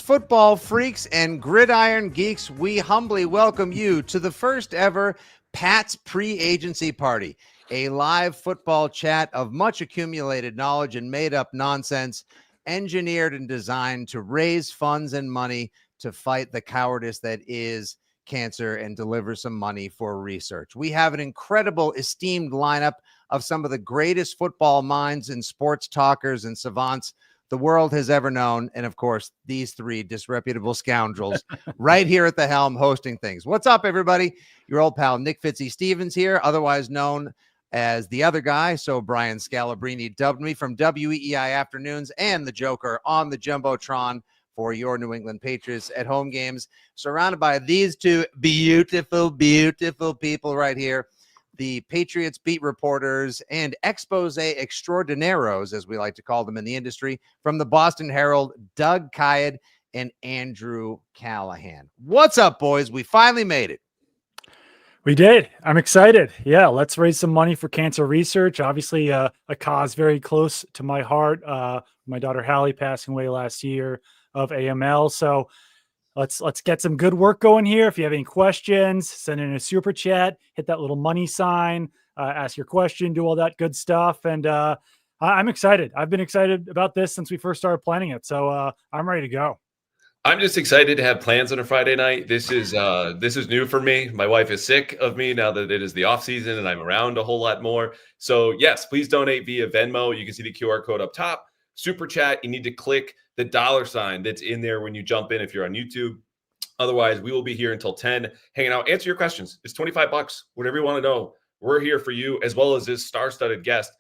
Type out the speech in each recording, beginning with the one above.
football freaks and gridiron geeks, we humbly welcome you to the first ever Pat's Pre-Agency Party, a live football chat of much accumulated knowledge and made-up nonsense, engineered and designed to raise funds and money to fight the cowardice that is cancer and deliver some money for research. We have an incredible, esteemed lineup of some of the greatest football minds and sports talkers and savants the world has ever known. And of course, these three disreputable scoundrels right here at the helm hosting things. What's up, everybody? Your old pal, Nick Fitzy Stevens here, otherwise known as the other guy. So Brian Scalabrine dubbed me from WEEI Afternoons and the Joker on the Jumbotron for your New England Patriots at home games, surrounded by these two beautiful, beautiful people right here. The Patriots beat reporters and expose extraordinarios, as we like to call them in the industry, from the Boston Herald, Doug Kyed and Andrew Callahan. What's up, boys? We finally made it. We did. I'm excited. Yeah, let's raise some money for cancer research. Obviously, a cause very close to my heart. My daughter Hallie passing away last year of AML. So let's get some good work going here. If you have any questions, send in a super chat, hit that little money sign, ask your question, do all that good stuff. And I'm excited. I've been excited about this since we first started planning it. So I'm ready to go. I'm just excited to have plans on a Friday night. This is new for me. My wife is sick of me now that it is the off season and I'm around a whole lot more. So yes, please donate via Venmo. You can see the QR code up top. Super chat, you need to click the $ that's in there when you jump in if you're on YouTube. Otherwise, we will be here until 10, hanging out, answer your questions. It's $25, whatever you want to know. We're here for you, as well as this star-studded guest,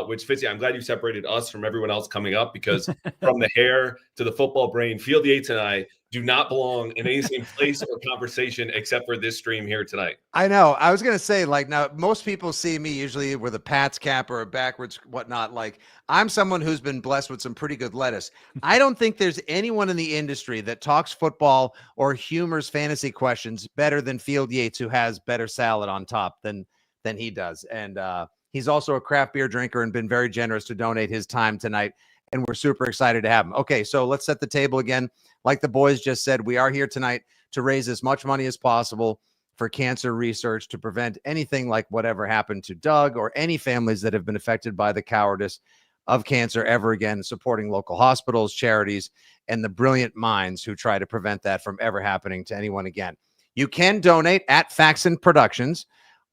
which, Fitzy, I'm glad you separated us from everyone else coming up, because from the hair to the football brain, Field Yates and I do not belong in any same place or conversation except for this stream here tonight. I know. I was going to say, like, now most people see me usually with a Pats cap or a backwards whatnot. Like, I'm someone who's been blessed with some pretty good lettuce. I don't think there's anyone in the industry that talks football or humors fantasy questions better than Field Yates, who has better salad on top than he does. And he's also a craft beer drinker and been very generous to donate his time tonight. And we're super excited to have him. Okay, so let's set the table again. Like the boys just said, we are here tonight to raise as much money as possible for cancer research to prevent anything like whatever happened to Doug or any families that have been affected by the cowardice of cancer ever again, supporting local hospitals, charities, and the brilliant minds who try to prevent that from ever happening to anyone again. You can donate at Faxon Productions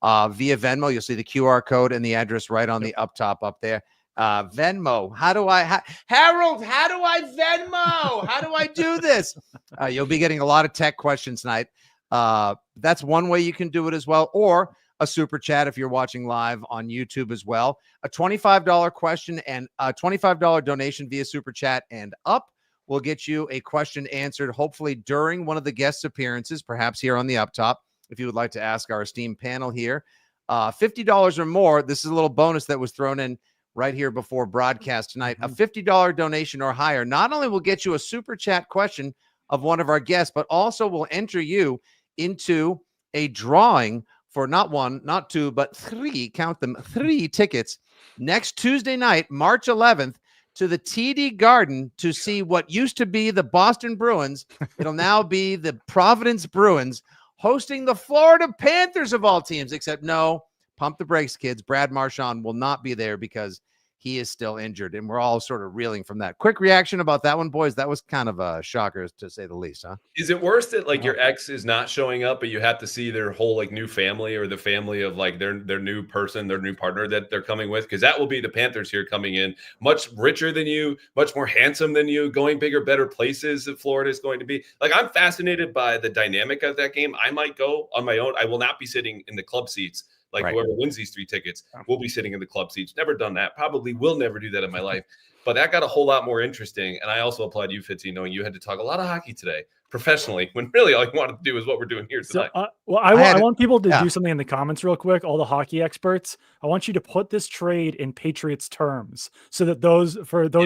via Venmo. You'll see the QR code and the address right on the up top up there. Venmo. Harold, how do I Venmo? How do I do this? You'll be getting a lot of tech questions tonight. That's one way you can do it as well, or a super chat if you're watching live on YouTube as well. A $25 question and a $25 donation via super chat and up will get you a question answered, hopefully during one of the guest appearances, perhaps here on the up top, if you would like to ask our esteemed panel here. $50 or more, this is a little bonus that was thrown in right here before broadcast tonight. A $50 donation or higher not only will get you a super chat question of one of our guests, but also will enter you into a drawing for not one, not two, but three, count them, 3 tickets next Tuesday night, March 11th, to the TD Garden to see what used to be the Boston Bruins. It'll now be the Providence Bruins hosting the Florida Panthers of all teams, except no, pump the brakes, kids. Brad Marchand will not be there because he is still injured, and we're all sort of reeling from that. Quick reaction about that one, boys. That was kind of a shocker, to say the least, huh? Is it worse that like your ex is not showing up, but you have to see their whole like new family or the family of like their new person, their new partner that they're coming with? Because that will be the Panthers here coming in much richer than you, much more handsome than you, going bigger, better places that Florida is going to be. Like, I'm fascinated by the dynamic of that game. I might go on my own. I will not be sitting in the club seats. Like, whoever wins these 3 tickets will be sitting in the club seats. Never done that. Probably will never do that in my life. But that got a whole lot more interesting. And I also applaud you, Fitzy, knowing you had to talk a lot of hockey today professionally, when really all you wanted to do is what we're doing here tonight. So, I want people to do something in the comments real quick. All the hockey experts, I want you to put this trade in Patriots terms so that those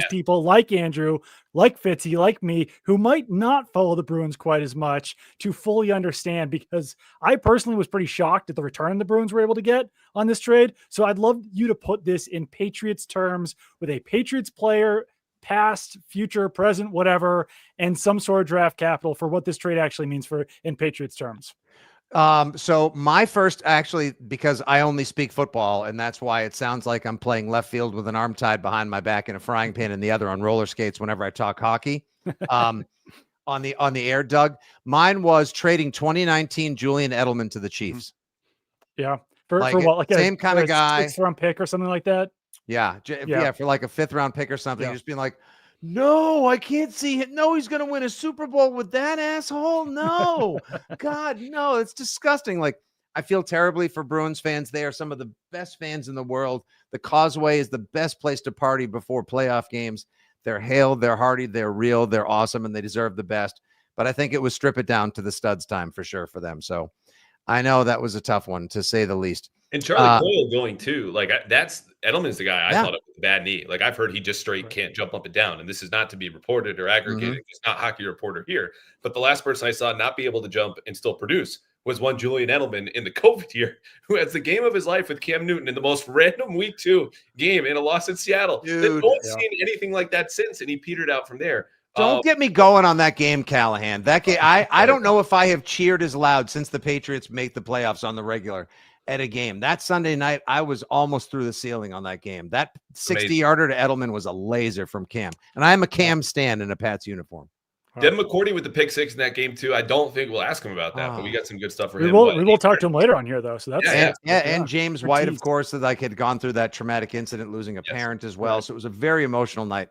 people like Andrew, like Fitzy, like me, who might not follow the Bruins quite as much, to fully understand, because I personally was pretty shocked at the return the Bruins were able to get on this trade. So I'd love you to put this in Patriots terms with a Patriots player past, future, present, whatever, and some sort of draft capital for what this trade actually means for in Patriots terms. So my first, actually, because I only speak football, and that's why it sounds like I'm playing left field with an arm tied behind my back and a frying pan in the other on roller skates whenever I talk hockey. On the air, Doug, mine was trading 2019 Julian Edelman to the Chiefs. Yeah. For Like what? Like same kind of guy, 6th round pick or something like that. Yeah, for like a 5th round pick or something. Just being like, no, I can't see it. No, he's going to win a Super Bowl with that asshole. No, God, no, it's disgusting. Like, I feel terribly for Bruins fans. They are some of the best fans in the world. The Causeway is the best place to party before playoff games. They're hailed, they're hearty, they're real, they're awesome, and they deserve the best. But I think it was strip it down to the studs time for sure for them. So I know that was a tough one, to say the least. And Charlie Coyle going too. Like, that's Edelman's the guy I thought of with a bad knee. Like, I've heard he just straight can't jump up and down. And this is not to be reported or aggregated. It's not hockey reporter here. But the last person I saw not be able to jump and still produce was one Julian Edelman in the COVID year, who has the game of his life with Cam Newton in the most random week 2 game in a loss in Seattle. No one's seen anything like that since, and he petered out from there. Don't get me going on that game, Callahan. That game, I don't know if I have cheered as loud since the Patriots make the playoffs on the regular at a game. That Sunday night, I was almost through the ceiling on that game. That 60-yarder to Edelman was a laser from Cam. And I'm a Cam stan in a Pats uniform. Devin McCourty with the pick 6 in that game too. I don't think we'll ask him about that, but we got some good stuff for him. We will talk to him later on here, though. So that's and James White, of course, that like had gone through that traumatic incident, losing a parent as well. So it was a very emotional night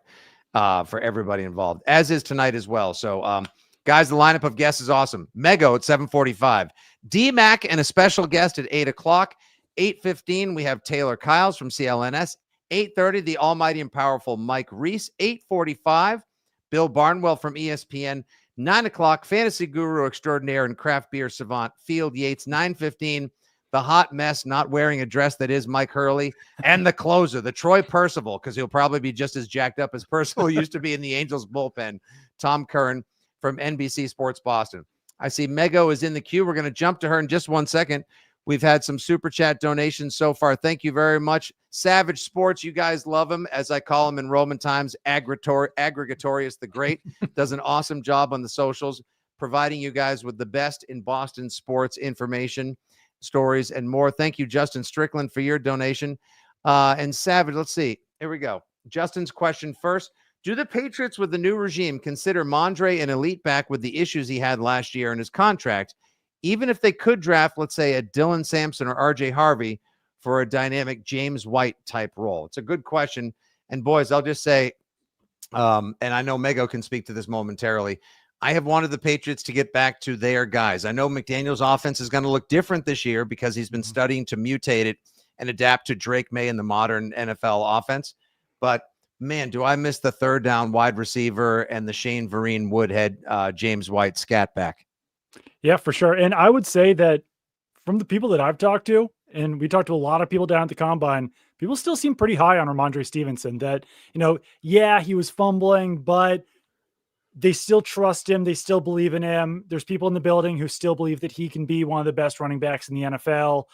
for everybody involved, as is tonight as well. So, guys, the lineup of guests is awesome. Mego at 7:45, D-Mac and a special guest at 8 o'clock. 8:15, we have Taylor Kyles from CLNS. 8:30, the almighty and powerful Mike Reiss. 8:45. Bill Barnwell from ESPN. 9 o'clock, fantasy guru extraordinaire and craft beer savant, Field Yates. 9:15, the hot mess not wearing a dress that is Mike Hurley. And the closer, the Troy Percival, because he'll probably be just as jacked up as Percival used to be in the Angels bullpen, Tom Curran from NBC Sports Boston. I see Mego is in the queue. We're going to jump to her in just 1 second. We've had some super chat donations so far. Thank you very much. Savage Sports, you guys love him, as I call him in Roman times. Aggregatorius the Great does an awesome job on the socials, providing you guys with the best in Boston sports information, stories, and more. Thank you, Justin Strickland, for your donation. And Savage, let's see. Here we go. Justin's question first. Do the Patriots with the new regime consider Mondre an elite back with the issues he had last year in his contract, even if they could draft, let's say, a Dylan Sampson or RJ Harvey for a dynamic James White type role? It's a good question. And boys, I'll just say, and I know Mego can speak to this momentarily, I have wanted the Patriots to get back to their guys. I know McDaniel's offense is going to look different this year because he's been studying to mutate it and adapt to Drake May and the modern NFL offense. But man, do I miss the third down wide receiver and the Shane Vereen Woodhead, James White scat back. Yeah, for sure. And I would say that from the people that I've talked to, and we talked to a lot of people down at the Combine, people still seem pretty high on Ramondre Stevenson, that, he was fumbling, but they still trust him. They still believe in him. There's people in the building who still believe that he can be one of the best running backs in the NFL.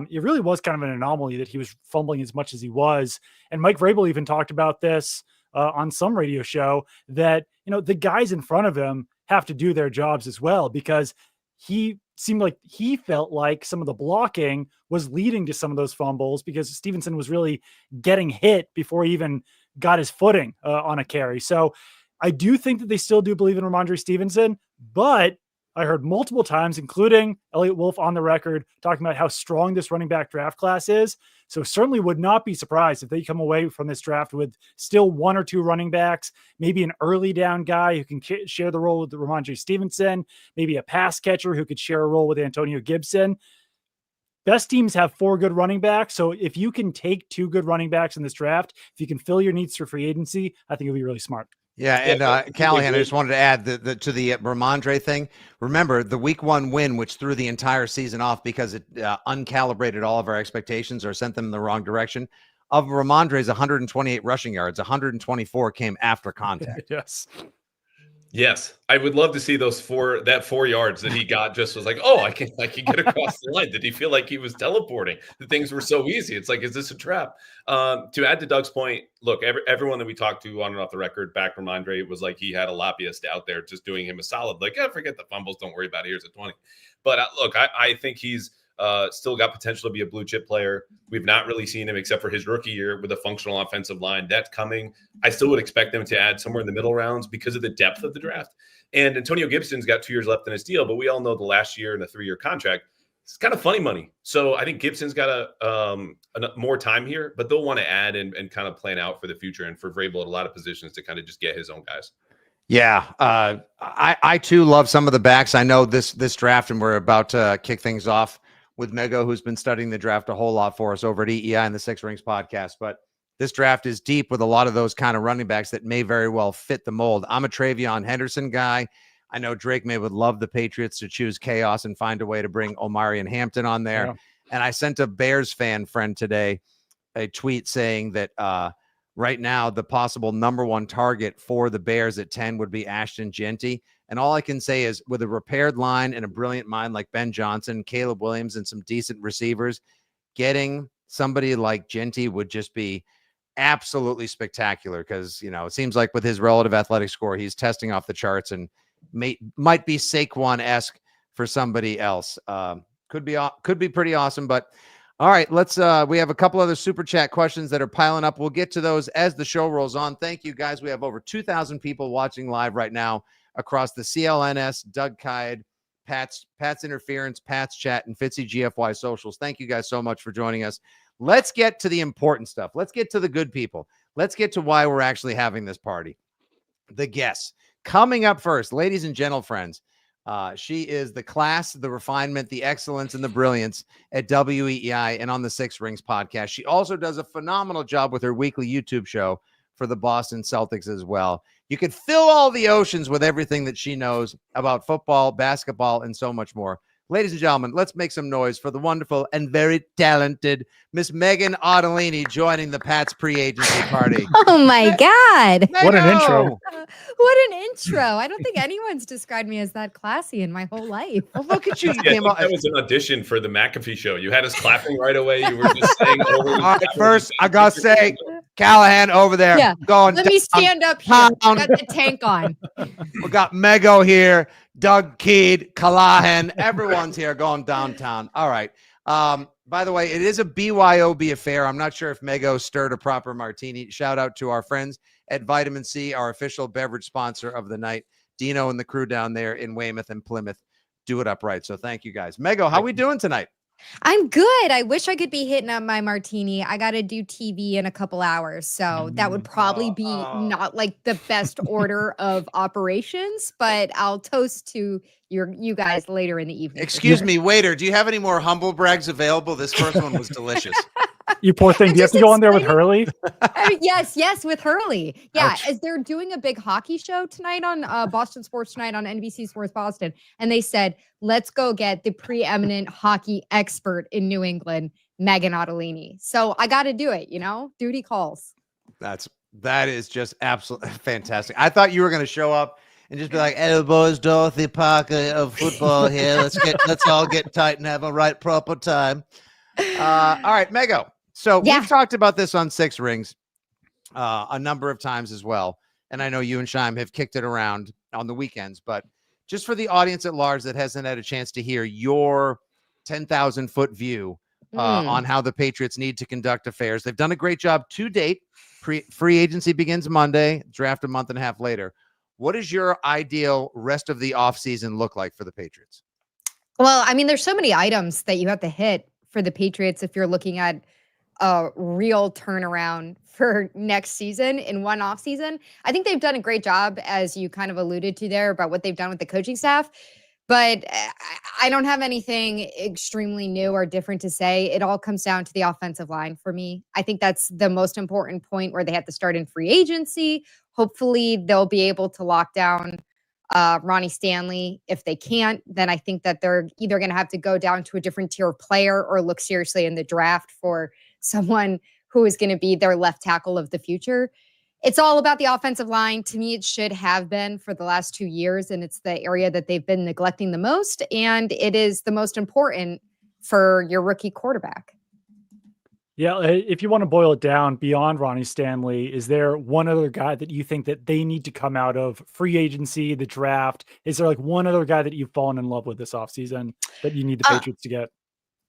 It really was kind of an anomaly that he was fumbling as much as he was. And Mike Vrabel even talked about this on some radio show, that, the guys in front of him have to do their jobs as well, because he seemed like he felt like some of the blocking was leading to some of those fumbles, because Stevenson was really getting hit before he even got his footing on a carry. So I do think that they still do believe in Ramondre Stevenson, but I heard multiple times, including Elliot Wolf on the record, talking about how strong this running back draft class is. So certainly would not be surprised if they come away from this draft with still 1 or 2 running backs, maybe an early down guy who can share the role with Ramondre Stevenson, maybe a pass catcher who could share a role with Antonio Gibson. Best teams have 4 good running backs. So if you can take 2 good running backs in this draft, if you can fill your needs for free agency, I think it'll be really smart. Yeah, and Callahan, I just wanted to add to the Ramondre thing. Remember, the week 1 win, which threw the entire season off because it uncalibrated all of our expectations or sent them in the wrong direction. Of Ramondre's 128 rushing yards, 124 came after contact. Yes. Yes, I would love to see that 4 yards that he got. Just was like, oh, I can get across the line. Did he feel like he was teleporting? The things were so easy. It's like, is this a trap? To add to Doug's point, look, everyone that we talked to on and off the record back from Andre was like he had a lobbyist out there just doing him a solid. Like, forget the fumbles, don't worry about it. Here's a 20. But look, I think he's still got potential to be a blue chip player. We've not really seen him except for his rookie year with a functional offensive line. That's coming. I still would expect them to add somewhere in the middle rounds because of the depth of the draft. And Antonio Gibson's got 2 years left in his deal, but we all know the last year and the 3-year contract, it's kind of funny money. So I think Gibson's got more time here, but they'll want to add and kind of plan out for the future and for Vrabel at a lot of positions to kind of just get his own guys. Yeah, I too love some of the backs. I know this draft, and we're about to kick things off with Mego, who's been studying the draft a whole lot for us over at EEI and the Six Rings podcast. But this draft is deep with a lot of those kind of running backs that may very well fit the mold. I'm a Travion Henderson guy. I know Drake May would love the Patriots to choose chaos and find a way to bring Omari and Hampton on there. Yeah. And I sent a Bears fan friend today a tweet saying that right now the possible number one target for the Bears at 10 would be Ashton Genty. And all I can say is with a repaired line and a brilliant mind like Ben Johnson, Caleb Williams, and some decent receivers, getting somebody like Genty would just be absolutely spectacular because, you know, it seems like with his relative athletic score, he's testing off the charts and might be Saquon-esque for somebody else. Could be pretty awesome. But all right, we have a couple other super chat questions that are piling up. We'll get to those as the show rolls on. Thank you guys. We have over 2,000 people watching live right now across the CLNS, Doug Kyed, Pat's Interference, Pat's Chat, and Fitzy GFY socials. Thank you guys so much for joining us. Let's get to the important stuff. Let's get to the good people. Let's get to why we're actually having this party. The guests. Coming up first, ladies and gentle friends, she is the class, the refinement, the excellence, and the brilliance at WEEI and on the Six Rings podcast. She also does a phenomenal job with her weekly YouTube show for the Boston Celtics as well. You could fill all the oceans with everything that she knows about football, basketball, and so much more. Ladies and gentlemen, let's make some noise for the wonderful and very talented Miss Meghan Ottolini joining the Pats Pre-Agency Party. Oh, my God. What an intro. What an intro. I don't think anyone's described me as that classy in my whole life. Well, look at you. You came out. That was an audition for the McAfee show. You had us clapping right away. You were just saying over. All right, first, I got to say, Callahan over there. Yeah. Going Let me stand up here. I got the tank on. We got Mego here, Doug Kyed, Callahan. Everyone's here going downtown. All right. By the way, it is a BYOB affair. I'm not sure if Mego stirred a proper martini. Shout out to our friends at Vitamin C, our official beverage sponsor of the night. Dino and the crew down there in Weymouth and Plymouth do it up right. So thank you guys. Mego, how we doing tonight? I'm good. I wish I could be hitting up my martini. I got to do TV in a couple hours. So that would probably be not like the best order of operations, but I'll toast to you guys later in the evening. Excuse me, waiter. Do you have any more humble brags available? This first one was delicious. You poor thing. Do you have to go on there with Hurley? Yes, with Hurley. Yeah, Ouch. as they're doing a big hockey show tonight on Boston Sports Tonight on NBC Sports Boston. And they said, let's go get the preeminent hockey expert in New England, Meghan Ottolini. So I got to do it, duty calls. That is just absolutely fantastic. I thought you were going to show up and just be like, "Hey, boys, Dorothy Parker of football here. Let's all get tight and have a right proper time." All right, Mego. So we've talked about this on Six Rings a number of times as well. And I know you and Scheim have kicked it around on the weekends, but just for the audience at large that hasn't had a chance to hear your 10,000-foot view on how the Patriots need to conduct affairs. They've done a great job to date. Free agency begins Monday, draft a month and a half later. What does your ideal rest of the offseason look like for the Patriots? Well, I mean, there's so many items that you have to hit for the Patriots if you're looking at a real turnaround for next season in one offseason. I think they've done a great job, as you kind of alluded to there, about what they've done with the coaching staff. But I don't have anything extremely new or different to say. It all comes down to the offensive line for me. I think that's the most important point where they have to start in free agency. Hopefully they'll be able to lock down Ronnie Stanley. If they can't, then I think that they're either going to have to go down to a different tier of player or look seriously in the draft for someone who is going to be their left tackle of the future. It's all about the offensive line. To me, it should have been for the last 2 years, and it's the area that they've been neglecting the most, and it is the most important for your rookie quarterback. Yeah, if you want to boil it down beyond Ronnie Stanley, is there one other guy that you think that they need to come out of free agency, the draft? Is there like one other guy that you've fallen in love with this offseason that you need the Patriots to get?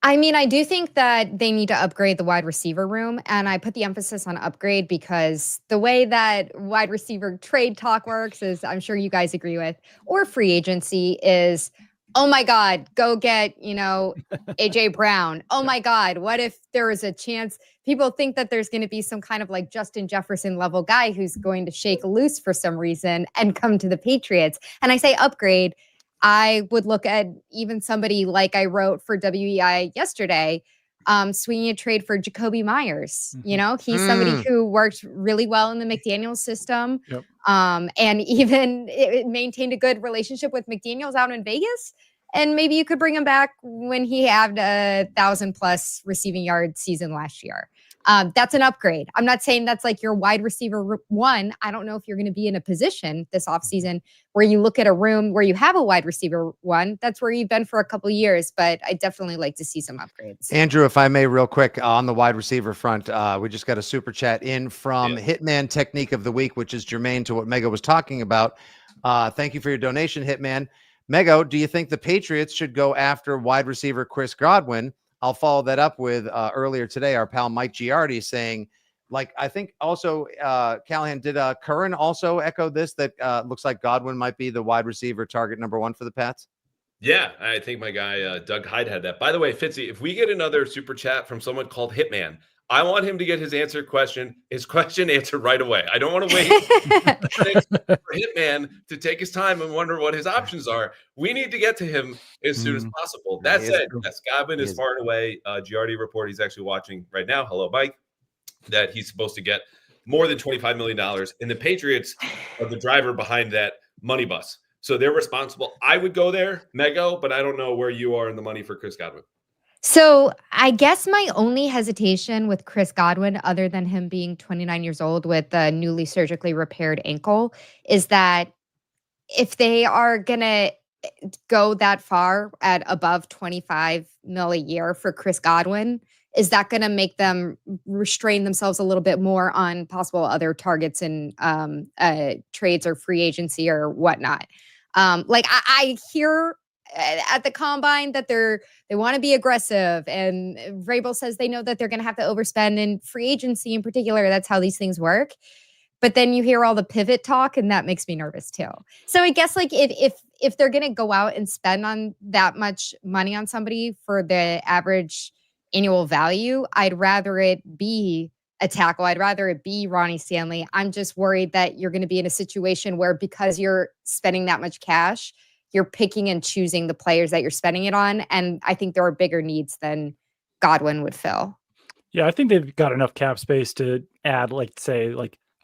I mean, I do think that they need to upgrade the wide receiver room, and I put the emphasis on upgrade because the way that wide receiver trade talk works is, I'm sure you guys agree with, or free agency is, oh my God, go get, AJ Brown. Oh my God, what if there is a chance? People think that there's going to be some kind of like Justin Jefferson level guy who's going to shake loose for some reason and come to the Patriots. And I say upgrade. I would look at even somebody like I wrote for WEEI yesterday, swinging a trade for Jacoby Myers. He's somebody who worked really well in the McDaniels system, and even maintained a good relationship with McDaniels out in Vegas. And maybe you could bring him back when he had a 1,000+ receiving yard season last year. That's an upgrade. I'm not saying that's like your wide receiver one. I don't know if you're going to be in a position this offseason where you look at a room where you have a wide receiver one. That's where you've been for a couple of years, but I definitely like to see some upgrades. Andrew, if I may, real quick on the wide receiver front, we just got a super chat in from Hitman Technique of the Week, which is germane to what Mego was talking about. Thank you for your donation, Hitman. Mego, do you think the Patriots should go after wide receiver Chris Godwin? I'll follow that up with earlier today, our pal Mike Giardi saying, like, I think also Callahan, did Curran also echo this, that looks like Godwin might be the wide receiver target number one for the Pats? Yeah, I think my guy Doug Hyde had that. By the way, Fitzy, if we get another super chat from someone called Hitman, I want him to get his question answered right away. I don't want to wait for Hitman to take his time and wonder what his options are. We need to get to him as soon as possible. That said, yes, Godwin is far and away. Giardi report, he's actually watching right now. Hello, Mike. That he's supposed to get more than $25 million. And the Patriots are the driver behind that money bus. So they're responsible. I would go there, Mego, but I don't know where you are in the money for Chris Godwin. So I guess my only hesitation with Chris Godwin, other than him being 29 years old with a newly surgically repaired ankle, is that if they are going to go that far at above $25 million a year for Chris Godwin, is that going to make them restrain themselves a little bit more on possible other targets in trades or free agency or whatnot? I hear at the combine that they want to be aggressive, and Vrabel says they know that they're going to have to overspend in free agency in particular. That's how these things work. But then you hear all the pivot talk, and that makes me nervous too. So I guess like if they're going to go out and spend on that much money on somebody for the average annual value, I'd rather it be a tackle. I'd rather it be Ronnie Stanley. I'm just worried that you're going to be in a situation where, because you're spending that much cash, you're picking and choosing the players that you're spending it on. And I think there are bigger needs than Godwin would fill. Yeah, I think they've got enough cap space to add, say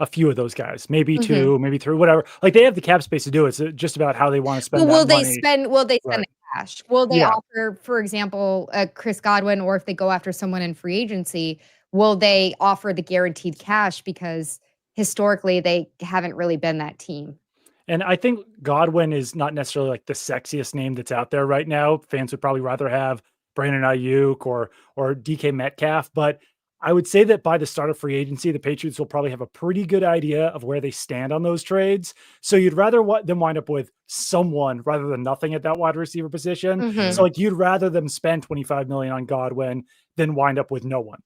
a few of those guys, maybe two, maybe three, whatever. Like, they have the cap space to do it. It's just about how they want to spend that money. Will they spend the cash? Will they offer, for example, Chris Godwin, or if they go after someone in free agency, will they offer the guaranteed cash? Because historically, they haven't really been that team. And I think Godwin is not necessarily like the sexiest name that's out there right now. Fans would probably rather have Brandon Ayuk or DK Metcalf. But I would say that by the start of free agency, the Patriots will probably have a pretty good idea of where they stand on those trades. So you'd rather them wind up with someone rather than nothing at that wide receiver position. So like, you'd rather them spend $25 million on Godwin than wind up with no one.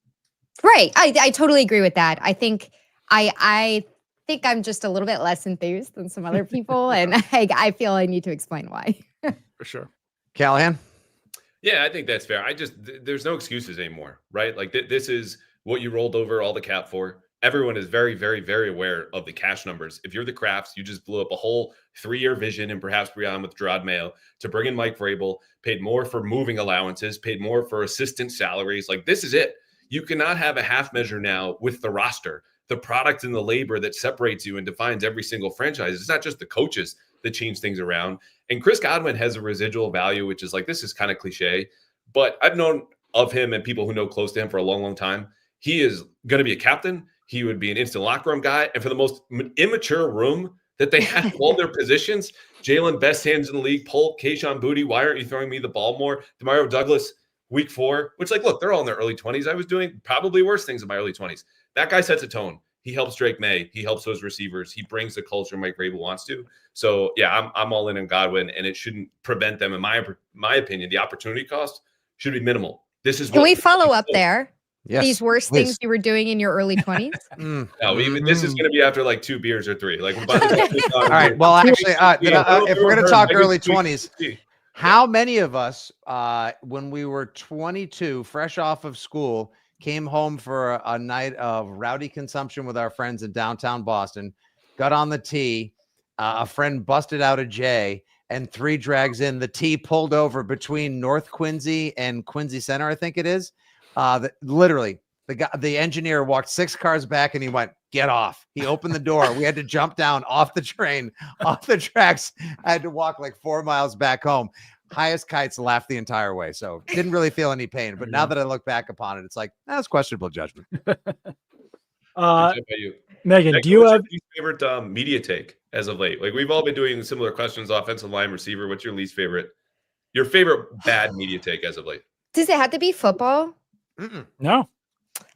Right. I totally agree with that. I think I think I'm just a little bit less enthused than some other people, and I feel I need to explain why. For sure. Callahan? Yeah, I think that's fair. There's no excuses anymore, right? Like this is what you rolled over all the cap for. Everyone is very, very, very aware of the cash numbers. If you're the Crafts, you just blew up a whole 3-year vision and perhaps beyond with Gerard Mayo to bring in Mike Vrabel, paid more for moving allowances, paid more for assistant salaries. Like, this is it. You cannot have a half measure now with the roster, the product and the labor that separates you and defines every single franchise. It's not just the coaches that change things around. And Chris Godwin has a residual value, which is like, this is kind of cliche, but I've known of him and people who know close to him for a long, long time. He is going to be a captain. he would be an instant locker room guy. And for the most immature room that they have all their positions, Jalen, best hands in the league, Polk, Kayshon Boutte, why aren't you throwing me the ball more? Demario Douglas, week 4, which, like, look, they're all in their early 20s. I was doing probably worse things in my early 20s. That guy sets a tone. He helps Drake May. He helps those receivers. He brings the culture Mike Vrabel wants to. So, yeah, I'm all in on Godwin, and it shouldn't prevent them. In my opinion, the opportunity cost should be minimal. This is Can we follow up there? Yes, These worst please. things you were doing in your early 20s? No, even this is going to be after like 2 beers or 3. Like, All right. Well, actually, if we're going to talk early 20s, how many of us, when we were 22, fresh off of school, came home for a night of rowdy consumption with our friends in downtown Boston, got on the tee, a friend busted out a J, and 3 drags in, the tee pulled over between North Quincy and Quincy Center, I think it is. Literally, the engineer walked 6 cars back and he went, "Get off." He opened the door. We had to jump down off the train, off the tracks. I had to walk like 4 miles back home. Highest kites laughed the entire way. So didn't really feel any pain. But now that I look back upon it, it's like, that's questionable judgment. Megan, do you have your favorite media take as of late? Like, we've all been doing similar questions, offensive line, receiver. What's your least favorite? Your favorite bad media take as of late? Does it have to be football? no?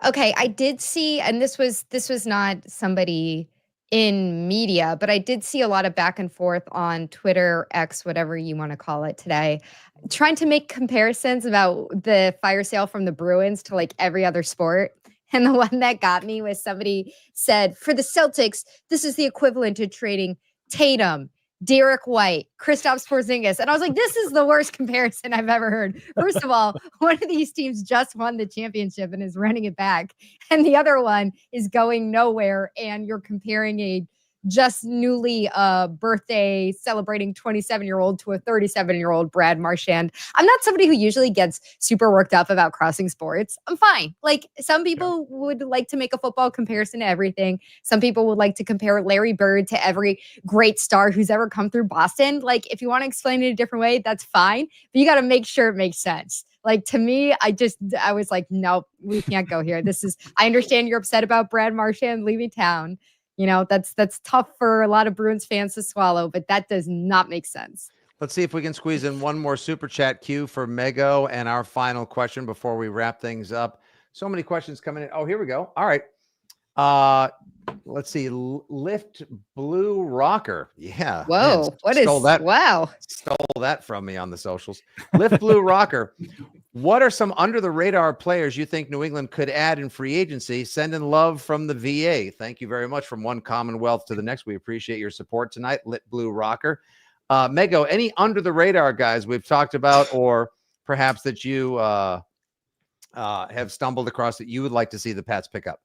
Okay, I did see, and this was not somebody in media, but I did see a lot of back and forth on Twitter, X, whatever you want to call it today, trying to make comparisons about the fire sale from the Bruins to like every other sport. And the one that got me was somebody said, for the Celtics, this is the equivalent to trading Tatum, Derek White, Kristaps Porzingis. And I was like, this is the worst comparison I've ever heard. First of all, one of these teams just won the championship and is running it back. And the other one is going nowhere. And you're comparing a just newly birthday celebrating 27-year-old to a 37-year-old Brad Marchand. I'm not somebody who usually gets super worked up about crossing sports. I'm fine. Like, some people would like to make a football comparison to everything. Some people would like to compare Larry Bird to every great star who's ever come through Boston. Like, if you want to explain it a different way, that's fine. But you got to make sure it makes sense. Like, to me, I was like, nope, we can't go here. I understand you're upset about Brad Marchand leaving town. You know, that's tough for a lot of Bruins fans to swallow, but that does not make sense. Let's see if we can squeeze in one more super chat queue for Mego and our final question before we wrap things up. So many questions coming in. Oh, here we go. All right. Let's see. Lift Blue Rocker. Yeah. Whoa. Man, wow. Stole that from me on the socials. Lift Blue Rocker. What are some under the radar players you think New England could add in free agency? Send in love from the VA. Thank you very much. From one Commonwealth to the next. We appreciate your support tonight. Lit Blue Rocker. Mego, any under the radar guys we've talked about, or perhaps that you have stumbled across that you would like to see the Pats pick up?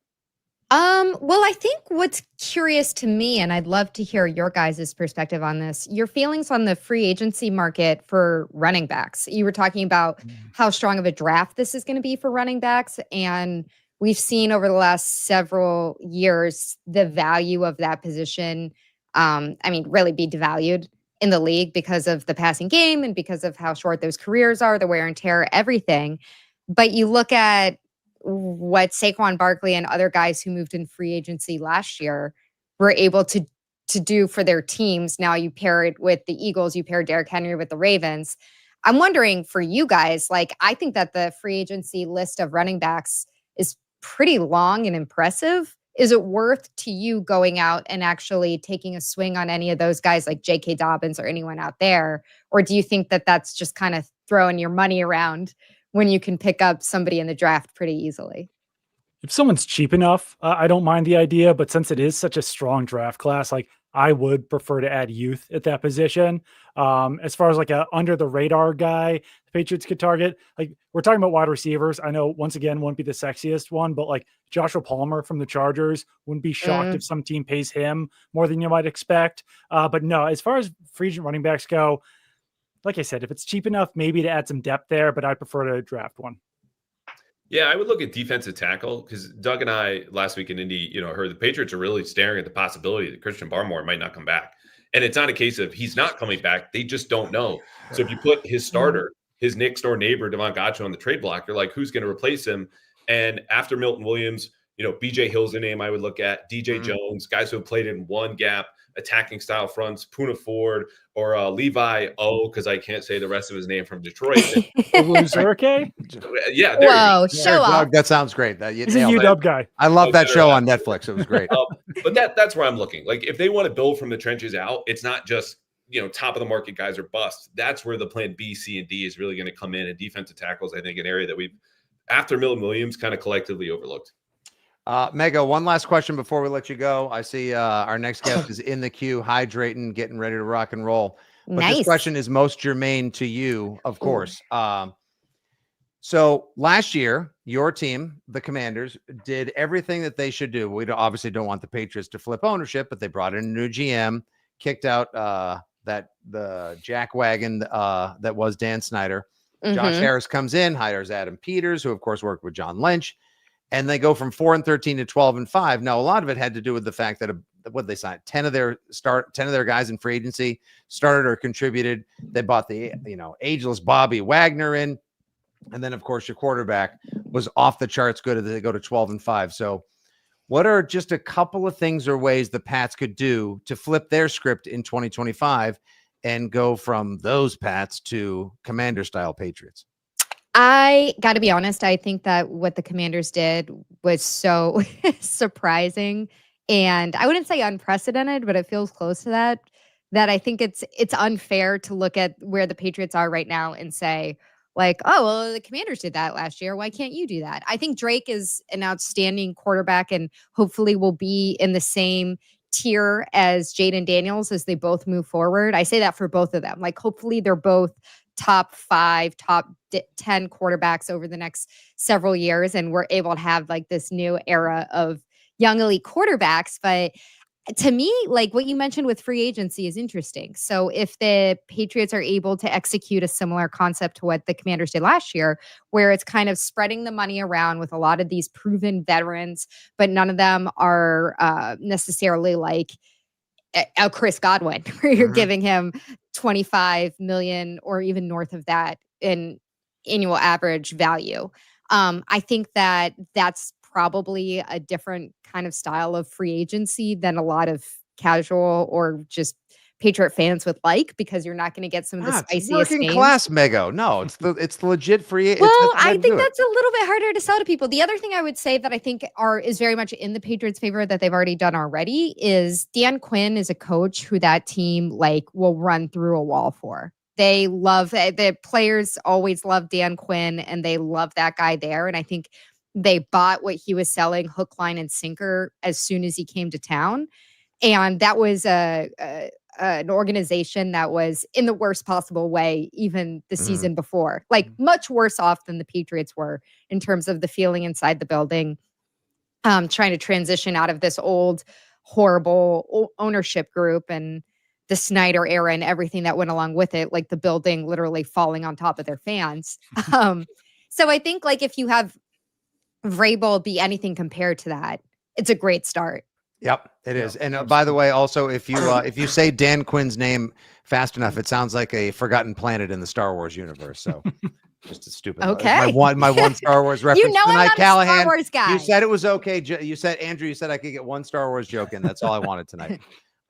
Well, I think what's curious to me, and I'd love to hear your guys' perspective on this, your feelings on the free agency market for running backs. You were talking about how strong of a draft this is going to be for running backs. And we've seen over the last several years, the value of that position, really be devalued in the league because of the passing game and because of how short those careers are, the wear and tear, everything. But you look at what Saquon Barkley and other guys who moved in free agency last year were able to do for their teams. Now you pair it with the Eagles, you pair Derrick Henry with the Ravens. I'm wondering for you guys, like, I think that the free agency list of running backs is pretty long and impressive. Is it worth to you going out and actually taking a swing on any of those guys like J.K. Dobbins or anyone out there? Or do you think that that's just kind of throwing your money around when you can pick up somebody in the draft pretty easily? If someone's cheap enough, I don't mind the idea, but since it is such a strong draft class, like, I would prefer to add youth at that position. As far as like a under the radar guy, the Patriots could target, like, we're talking about wide receivers. I know once again, won't be the sexiest one, but like Joshua Palmer from the Chargers, wouldn't be shocked if some team pays him more than you might expect. But no, as far as free agent running backs go, like I said, if it's cheap enough, maybe to add some depth there, but I'd prefer to draft one. Yeah, I would look at defensive tackle, because Doug and I last week in Indy, heard the Patriots are really staring at the possibility that Christian Barmore might not come back. And it's not a case of he's not coming back. They just don't know. So if you put his starter, his next door neighbor, Devon Gotcha, on the trade block, you're like, who's going to replace him? And after Milton Williams, BJ Hill's a name I would look at, DJ Jones, guys who have played in one gap, attacking style fronts, Puna Ford, or Levi O, because I can't say the rest of his name from Detroit. Ozurke? Yeah, there you Whoa, go. show up. That sounds great. You He's a nailed it. UW guy. I love that show on better. Netflix. It was great. But that's where I'm looking. Like, if they want to build from the trenches out, it's not just top of the market guys are bust. That's where the plan B, C, and D is really going to come in. And defensive tackles, I think, an area that we've, after Milton Williams, kind of collectively overlooked. Mega, one last question before we let you go. I see our next guest is in the queue, hydrating, getting ready to rock and roll. But Nice. this question is most germane to you, of course. So last year, your team, the Commanders, did everything that they should do. We obviously don't want the Patriots to flip ownership, but they brought in a new GM, kicked out the jackwagon that was Dan Snyder. Josh Harris comes in, hires Adam Peters, who of course worked with John Lynch, and they go from 4-13 to 12-5. Now, a lot of it had to do with the fact that what they signed 10 of their guys in free agency started or contributed. They bought the ageless Bobby Wagner in, and then of course your quarterback was off the charts good. They go to 12-5. So, what are just a couple of things or ways the Pats could do to flip their script in 2025 and go from those Pats to Commander-style Patriots? I got to be honest. I think that what the Commanders did was so surprising, and I wouldn't say unprecedented, but it feels close to that. That I think it's unfair to look at where the Patriots are right now and say, like, oh, well, the Commanders did that last year. Why can't you do that? I think Drake is an outstanding quarterback and hopefully will be in the same tier as Jaden Daniels as they both move forward. I say that for both of them. Like, hopefully they're both top 5, top 10 quarterbacks over the next several years. And we're able to have like this new era of young elite quarterbacks. But to me, like what you mentioned with free agency is interesting. So if the Patriots are able to execute a similar concept to what the Commanders did last year, where it's kind of spreading the money around with a lot of these proven veterans, but none of them are necessarily like a Chris Godwin, where you're giving him 25 million or even north of that in annual average value. I think that that's probably a different kind of style of free agency than a lot of casual or just Patriot fans would like, because you're not going to get some of the spiciest working names. class Mego. No, it's the legit free. Well, I think that's a little bit harder to sell to people. The other thing I would say that I think is very much in the Patriots' favor that they've already done already is Dan Quinn is a coach who that team like will run through a wall for. They love the players always love Dan Quinn and they love that guy there. And I think they bought what he was selling hook, line, and sinker as soon as he came to town. And that was an organization that was in the worst possible way, even the season before, like much worse off than the Patriots were in terms of the feeling inside the building, trying to transition out of this old, horrible ownership group and the Snyder era and everything that went along with it, like the building literally falling on top of their fans. So I think like if you have Vrabel be anything compared to that, it's a great start. Yep, it is. And by the way, also, if you say Dan Quinn's name fast enough, it sounds like a forgotten planet in the Star Wars universe. So just a stupid. Okay. My one Star Wars reference You know tonight, I'm not Callahan. a Star Wars guy. You said it was okay. You said, Andrew, you said I could get one Star Wars joke in. That's all I wanted tonight.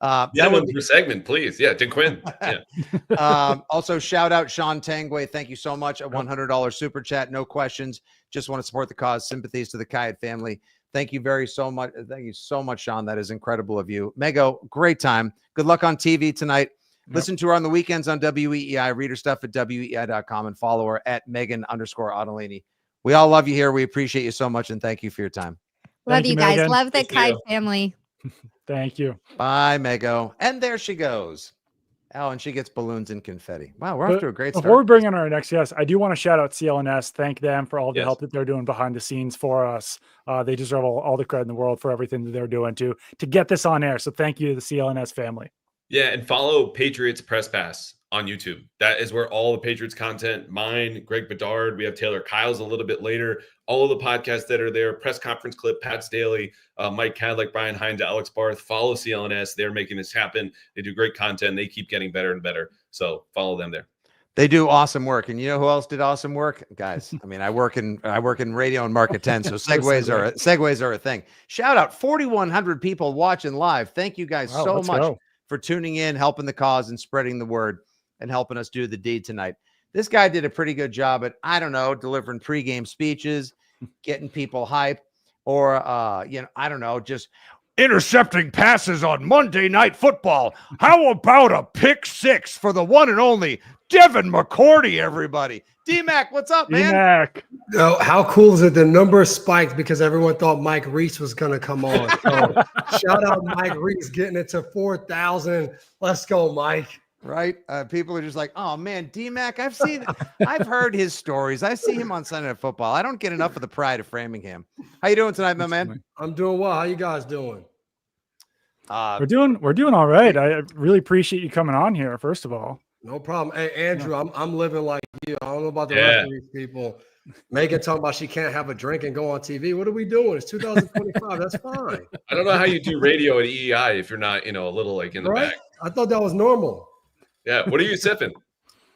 One per segment, please. Yeah, Dan Quinn. Yeah. Also, shout out Sean Tangway. Thank you so much. A $100 super chat. No questions. Just want to support the cause. Sympathies to the Kyed family. Thank you so much. Thank you so much, Sean. That is incredible of you. Mego, great time. Good luck on TV tonight. Yep. Listen to her on the weekends on WEEI. Read her stuff at WEEI.com and follow her at Meghan_Ottolini. We all love you here. We appreciate you so much. And thank you for your time. Love you guys. Meghan. Love the Kyed family. Thank you. Bye, Mego. And there she goes. Oh, and she gets balloons and confetti. Wow, we're off to a great start. Before we bring in our next guest, I do want to shout out CLNS. Thank them for all the help that they're doing behind the scenes for us. They deserve all the credit in the world for everything that they're doing to get this on air. So thank you to the CLNS family. Yeah, and follow Patriots Press Pass on YouTube. That is where all the Patriots content, mine, Greg Bedard, we have Taylor Kyles a little bit later, all of the podcasts that are there, press conference clip, Pat's Daily, Mike Cadlick, Brian Hines, Alex Barth, follow CLNS. They're making this happen. They do great content. They keep getting better and better. So follow them there. They do awesome work. And you know who else did awesome work? Guys, I mean, I work in radio and market 10, so segues are a thing. Shout out 4,100 people watching live. Thank you guys so much for tuning in, helping the cause and spreading the word and helping us do the deed tonight. This guy did a pretty good job at, I don't know, delivering pregame speeches, getting people hyped, or I don't know, just intercepting passes on Monday Night Football. How about a pick six for the one and only Devin McCourty, everybody? D-Mac, what's up, man? D-Mac. Oh, how cool is it? The number spiked because everyone thought Mike Reiss was going to come on. So shout out Mike Reiss getting it to 4,000. Let's go, Mike. Right? People are just like, oh, man, D-Mac, I've heard his stories. I see him on Sunday Night Football. I don't get enough of the pride of Framingham. How you doing tonight, my man? I'm doing well. How you guys doing? We're doing all right. I really appreciate you coming on here, first of all. No problem. Hey, Andrew, I'm living like you. I don't know about the rest of these people. Megan talking about she can't have a drink and go on TV. What are we doing? It's 2025. That's fine. I don't know how you do radio at EEI if you're not, a little like in the back. I thought that was normal. Yeah. What are you sipping?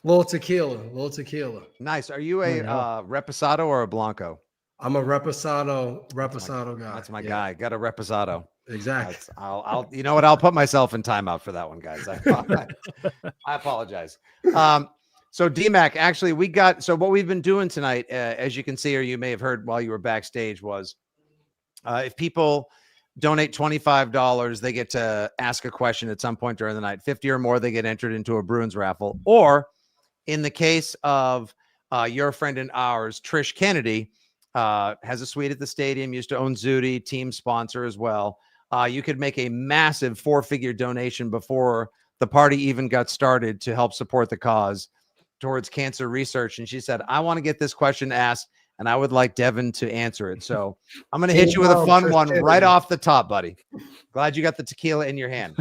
Little tequila. Nice. Are you a Reposado or a Blanco? I'm a Reposado guy. That's my guy. Got a Reposado. Exactly. I'll you know what? I'll put myself in timeout for that one, guys. I apologize. So DMAC, actually, what we've been doing tonight, as you can see, or you may have heard while you were backstage, was if people donate $25, they get to ask a question at some point during the night. 50 or more, they get entered into a Bruins raffle. Or in the case of your friend and ours, Trish Kennedy, has a suite at the stadium, used to own Zudi, team sponsor as well. You could make a massive 4-figure donation before the party even got started to help support the cause towards cancer research. And she said, I want to get this question asked, and I would like Devin to answer it. So I'm going to hit you with a fun one right off the top, buddy. Glad you got the tequila in your hand.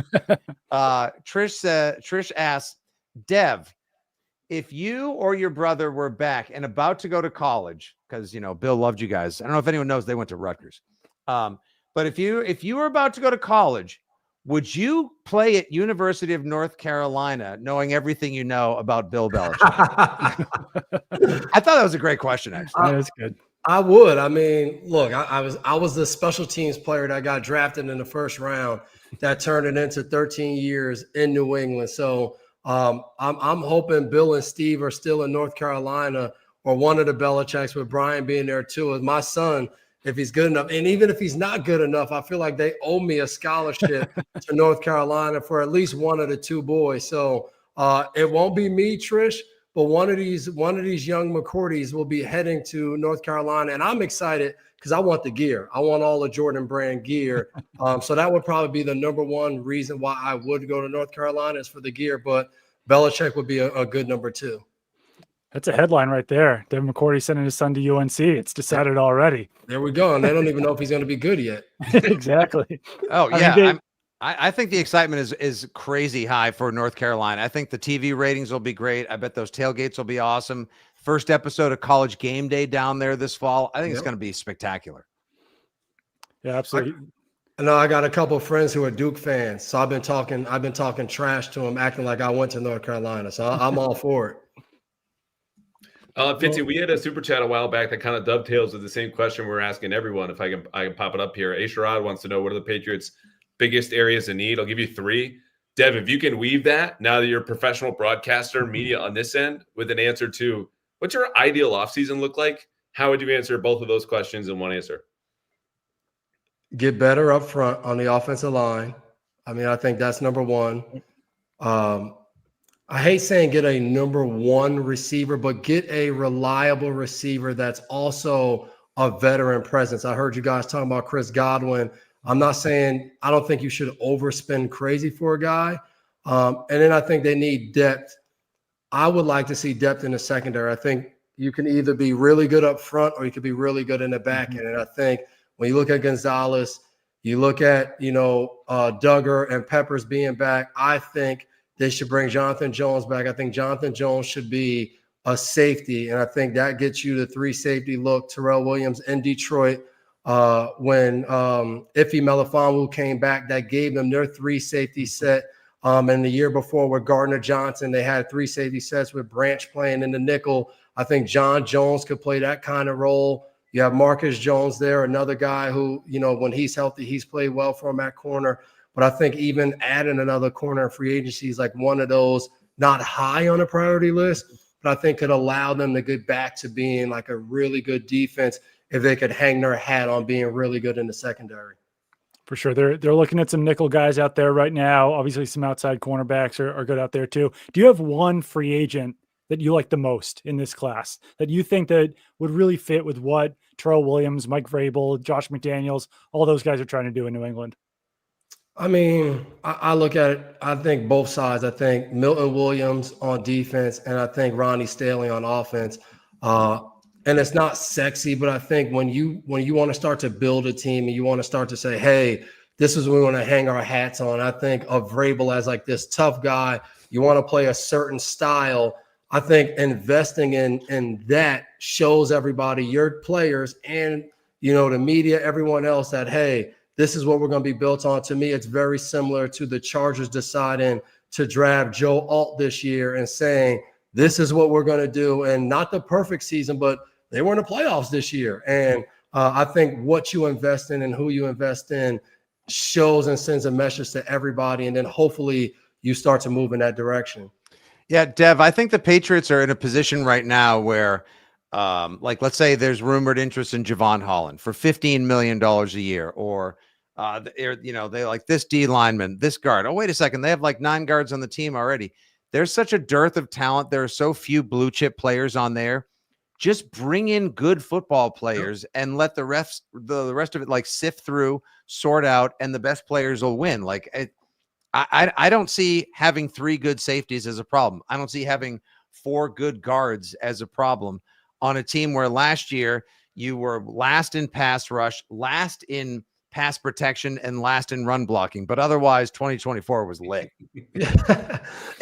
Trish asks, Dev, if you or your brother were back and about to go to college, because, Bill loved you guys. I don't know if anyone knows they went to Rutgers. But if you were about to go to college, would you play at University of North Carolina, knowing everything you know about Bill Belichick? I thought that was a great question, actually. That's good. I would. I mean, look, I was the special teams player that got drafted in the first round that turned it into 13 years in New England. So I'm hoping Bill and Steve are still in North Carolina, or one of the Belichicks, with Brian being there too. As my son, if he's good enough. And even if he's not good enough, I feel like they owe me a scholarship to North Carolina for at least one of the two boys. So it won't be me, Trish, but one of these young McCourtys will be heading to North Carolina. And I'm excited because I want the gear. I want all the Jordan brand gear. So that would probably be the number one reason why I would go to North Carolina, is for the gear. But Belichick would be a good number two. That's a headline right there. Devin McCourty sending his son to UNC. It's decided already. There we go. And they don't even know if he's going to be good yet. Exactly. Oh, yeah. I think the excitement is crazy high for North Carolina. I think the TV ratings will be great. I bet those tailgates will be awesome. First episode of College Game Day down there this fall. I think it's going to be spectacular. Yeah, absolutely. I know I got a couple of friends who are Duke fans. So I've been talking trash to them, acting like I went to North Carolina. So I'm all for it. Fitzy, we had a super chat a while back that kind of dovetails with the same question we're asking everyone. If I can pop it up here. Asherad wants to know, what are the Patriots' biggest areas of need? I'll give you 3. Dev, if you can weave that, now that you're a professional broadcaster, media on this end, with an answer to what's your ideal offseason look like? How would you answer both of those questions in one answer? Get better up front on the offensive line. I mean, I think that's number one. I hate saying get a number one receiver, but get a reliable receiver that's also a veteran presence. I heard you guys talking about Chris Godwin. I'm not saying – I don't think you should overspend crazy for a guy. And then I think they need depth. I would like to see depth in the secondary. I think you can either be really good up front or you could be really good in the back end. And I think when you look at Gonzalez, you look at, Duggar and Peppers being back, I think they should bring Jonathan Jones back. I think Jonathan Jones should be a safety, and I think that gets you the 3 safety look. Terrell Williams in Detroit, when Ife Melifonwu came back, that gave them their 3 safety set. And the year before with Gardner Johnson, they had 3 safety sets with Branch playing in the nickel. I think John Jones could play that kind of role. You have Marcus Jones there, another guy who, when he's healthy, he's played well for him at corner. But I think even adding another corner in free agency is like one of those not high on the priority list, but I think could allow them to get back to being like a really good defense if they could hang their hat on being really good in the secondary. For sure. They're looking at some nickel guys out there right now. Obviously, some outside cornerbacks are good out there too. Do you have one free agent that you like the most in this class that you think that would really fit with what Terrell Williams, Mike Vrabel, Josh McDaniels, all those guys are trying to do in New England? I mean, I look at it, I think both sides. I think Milton Williams on defense, and I think Ronnie Stanley on offense. And it's not sexy, but I think when you want to start to build a team and you want to start to say, hey, this is what we want to hang our hats on. I think of Vrabel as like this tough guy. You want to play a certain style. I think investing in that shows everybody, your players and, the media, everyone else that, hey, this is what we're going to be built on. To me, it's very similar to the Chargers deciding to draft Joe Alt this year and saying, this is what we're going to do. And not the perfect season, but they were in the playoffs this year. And I think what you invest in and who you invest in shows and sends a message to everybody. And then hopefully you start to move in that direction. Yeah, Dev, I think the Patriots are in a position right now where, let's say there's rumored interest in Javon Holland for $15 million a year, or, they like this D lineman, this guard. Oh, wait a second. They have like 9 guards on the team already. There's such a dearth of talent. There are so few blue chip players on there. Just bring in good football players and let the rest of it like sift through, sort out, and the best players will win. I don't see having 3 good safeties as a problem. I don't see having 4 good guards as a problem on a team where last year you were last in pass rush, last in pass protection, and last in run blocking. But otherwise, 2024 was lit.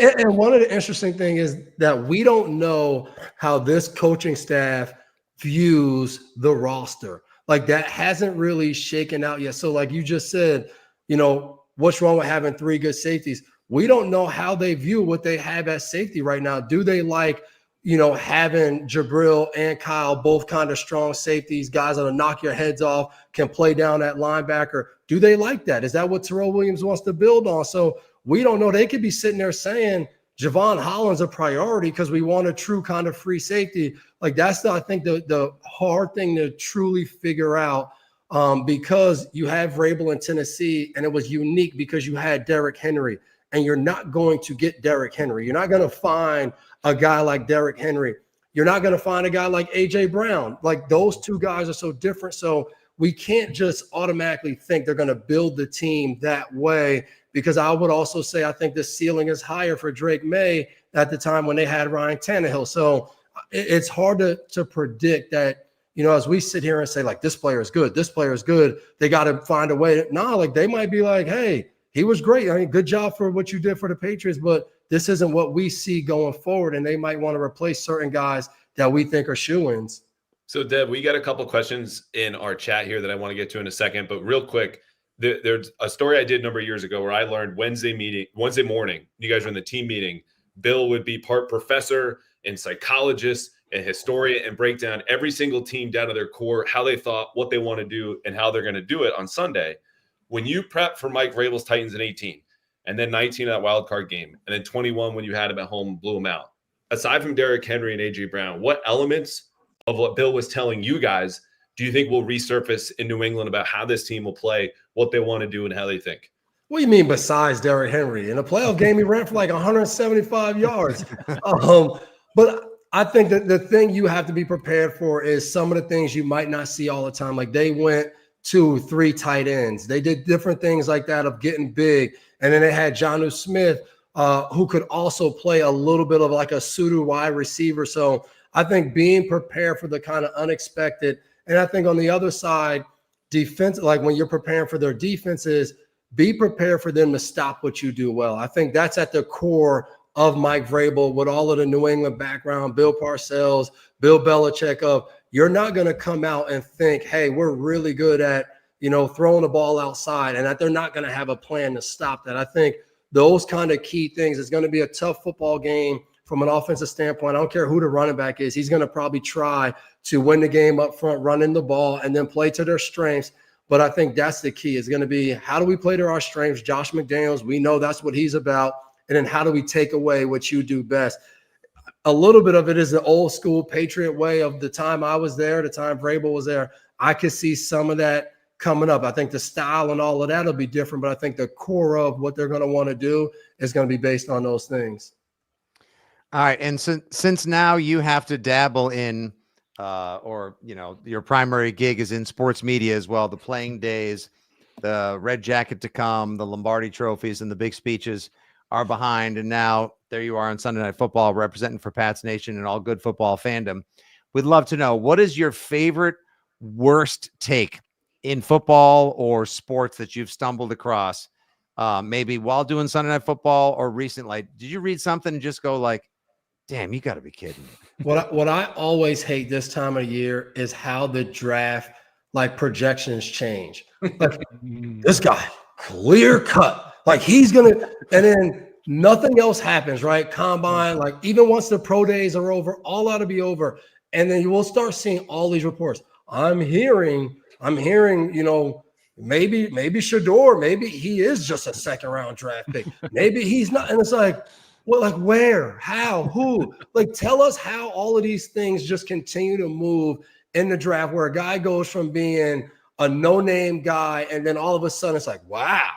And one of the interesting things is that we don't know how this coaching staff views the roster. Like that hasn't really shaken out yet. So like you just said, what's wrong with having 3 good safeties? We don't know how they view what they have at safety right now. Do they like, having Jabril and Kyle, both kind of strong safeties, guys that'll knock your heads off, can play down that linebacker? Do they like that? Is that what Terrell Williams wants to build on? So we don't know. They could be sitting there saying Javon Holland's a priority because we want a true kind of free safety. Like that's I think the hard thing to truly figure out, because you have Vrabel in Tennessee, and it was unique because you had Derrick Henry, and you're not going to get Derrick Henry. You're not going to find a guy like Derrick Henry. You're not going to find a guy like A.J. Brown. Like those 2 guys are so different. So we can't just automatically think they're going to build the team that way, because I would also say I think the ceiling is higher for Drake May at the time when they had Ryan Tannehill. So it's hard to predict that, as we sit here and say like this player is good, they got to find a way. Like they might be like, hey, he was great. I mean, good job for what you did for the Patriots, but this isn't what we see going forward. And they might want to replace certain guys that we think are shoo-ins. So, Deb, we got a couple questions in our chat here that I want to get to in a second. But real quick, there's a story I did a number of years ago where I learned Wednesday morning, you guys were in the team meeting, Bill would be part professor and psychologist and historian and break down every single team down to their core, how they thought, what they want to do, and how they're going to do it on Sunday. When you prep for Mike Vrabel's Titans in 18, and then 19 in that wild card game, and then 21 when you had him at home and blew him out, aside from Derrick Henry and A.J. Brown, what elements of what Bill was telling you guys do you think will resurface in New England about how this team will play, what they want to do, and how they think? What do you mean besides Derrick Henry? In a playoff game, he ran for like 175 yards. But I think that the thing you have to be prepared for is some of the things you might not see all the time. Like they went 2-3 tight ends. They did different things like that of getting big. And then they had Jonnu Smith, who could also play a little bit of like a pseudo wide receiver. So I think being prepared for the kind of unexpected. And I think on the other side, defense, like when you're preparing for their defenses, be prepared for them to stop what you do well. I think that's at the core of Mike Vrabel with all of the New England background, Bill Parcells, Bill Belichick, of you're not going to come out and think, hey, we're really good at, throwing the ball outside, and that they're not going to have a plan to stop that. I think those kind of key things. It's going to be a tough football game from an offensive standpoint. I don't care who the running back is. He's going to probably try to win the game up front, running the ball, and then play to their strengths. But I think that's the key. It's going to be, how do we play to our strengths? Josh McDaniels, we know that's what he's about. And then how do we take away what you do best? A little bit of it is the old school Patriot way of the time I was there, the time Vrabel was there. I could see some of that coming up. I think the style and all of that will be different, but I think the core of what they're going to want to do is going to be based on those things. All right. And since now you have to dabble in, or, you know, your primary gig is in sports media as well, the playing days, the red jacket to come, the Lombardi trophies and the big speeches are behind. And now there you are on Sunday Night Football representing for Pats Nation and all good football fandom. We'd love to know, what is your favorite worst take in football or sports that you've stumbled across, maybe while doing Sunday Night Football or recently? Did you read something and just go like, damn, you got to be kidding me? What I always hate this time of year is how the draft, like, projections change. Like, this guy, clear cut, like he's going to, and then nothing else happens, right? Combine, like even once the pro days are over, all ought to be over. And then you will start seeing all these reports. I'm hearing, you know, maybe Shador, maybe he is just a second round draft pick. Maybe he's not. And it's like, well, like where, how, who? Like, tell us how all of these things just continue to move in the draft, where a guy goes from being a no-name guy, and then all of a sudden it's like, wow,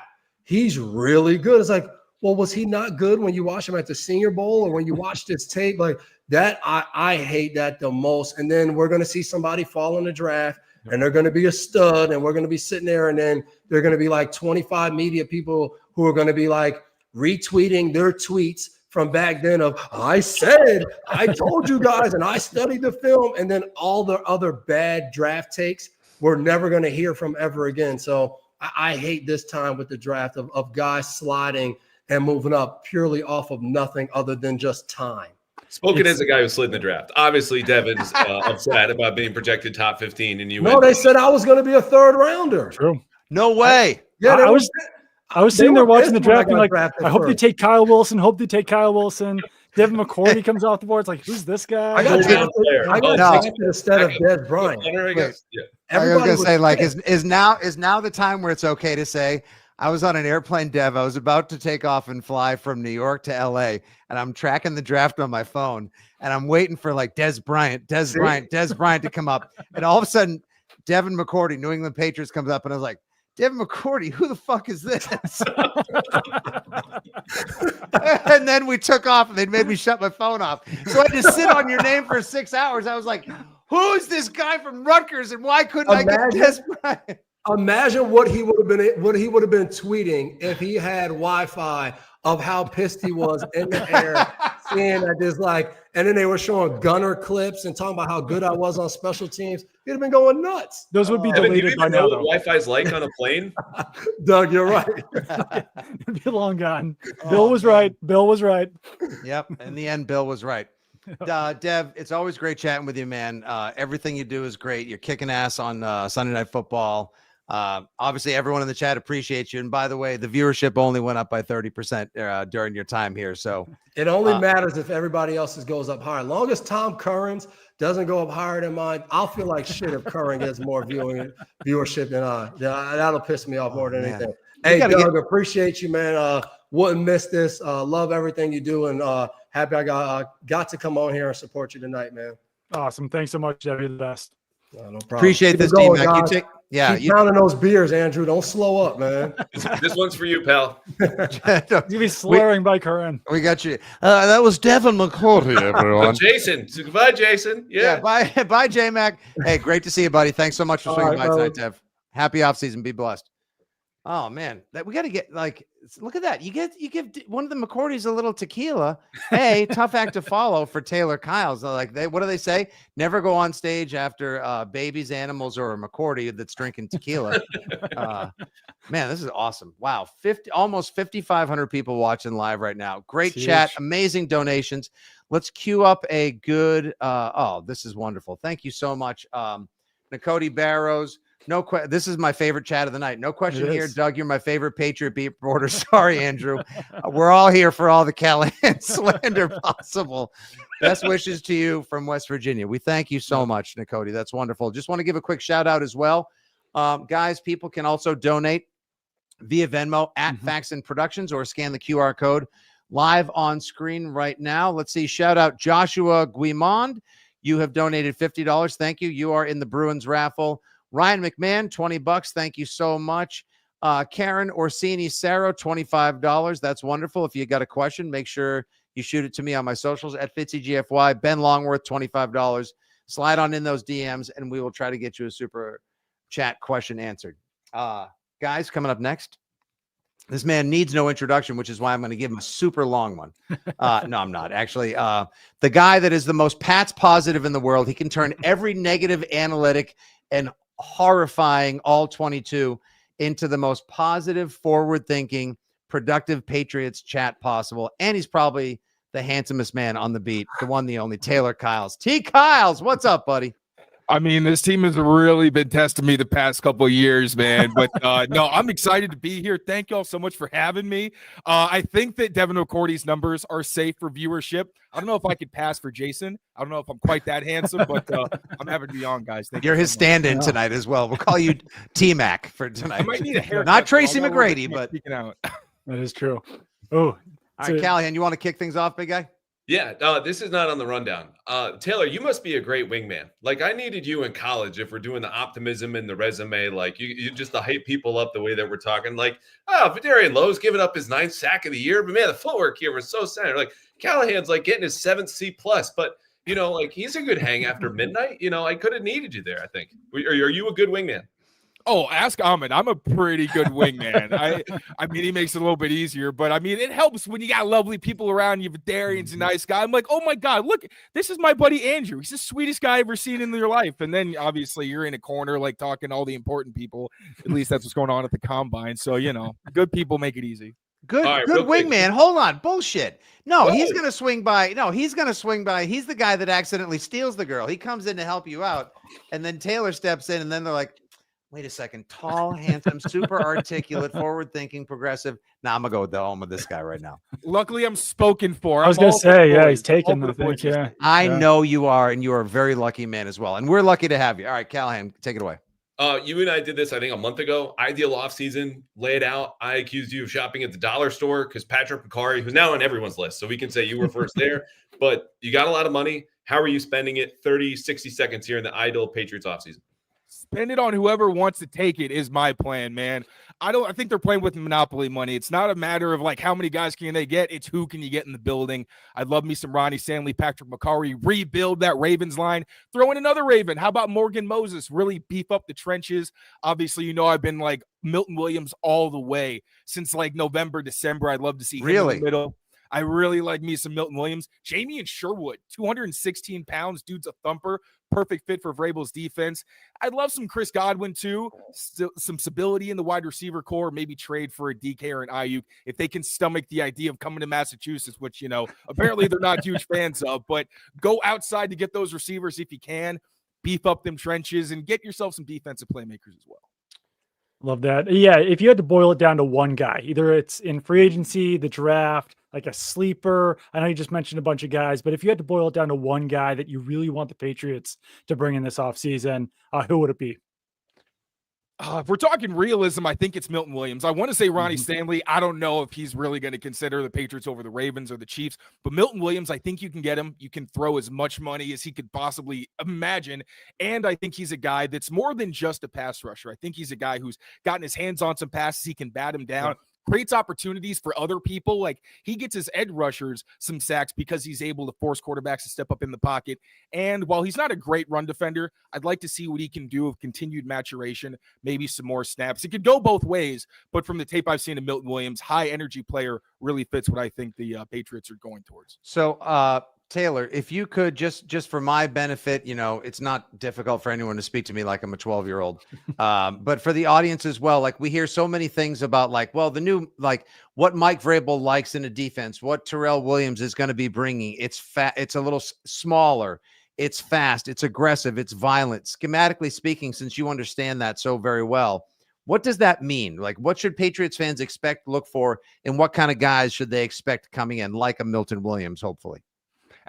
he's really good. It's like, well, was he not good when you watched him at the Senior Bowl or when you watched his tape? Like that, I hate that the most. And then we're going to see somebody fall in the draft, and they're going to be a stud, and we're going to be sitting there, and then they're going to be like 25 media people who are going to be like retweeting their tweets from back then of, I said, I told you guys, and I studied the film, and then all the other bad draft takes we're never going to hear from ever again. So I hate this time with the draft of guys sliding and moving up purely off of nothing other than just time. Spoken as a guy who slid in the draft. Obviously, Devin's upset about being projected top 15, and you. No, they said I was going to be a third rounder. True. No way. I was sitting there watching the draft and like, I hope first. they take Kyle Wilson. Devin McCourty comes off the board. It's like, who's this guy? I got drafted instead of Des Bryant. I was going to say, like, is now the time where it's okay to say, I was on an airplane, Dev. I was about to take off and fly from New York to LA, and I'm tracking the draft on my phone, and I'm waiting for like Des Bryant to come up. And all of a sudden, Devin McCourty, New England Patriots, comes up, and I was like, Devin McCourty, who the fuck is this? And then we took off, and they made me shut my phone off. So I had to sit on your name for 6 hours. I was like, who's this guy from Rutgers, and why couldn't I get Des Bryant? Imagine what he would have been tweeting if he had Wi-Fi, of how pissed he was in the air, seeing that there's like, and then they were showing gunner clips and talking about how good I was on special teams. He'd have been going nuts. Those would be deleted by now. What Wi-Fi's like on a plane? Doug, you're right. It'd be long gone. Bill was right. Yep. In the end, Bill was right. Dev, it's always great chatting with you, man. Everything you do is great. You're kicking ass on Sunday Night Football. Obviously, everyone in the chat appreciates you. And by the way, the viewership only went up by 30% during your time here. So it only matters if everybody else's goes up higher. As long as Tom Curran's doesn't go up higher than mine, I'll feel like shit if Curran gets more viewership than I. That'll piss me off more than anything. Hey, Doug, appreciate you, man. Wouldn't miss this. Love everything you do, and happy I got to come on here and support you tonight, man. Awesome. Thanks so much, Debbie. The best. No problem. Appreciate this, going, team. Keep pounding those beers, Andrew. Don't slow up, man. This one's for you, pal. You be slurring by Curran. We got you. That was Devin McCourty, everyone. Jason. So goodbye, Jason. Yeah. Bye, J-Mac. Hey, great to see you, buddy. Thanks so much for swinging by tonight, Dev. Happy offseason. Be blessed. Oh man, that we got to get like, look at that. You give one of the McCourtys a little tequila. Hey, tough act to follow for Taylor Kyles. Like what do they say? Never go on stage after babies, animals, or a McCourty that's drinking tequila. Man, this is awesome. Wow. Almost 5,500 people watching live right now. Great chat. Amazing donations. Let's queue up a good, this is wonderful. Thank you so much. Nakoti Barrows. This is my favorite chat of the night. No question here. is. Doug, you're my favorite Patriot beat reporter. Sorry, Andrew. We're all here for all the Callahan slander possible. Best wishes to you from West Virginia. We thank you so much, McCourty. That's wonderful. Just want to give a quick shout out as well. Guys, people can also donate via Venmo at Faxon Productions or scan the QR code live on screen right now. Let's see. Shout out Joshua Guimond. You have donated $50. Thank you. You are in the Bruins raffle. Ryan McMahon, $20. Thank you so much. Karen Orsini Sarah, $25. That's wonderful. If you got a question, make sure you shoot it to me on my socials at FitzyGFY. Ben Longworth, $25. Slide on in those DMs, and we will try to get you a super chat question answered. Guys, coming up next, this man needs no introduction, which is why I'm going to give him a super long one. No, I'm not. Actually, the guy that is the most Pats positive in the world. He can turn every negative analytic and horrifying all 22 into the most positive, forward-thinking, productive Patriots chat possible. And he's probably the handsomest man on the beat, the one, the only, Taylor Kyles. T. Kyles, what's up, buddy? I mean, this team has really been testing me the past couple of years, man. But no, I'm excited to be here. Thank y'all so much for having me. I think that Devin McCourty's numbers are safe for viewership. I don't know if I could pass for Jason. I don't know if I'm quite that handsome, but I'm happy to be on, guys. Thank You're you his so much. stand-in tonight as well. We'll call you T-Mac for tonight. I might need a haircut. Not Tracy so I'll know McGrady, where but speaking out. That is true. Oh, all right, Callahan, you want to kick things off, big guy? Yeah, this is not on the rundown. Taylor, you must be a great wingman. Like, I needed you in college if we're doing the optimism in the resume. Like, you just to hype people up the way that we're talking. Like, Vidarian Lowe's giving up his 9th sack of the year. But, man, the footwork here was so center. Like, Callahan's, like, getting his 7th C+. But, you know, like, he's a good hang after midnight. You know, I could have needed you there, I think. Are you a good wingman? Oh, ask Ahmed. I'm a pretty good wingman. I mean, he makes it a little bit easier, but I mean, it helps when you got lovely people around you. Darian's a nice guy. I'm like, oh my God, look, this is my buddy Andrew. He's the sweetest guy I've ever seen in your life. And then obviously you're in a corner, like talking to all the important people. At least that's what's going on at the combine. So, you know, good people make it easy. Good, right, good wingman. Hold on. Bullshit. No, Whoa. he's going to swing by. No, he's going to swing by. He's the guy that accidentally steals the girl. He comes in to help you out. And then Taylor steps in, and then they're like, wait a second. Tall, handsome, super articulate, forward-thinking, progressive. Now I'm going to go with the home of this guy right now. Luckily, I'm spoken for. I was I'm going to all for say, the yeah, boys. he's taking All the for the thing. boys. Yeah. I Yeah. know you are, and you are a very lucky man as well. And we're lucky to have you. All right, Callahan, take it away. You and I did this, I think, a month ago. Ideal offseason, lay it out. I accused you of shopping at the dollar store because Patrick McCourty, who's now on everyone's list, so we can say you were first there. But you got a lot of money. How are you spending it? 30, 60 seconds here in the ideal Patriots offseason. Spend it on whoever wants to take it is my plan, man. I think they're playing with monopoly money. It's not a matter of like how many guys can they get. It's who can you get in the building. I'd love me some Ronnie Stanley, Patrick McCourty, rebuild that Ravens line, throw in another Raven. How about Morgan Moses? Really beef up the trenches. Obviously, you know, I've been like Milton Williams all the way since like November, December. I'd love to see him in the middle. I really like me some Milton Williams. Jamie and Sherwood, 216 pounds. Dude's a thumper. Perfect fit for Vrabel's defense. I'd love some Chris Godwin, too. Still, some stability in the wide receiver core. Maybe trade for a DK or an Ayuk if they can stomach the idea of coming to Massachusetts, which, you know, apparently they're not huge fans of. But go outside to get those receivers if you can. Beef up them trenches and get yourself some defensive playmakers as well. Love that. Yeah, if you had to boil it down to one guy, either it's in free agency, the draft, like a sleeper. I know you just mentioned a bunch of guys, but if you had to boil it down to one guy that you really want the Patriots to bring in this offseason, who would it be? If we're talking realism, I think it's Milton Williams. I want to say Ronnie Stanley. I don't know if he's really going to consider the Patriots over the Ravens or the Chiefs, but Milton Williams, I think you can get him. You can throw as much money as he could possibly imagine. And I think he's a guy that's more than just a pass rusher. I think he's a guy who's gotten his hands on some passes. He can bat him down. Creates opportunities for other people. Like he gets his edge rushers some sacks because he's able to force quarterbacks to step up in the pocket. And while he's not a great run defender, I'd like to see what he can do with continued maturation, maybe some more snaps. It could go both ways, but from the tape I've seen of Milton Williams, high energy player, really fits what I think the Patriots are going towards. So, Taylor, if you could just for my benefit, you know, it's not difficult for anyone to speak to me like I'm a 12-year-old, but for the audience as well, like we hear so many things about like, well, the new, like what Mike Vrabel likes in a defense, what Terrell Williams is going to be bringing. It's fat. It's a little smaller. It's fast, it's aggressive, it's violent. Schematically speaking, since you understand that so very well, what does that mean? Like, what should Patriots fans expect, look for, and what kind of guys should they expect coming in, like a Milton Williams, hopefully?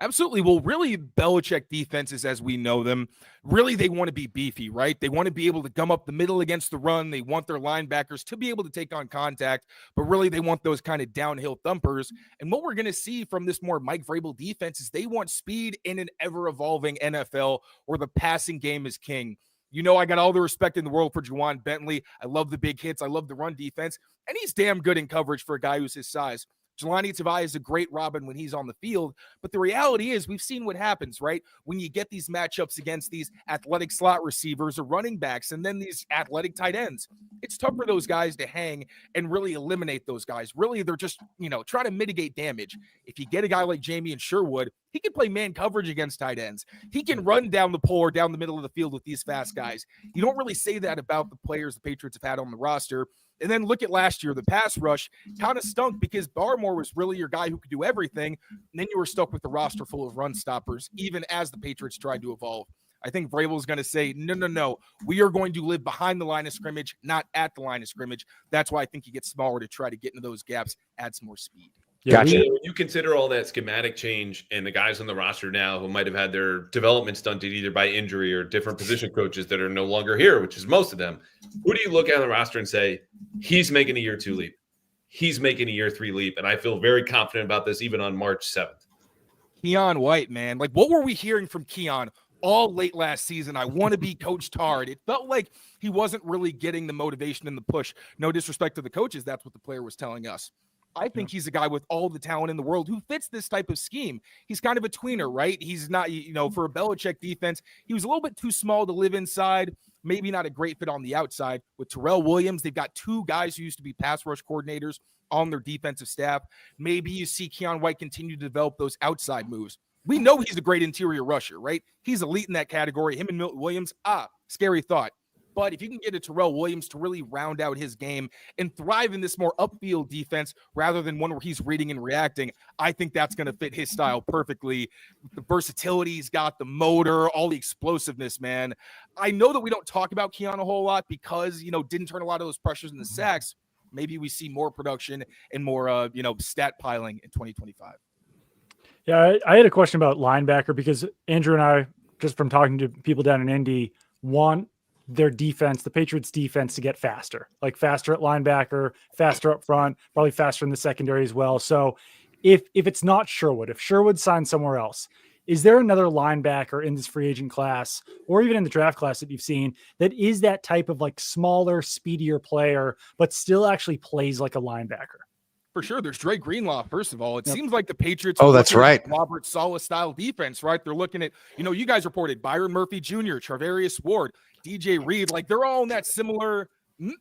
Absolutely. Well, really, Belichick defenses as we know them, really, they want to be beefy, right? They want to be able to gum up the middle against the run. They want their linebackers to be able to take on contact, but really, they want those kind of downhill thumpers. And what we're going to see from this more Mike Vrabel defense is they want speed in an ever-evolving NFL where the passing game is king. You know, I got all the respect in the world for Juwan Bentley. I love the big hits. I love the run defense. And he's damn good in coverage for a guy who's his size. Jelani Tavai is a great Robin when he's on the field, but the reality is we've seen what happens, right? When you get these matchups against these athletic slot receivers or running backs and then these athletic tight ends, it's tough for those guys to hang and really eliminate those guys. Really, they're just, try to mitigate damage. If you get a guy like Jamie and Sherwood, he can play man coverage against tight ends. He can run down the pole or down the middle of the field with these fast guys. You don't really say that about the players the Patriots have had on the roster. And then look at last year, the pass rush kind of stunk because Barmore was really your guy who could do everything. And then you were stuck with the roster full of run stoppers, even as the Patriots tried to evolve. I think Vrabel is going to say, no. We are going to live behind the line of scrimmage, not at the line of scrimmage. That's why I think he gets smaller to try to get into those gaps, add some more speed. Gotcha. When you consider all that schematic change and the guys on the roster now who might have had their development stunted either by injury or different position coaches that are no longer here, which is most of them, who do you look at on the roster and say, he's making a year 2 leap? He's making a year 3 leap. And I feel very confident about this even on March 7th. Keon White, man. Like, what were we hearing from Keon all late last season? I want to be Coach Tard. It felt like he wasn't really getting the motivation and the push. No disrespect to the coaches. That's what the player was telling us. I think he's a guy with all the talent in the world who fits this type of scheme. He's kind of a tweener, right? He's not, for a Belichick defense, he was a little bit too small to live inside. Maybe not a great fit on the outside. With Terrell Williams, they've got 2 guys who used to be pass rush coordinators on their defensive staff. Maybe you see Keon White continue to develop those outside moves. We know he's a great interior rusher, right? He's elite in that category. Him and Milton Williams, scary thought. But if you can get a Terrell Williams to really round out his game and thrive in this more upfield defense rather than one where he's reading and reacting, I think that's going to fit his style perfectly. The versatility he's got, the motor, all the explosiveness, man. I know that we don't talk about Keon a whole lot because, didn't turn a lot of those pressures into sacks. Maybe we see more production and more, stat piling in 2025. Yeah, I had a question about linebacker because Andrew and I, just from talking to people down in Indy, want their defense, the Patriots defense, to get faster, like faster at linebacker, faster up front, probably faster in the secondary as well. So if it's not Sherwood, if Sherwood signs somewhere else, is there another linebacker in this free agent class or even in the draft class that you've seen that is that type of like smaller, speedier player, but still actually plays like a linebacker? For sure. There's Dre Greenlaw, first of all. It seems like the Patriots Oh, that's right. Robert Saleh style defense, right? They're looking at, you guys reported Byron Murphy Jr., Charvarius Ward, DJ Reed. Like, they're all in that similar. Okay,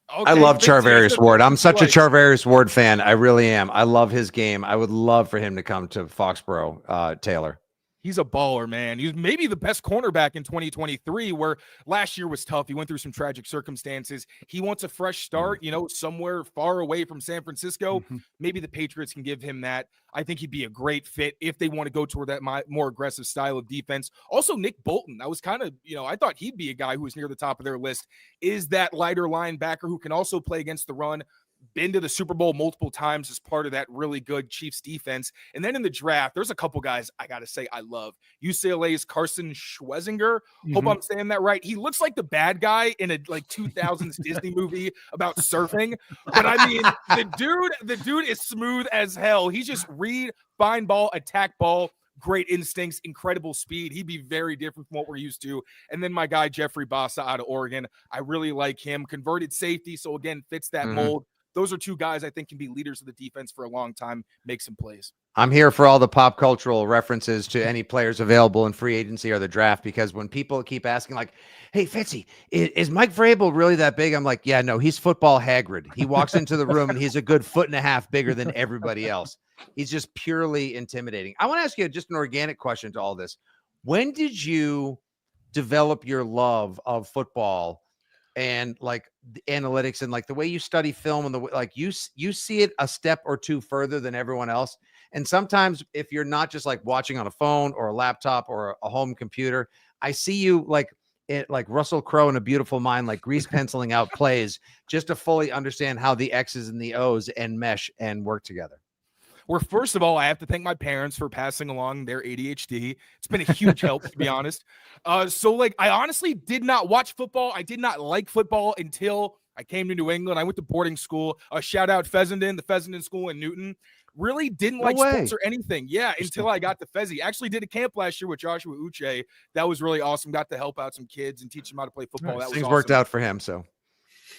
I love Charvarius Ward. I'm such a Charvarius Ward fan. I really am. I love his game. I would love for him to come to Foxborough, Taylor. He's a baller, man. He's maybe the best cornerback in 2023, where last year was tough. He went through some tragic circumstances. He wants a fresh start, somewhere far away from San Francisco. Maybe the Patriots can give him that. I think he'd be a great fit if they want to go toward that more aggressive style of defense. Also, Nick Bolton. I was kind of, I thought he'd be a guy who was near the top of their list. Is that lighter linebacker who can also play against the run. Been to the Super Bowl multiple times as part of that really good Chiefs defense. And then in the draft, there's a couple guys I got to say I love. UCLA's Carson Schwezinger. Hope I'm saying that right. He looks like the bad guy in a 2000s Disney movie about surfing. But I mean, the dude is smooth as hell. He's just read, find ball, attack ball. Great instincts, incredible speed. He'd be very different from what we're used to. And then my guy, Jeffrey Bassa out of Oregon. I really like him. Converted safety. So again, fits that mold. Those are 2 guys I think can be leaders of the defense for a long time, make some plays. I'm here for all the pop cultural references to any players available in free agency or the draft, because when people keep asking like, hey, Fitzy, is Mike Vrabel really that big? I'm like, yeah, no, he's football Hagrid. He walks into the room and he's a good 1.5 feet bigger than everybody else. He's just purely intimidating. I want to ask you just an organic question to all this. When did you develop your love of football and like the analytics and like the way you study film and the way like you see it a step or 2 further than everyone else? And sometimes if you're not just like watching on a phone or a laptop or a home computer, I see you like Russell Crowe in A Beautiful Mind, like grease penciling out plays just to fully understand how the X's and the O's and mesh and work together. Well, first of all, I have to thank my parents for passing along their ADHD. It's been a huge help, to be honest. So like, I honestly did not watch football. I did not like football until I came to New England. I went to boarding school. Shout out Fessenden, the Fessenden School in Newton. Really didn't like sports or anything. Yeah, until I got to Fezzy. Actually did a camp last year with Joshua Uche. That was really awesome. Got to help out some kids and teach them how to play football. Nice. That was Things awesome. worked out for him, so.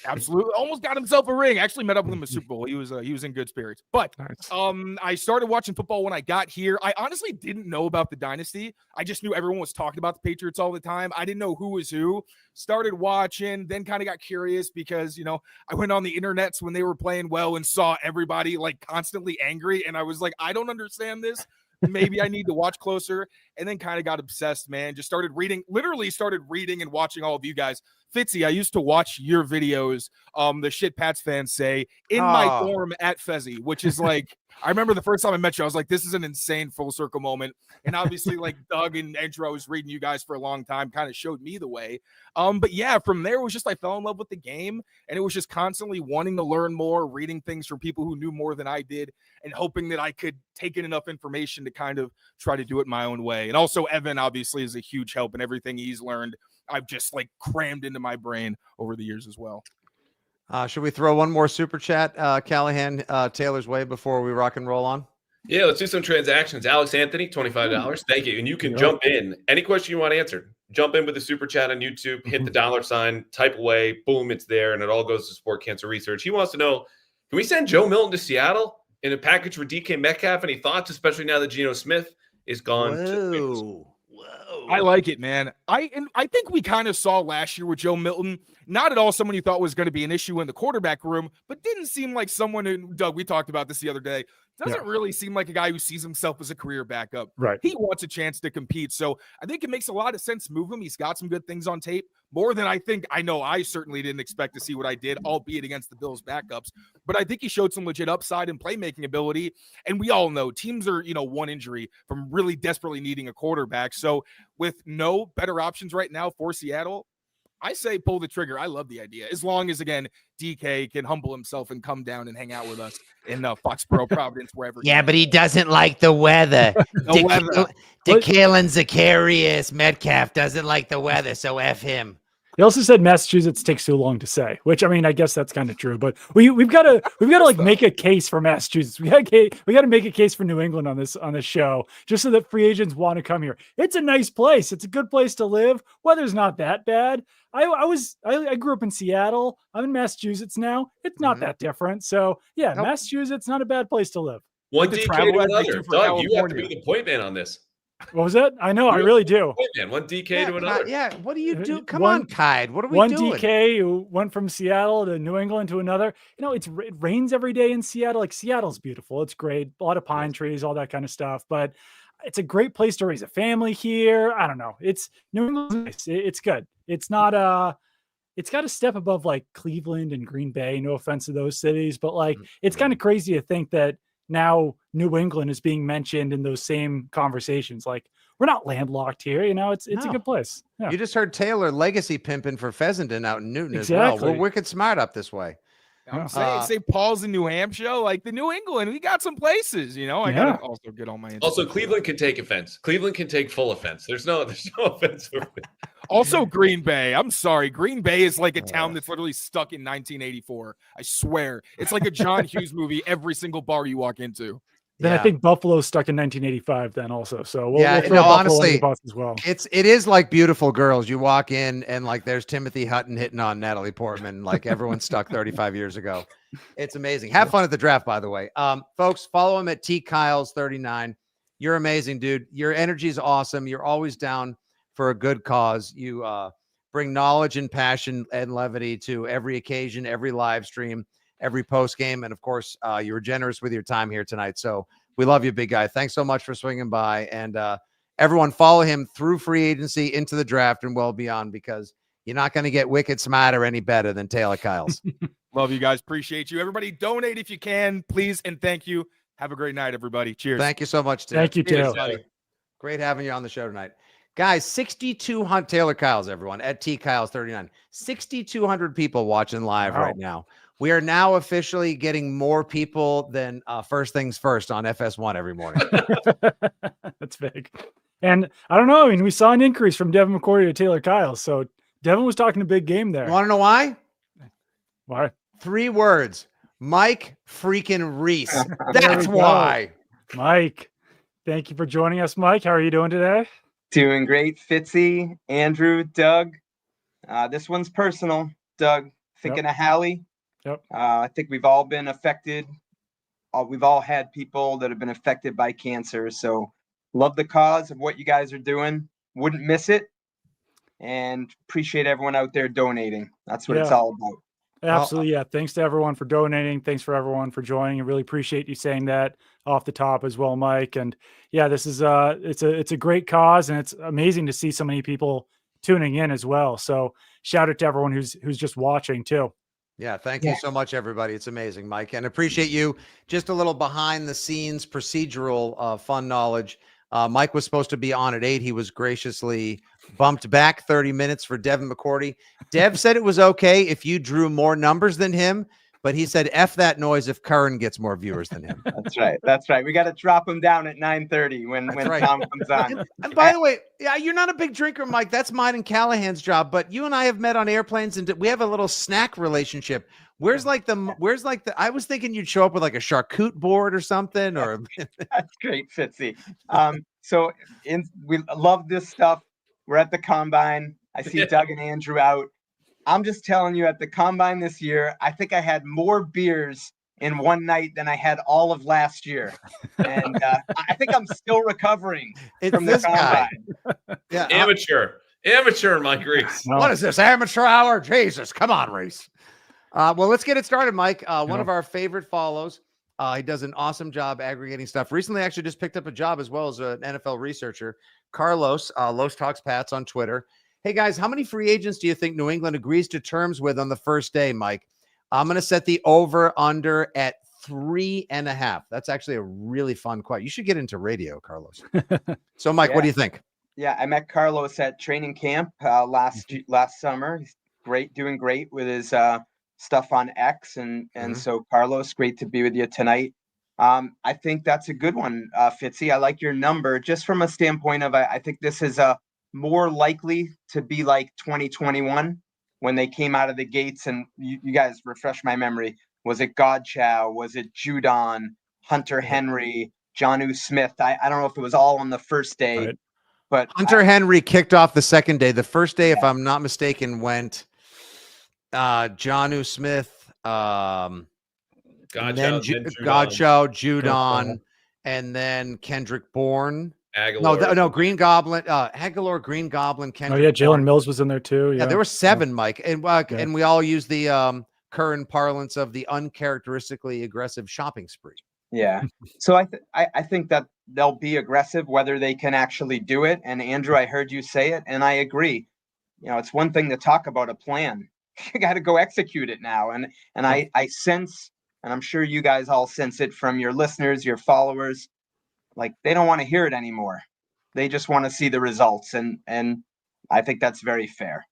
Absolutely. Almost got himself a ring. Actually met up with him at Super Bowl. He was in good spirits. But I started watching football when I got here. I honestly didn't know about the dynasty. I just knew everyone was talking about the Patriots all the time. I didn't know who was who. Started watching, then kind of got curious because, I went on the internets when they were playing well and saw everybody like constantly angry. And I was like, I don't understand this. Maybe I need to watch closer. And then kind of got obsessed, man. Just started reading and watching all of you guys. Fitzy, I used to watch your videos, the shit Pats fans say, in my dorm at Fezzy, which is like, I remember the first time I met you, I was like, this is an insane full circle moment. And obviously, like Doug and Andrew, I was reading you guys for a long time, kind of showed me the way. But yeah, from there, it was just I fell in love with the game. And it was just constantly wanting to learn more, reading things from people who knew more than I did, and hoping that I could take in enough information to kind of try to do it my own way. And also, Evan, obviously, is a huge help in everything he's learned. I've just like crammed into my brain over the years as well. Should we throw one more super chat, Callahan, Taylor's way before we rock and roll on? Yeah, let's do some transactions. Alex Anthony, $25. Thank you. And you can jump in. Any question you want answered, jump in with the super chat on YouTube, hit the $sign, type away, boom, it's there, and it all goes to support cancer research. He wants to know, can we send Joe Milton to Seattle in a package for DK Metcalf? Any thoughts, especially now that Geno Smith is gone? Whoa. I like it, man. I think we kind of saw last year with Joe Milton, not at all someone you thought was going to be an issue in the quarterback room, but didn't seem like someone who, Doug, we talked about this the other day, doesn't really seem like a guy who sees himself as a career backup. Right. He wants a chance to compete. So I think it makes a lot of sense to move him. He's got some good things on tape, more than I certainly didn't expect to see what I did, albeit against the Bills backups. But I think he showed some legit upside and playmaking ability. And we all know teams are, one injury from really desperately needing a quarterback. So with no better options right now for Seattle, I say pull the trigger. I love the idea. As long as, again, DK can humble himself and come down and hang out with us in Foxborough, Providence, wherever. Yeah, but he doesn't like the weather. DeKalen Zacharias Metcalf doesn't like the weather, so F him. They also said Massachusetts takes too long to say, which I guess that's kind of true. But we've got to like make a case for Massachusetts. We got to make a case for New England on this show, just so that free agents want to come here. It's a nice place. It's a good place to live. Weather's not that bad. I grew up in Seattle. I'm in Massachusetts now. It's not that different. So yeah, Massachusetts not a bad place to live. One DK to another. Doug, you have to be the point man on this. What was that? I know. I really do. Man, one DK to another. Yeah. What do you do? Come on, Kyed. What are we doing? One DK who went from Seattle to New England to another. It rains every day in Seattle. Like Seattle's beautiful. It's great. A lot of pine trees, all that kind of stuff. But it's a great place to raise a family here. I don't know. It's New England's nice. It's good. It's not it's got a step above like Cleveland and Green Bay. No offense to those cities, but like it's kind of crazy to think that now New England is being mentioned in those same conversations. Like we're not landlocked here, it's a good place. Yeah. You just heard Taylor legacy pimping for Fessenden out in Newton as well. We're wicked smart up this way. I'm saying St. Paul's in New Hampshire, like the New England, we got some places, I gotta also get all my Also, Cleveland can take offense. Cleveland can take full offense. There's no offense. Also, Green Bay. I'm sorry. Green Bay is like a town that's literally stuck in 1984. I swear. It's like a John Hughes movie every single bar you walk into. Then I think Buffalo's stuck in 1985 then also. So we'll throw Buffalo honestly, under the bus as well. It is like Beautiful Girls. You walk in and like there's Timothy Hutton hitting on Natalie Portman, like everyone's stuck 35 years ago. It's amazing. Have fun at the draft, by the way. Folks, follow him at TKyles39. You're amazing, dude. Your energy is awesome. You're always down for a good cause. You bring knowledge and passion and levity to every occasion, every live stream, every post game. And of course, you were generous with your time here tonight. So we love you, big guy. Thanks so much for swinging by. And everyone follow him through free agency into the draft and well beyond, because you're not going to get wicked smarter any better than Taylor Kyles. Love you guys. Appreciate you. Everybody donate if you can, please. And thank you. Have a great night, everybody. Cheers. Thank you so much, Tim. Thank you, Cheers, Tim. buddy. Great having you on the show tonight. Guys, 6,200 Taylor Kyles, everyone, at T Kyles 39. 6,200 people watching live right now. We are now officially getting more people than First Things First on FS1 every morning. That's big. And I don't know. I mean, we saw an increase from Devin McCourty to Taylor Kyles. So Devin was talking a big game there. You want to know why? Why? 3 words. Mike freaking Reiss. That's why. Mike, thank you for joining us, Mike. How are you doing today? Doing great, Fitzy, Andrew, Doug. This one's personal, Doug. Thinking of Hallie. Yep. I think we've all been affected. We've all had people that have been affected by cancer. So love the cause of what you guys are doing. Wouldn't miss it. And appreciate everyone out there donating. That's what it's all about. Absolutely. Yeah. Thanks to everyone for donating. Thanks for everyone for joining. I really appreciate you saying that off the top as well, Mike. And yeah, this is it's a great cause, and it's amazing to see so many people tuning in as well. So shout out to everyone who's just watching too. Yeah, thank you so much, everybody. It's amazing, Mike, and appreciate you. Just a little behind the scenes procedural fun knowledge. Mike was supposed to be on at 8. He was graciously bumped back 30 minutes for Devin McCourty. Dev said it was okay if you drew more numbers than him, but he said F that noise if Curran gets more viewers than him. That's right. We got to drop him down at 9:30 when Tom comes on. And by the way, yeah, you're not a big drinker, Mike. That's mine and Callahan's job. But you and I have met on airplanes, and we have a little snack relationship. Where's the? I was thinking you'd show up with like a charcuterie board or something. Or that's great, Fitzy. We love this stuff. We're at the combine. I see Doug and Andrew out. I'm just telling you, at the combine this year, I think I had more beers in one night than I had all of last year. And I think I'm still recovering from the combine. Yeah, amateur Mike Reiss. What is this, amateur hour? Jesus, come on, Reiss. Well, let's get it started, Mike. One of our favorite follows. He does an awesome job aggregating stuff. Recently, actually just picked up a job as well as an NFL researcher. Carlos, Los Talks Pats on Twitter. Hey, guys, how many free agents do you think New England agrees to terms with on the first day, Mike? I'm going to set the over-under at 3.5. That's actually a really fun question. You should get into radio, Carlos. So, Mike, what do you think? Yeah, I met Carlos at training camp last summer. He's doing great with his stuff on X. And so, Carlos, great to be with you tonight. I think that's a good one, Fitzy. I like your number just from a standpoint of I think this is more likely to be like 2021 when they came out of the gates. And you guys refresh my memory. Was it Godchow? Was it Judon, Hunter Henry, Jonnu Smith? I don't know if it was all on the first day. Right. But Hunter Henry kicked off the second day. The first day, if I'm not mistaken, went Jonnu Smith, Godchow, Judon, and then Kendrick Bourne. Aguilar. No, Green Goblin, Aguilar, Green Goblin, Kendrick. Oh yeah, Jalen Mills was in there too. Yeah, there were 7, Mike, and we all use the current parlance of the uncharacteristically aggressive shopping spree. Yeah, so I think that they'll be aggressive whether they can actually do it. And Andrew, I heard you say it, and I agree. You know, it's one thing to talk about a plan. You got to go execute it now. And I sense, and I'm sure you guys all sense it from your listeners, your followers, like they don't want to hear it anymore. They just want to see the results. And I think that's very fair.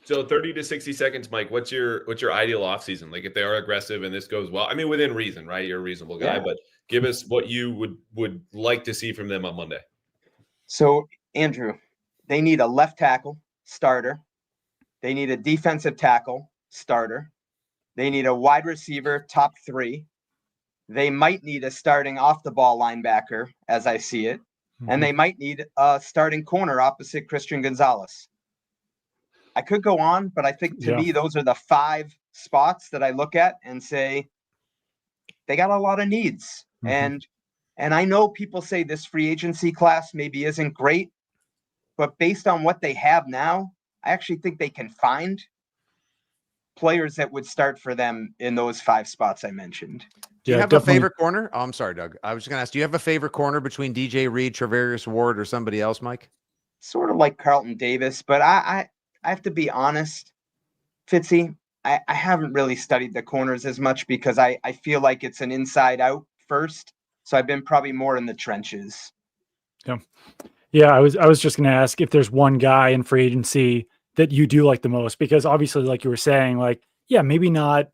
So 30 to 60 seconds, Mike, what's your ideal offseason? Like if they are aggressive and this goes well, I mean, within reason, right? You're a reasonable guy, but give us what you would like to see from them on Monday. So Andrew, they need a left tackle starter. They need a defensive tackle starter. They need a wide receiver, top 3. They might need a starting off the ball linebacker, as I see it. And they might need a starting corner opposite Christian Gonzalez. I could go on, but I think to me, those are the 5 spots that I look at and say, they got a lot of needs. And I know people say this free agency class maybe isn't great, but based on what they have now, I actually think they can find players that would start for them in those 5 spots I mentioned. Do you have a favorite corner? Oh, I'm sorry, Doug. I was just going to ask, do you have a favorite corner between DJ Reed, Travarius Ward, or somebody else, Mike? Sort of like Carlton Davis, but I have to be honest, Fitzy, I haven't really studied the corners as much because I feel like it's an inside out first. So I've been probably more in the trenches. Yeah, I was just going to ask if there's one guy in free agency that you do like the most, because obviously, like you were saying, like, yeah, maybe not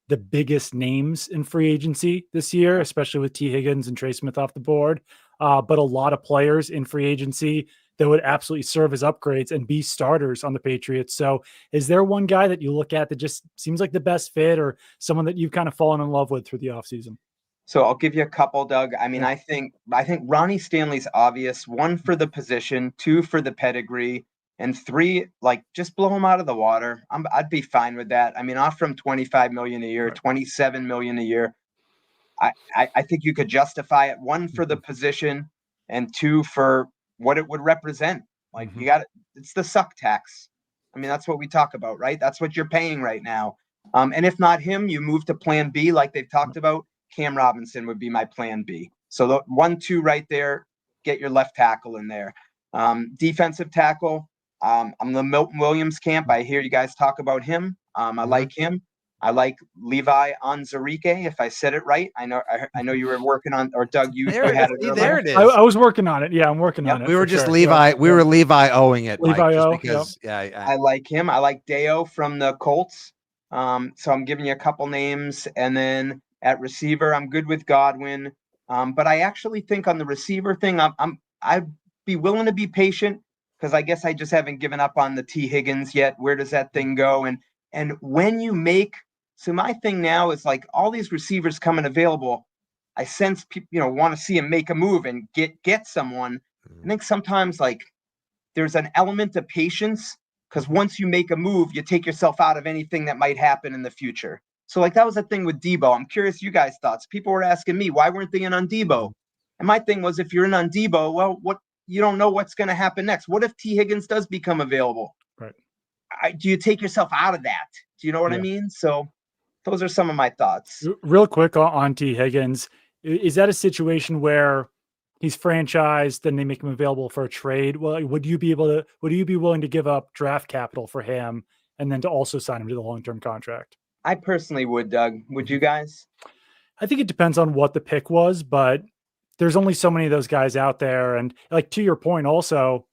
the biggest names in free agency this year, especially with T. Higgins and Trey Smith off the board, but a lot of players in free agency that would absolutely serve as upgrades and be starters on the Patriots. So is there one guy that you look at that just seems like the best fit, or someone that you've kind of fallen in love with through the offseason? So I'll give you a couple, Doug. I mean, I think Ronnie Stanley's obvious. 1 for the position, 2 for the pedigree, and 3, like, just blow him out of the water. I'd be fine with that. I mean, off from $25 million a year, $27 million a year. I think you could justify it. 1 for the position and 2 for what it would represent. Like, you got it. It's the suck tax. I mean, that's what we talk about, right? That's what you're paying right now. And if not him, you move to plan B, like they've talked about. Cam Robinson would be my plan B. So the 1-2 right there, get your left tackle in there. Defensive tackle, I'm the Milton Williams camp. I hear you guys talk about him. I like him. I like Levi Onwuzurike, if I said it right. I know you were working on, or Doug, you had it earlier. There it is. I was working on it. Yeah, I'm working on it. We were just sure. Levi. We were Levi owing it, Mike, Levi just O, because. I like him. I like Deo from the Colts. So I'm giving you a couple names, and then at receiver, I'm good with Godwin. But I actually think on the receiver thing, I'd be willing to be patient, because I guess I just haven't given up on the T. Higgins yet. Where does that thing go? And when you make, so my thing now is, like, all these receivers coming available, I sense people, want to see him make a move and get someone. I think sometimes, like, there's an element of patience, because once you make a move, you take yourself out of anything that might happen in the future. So, like, that was the thing with Debo. I'm curious you guys' thoughts. People were asking me, why weren't they in on Debo? And my thing was, if you're in on Debo, well, you don't know what's going to happen next. What if T. Higgins does become available? Right. Do you take yourself out of that? Do you know what I mean? So those are some of my thoughts. Real quick on T. Higgins, is that a situation where he's franchised, then they make him available for a trade? Well, would you be willing to give up draft capital for him and then to also sign him to the long-term contract? I personally would, Doug. Would you guys? I think it depends on what the pick was, but there's only so many of those guys out there. And, like, to your point also,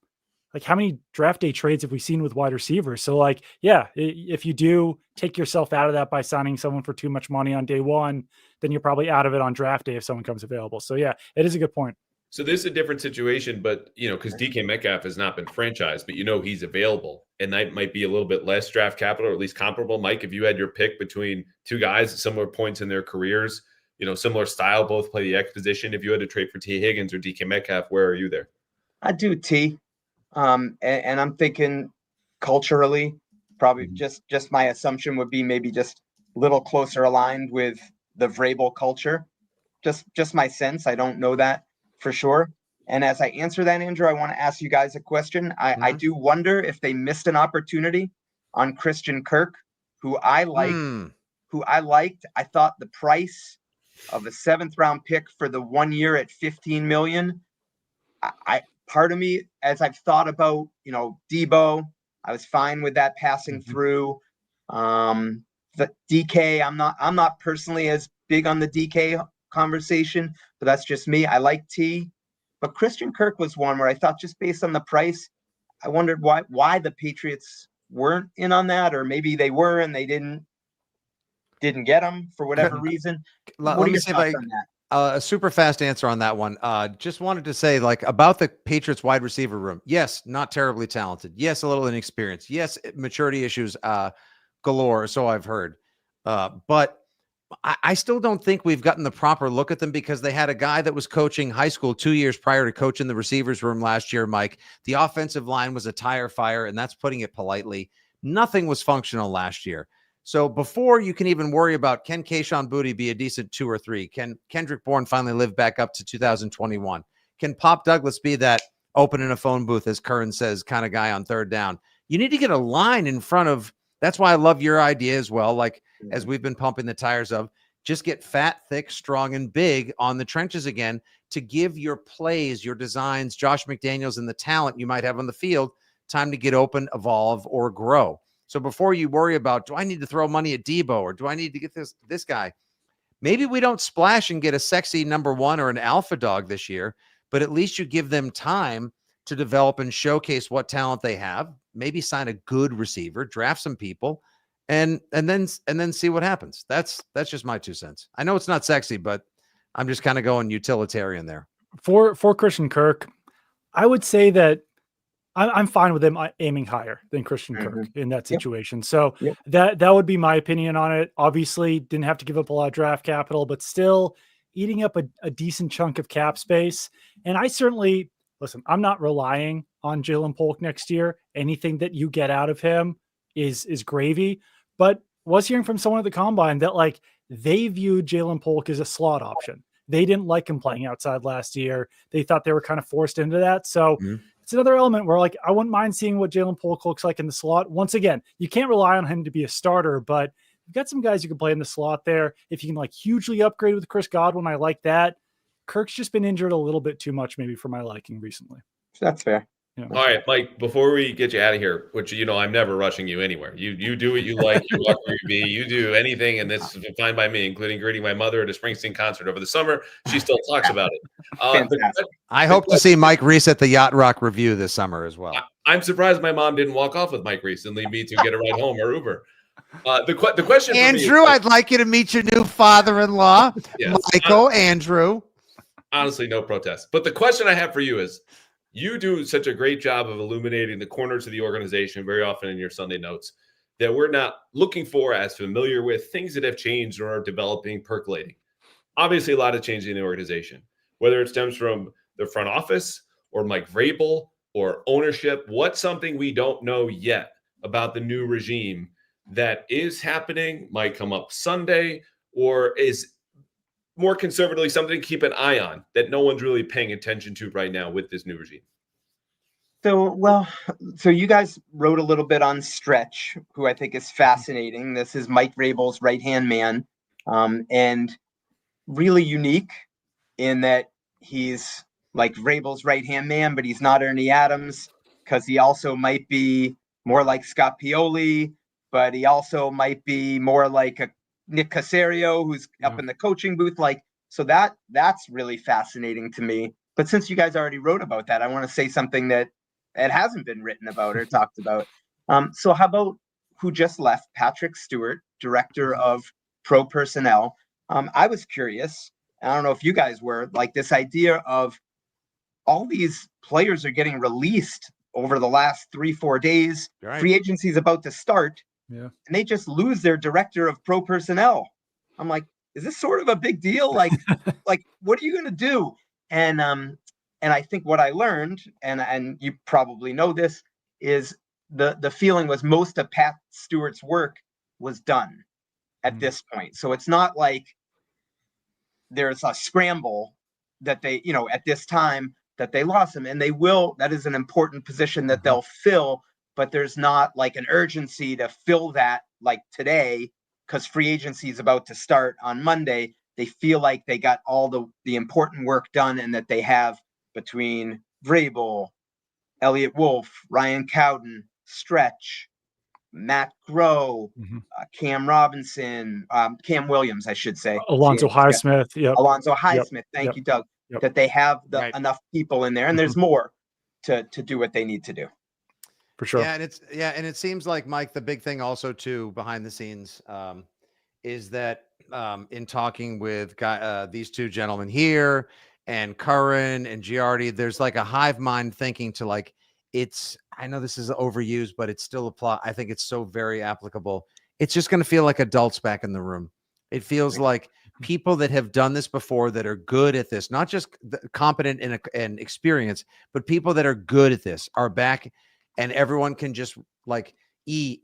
like, how many draft day trades have we seen with wide receivers? So, like, yeah, if you do take yourself out of that by signing someone for too much money on day one, then you're probably out of it on draft day if someone comes available. So, yeah, it is a good point. So this is a different situation, but, because DK Metcalf has not been franchised, but he's available, and that might be a little bit less draft capital, or at least comparable. Mike, if you had your pick between two guys at similar points in their careers, similar style, both play the X position, if you had to trade for T. Higgins or DK Metcalf, where are you there? I do T. And I'm thinking culturally, probably just my assumption would be maybe just a little closer aligned with the Vrabel culture. Just my sense. I don't know that for sure. And as I answer that, Andrew, I want to ask you guys a question. I do wonder if they missed an opportunity on Christian Kirk, who I liked. I thought the price of a 7th round pick for the 1 year at $15 million. Part of me, as I've thought about, Debo, I was fine with that passing through. The DK, I'm not personally as big on the DK conversation, but that's just me. I like T, but Christian Kirk was one where I thought, just based on the price, I wondered why the Patriots weren't in on that, or maybe they were and they didn't get him for whatever reason. Let me see if I a super fast answer on that one. Just wanted to say, like, about the Patriots wide receiver room. Yes, not terribly talented. Yes, a little inexperienced. Yes, maturity issues galore, so I've heard. But I still don't think we've gotten the proper look at them, because they had a guy that was coaching high school 2 years prior to coaching the receivers room last year, Mike. The offensive line was a tire fire, and that's putting it politely. Nothing was functional last year. So before you can even worry about, can Kayshon Boutte be a decent 2 or 3? Can Kendrick Bourne finally live back up to 2021? Can Pop Douglas be that open in a phone booth, as Curran says, kind of guy on third down? You need to get a line in front of. That's why I love your idea as well. Like, as we've been pumping the tires of, just get fat, thick, strong, and big on the trenches again to give your plays, your designs, Josh McDaniels, and the talent you might have on the field time to get open, evolve, or grow. So before you worry about, do I need to throw money at Debo, or do I need to get this guy? maybe we don't splash and get a sexy number one or an alpha dog this year, but at least you give them time to develop and showcase what talent they have, maybe sign a good receiver, draft some people, and then see what happens. That's just my 2 cents. I know it's not sexy, but I'm just kind of going utilitarian there. For Christian Kirk, I would say that I'm fine with him aiming higher than Christian Kirk in that situation. So that would be my opinion on it. Obviously, didn't have to give up a lot of draft capital, but still eating up a decent chunk of cap space. And I certainly, listen, I'm not relying on Jalen Polk next year. Anything that you get out of him is gravy. But was hearing from someone at the combine that like they viewed Jalen Polk as a slot option. They didn't like him playing outside last year. They thought they were kind of forced into that. So it's another element where like I wouldn't mind seeing what Jalen Polk looks like in the slot. Once again, you can't rely on him to be a starter, but you've got some guys you can play in the slot there. If you can like hugely upgrade with Chris Godwin, I like that. Kirk's just been injured a little bit too much maybe for my liking recently. That's fair. Yeah. All right, Mike, before we get you out of here, which, I'm never rushing you anywhere. You do what you like. You walk where you be. You do anything, and this is fine by me, including greeting my mother at a Springsteen concert over the summer. She still talks about it. I hope to see Mike Reiss at the Yacht Rock Review this summer as well. I'm surprised my mom didn't walk off with Mike Reiss and leave me to get a ride home or Uber. The question for Andrew, me is, I'd like you to meet your new father-in-law, Yes. Michael, Andrew. Honestly, no protest. But the question I have for you is, you do such a great job of illuminating the corners of the organization very often in your Sunday notes that we're not looking for, as familiar with, things that have changed or are developing, percolating. Obviously, a lot of change in the organization, whether it stems from the front office or Mike Vrabel or ownership. What's something we don't know yet about the new regime that is happening, might come up Sunday, or is more conservatively something to keep an eye on that no one's really paying attention to right now with this new regime? So you guys wrote a little bit on Stretch, who I think is fascinating. This is Mike Vrabel's right-hand man, and really unique in that he's like Vrabel's right-hand man, but he's not Ernie Adams, because he also might be more like Scott Pioli, but he also might be more like a Nick Caserio, who's up in the coaching booth. So that's really fascinating to me. But since you guys already wrote about that, I want to say something that it hasn't been written about or talked about. So how about who just left, Patrick Stewart, director of pro personnel? I was curious, I don't know if you guys were, like this idea of all these players are getting released over the last 3-4 days. Right. Free agency is about to start. Yeah. And they just lose their director of pro personnel. I'm like, is this sort of a big deal? Like what are you going to do? And I think what I learned, and you probably know this, is the feeling was most of Pat Stewart's work was done at this point. So it's not like there's a scramble that they, at this time that they lost him, and they will. That is an important position that they'll fill. But there's not like an urgency to fill that like today, because free agency is about to start on Monday. They feel like they got all the important work done, and that they have between Vrabel, Elliott Wolf, Ryan Cowden, Stretch, Matt Groh, Cam Robinson, Cam Williams, I should say. Alonzo Highsmith. Yep. Alonzo Highsmith. Thank you, Doug. Yep. That they have enough people in there, and there's more to do what they need to do. For sure. Yeah, and it seems like, Mike, the big thing also too behind the scenes is that in talking with these two gentlemen here and Curran and Giardi, there's like a hive mind thinking to like, I know this is overused, but it's still I think it's so very applicable. It's just going to feel like adults back in the room. It feels like people that have done this before, that are good at this, not just competent and experienced, but people that are good at this are back. And everyone can just like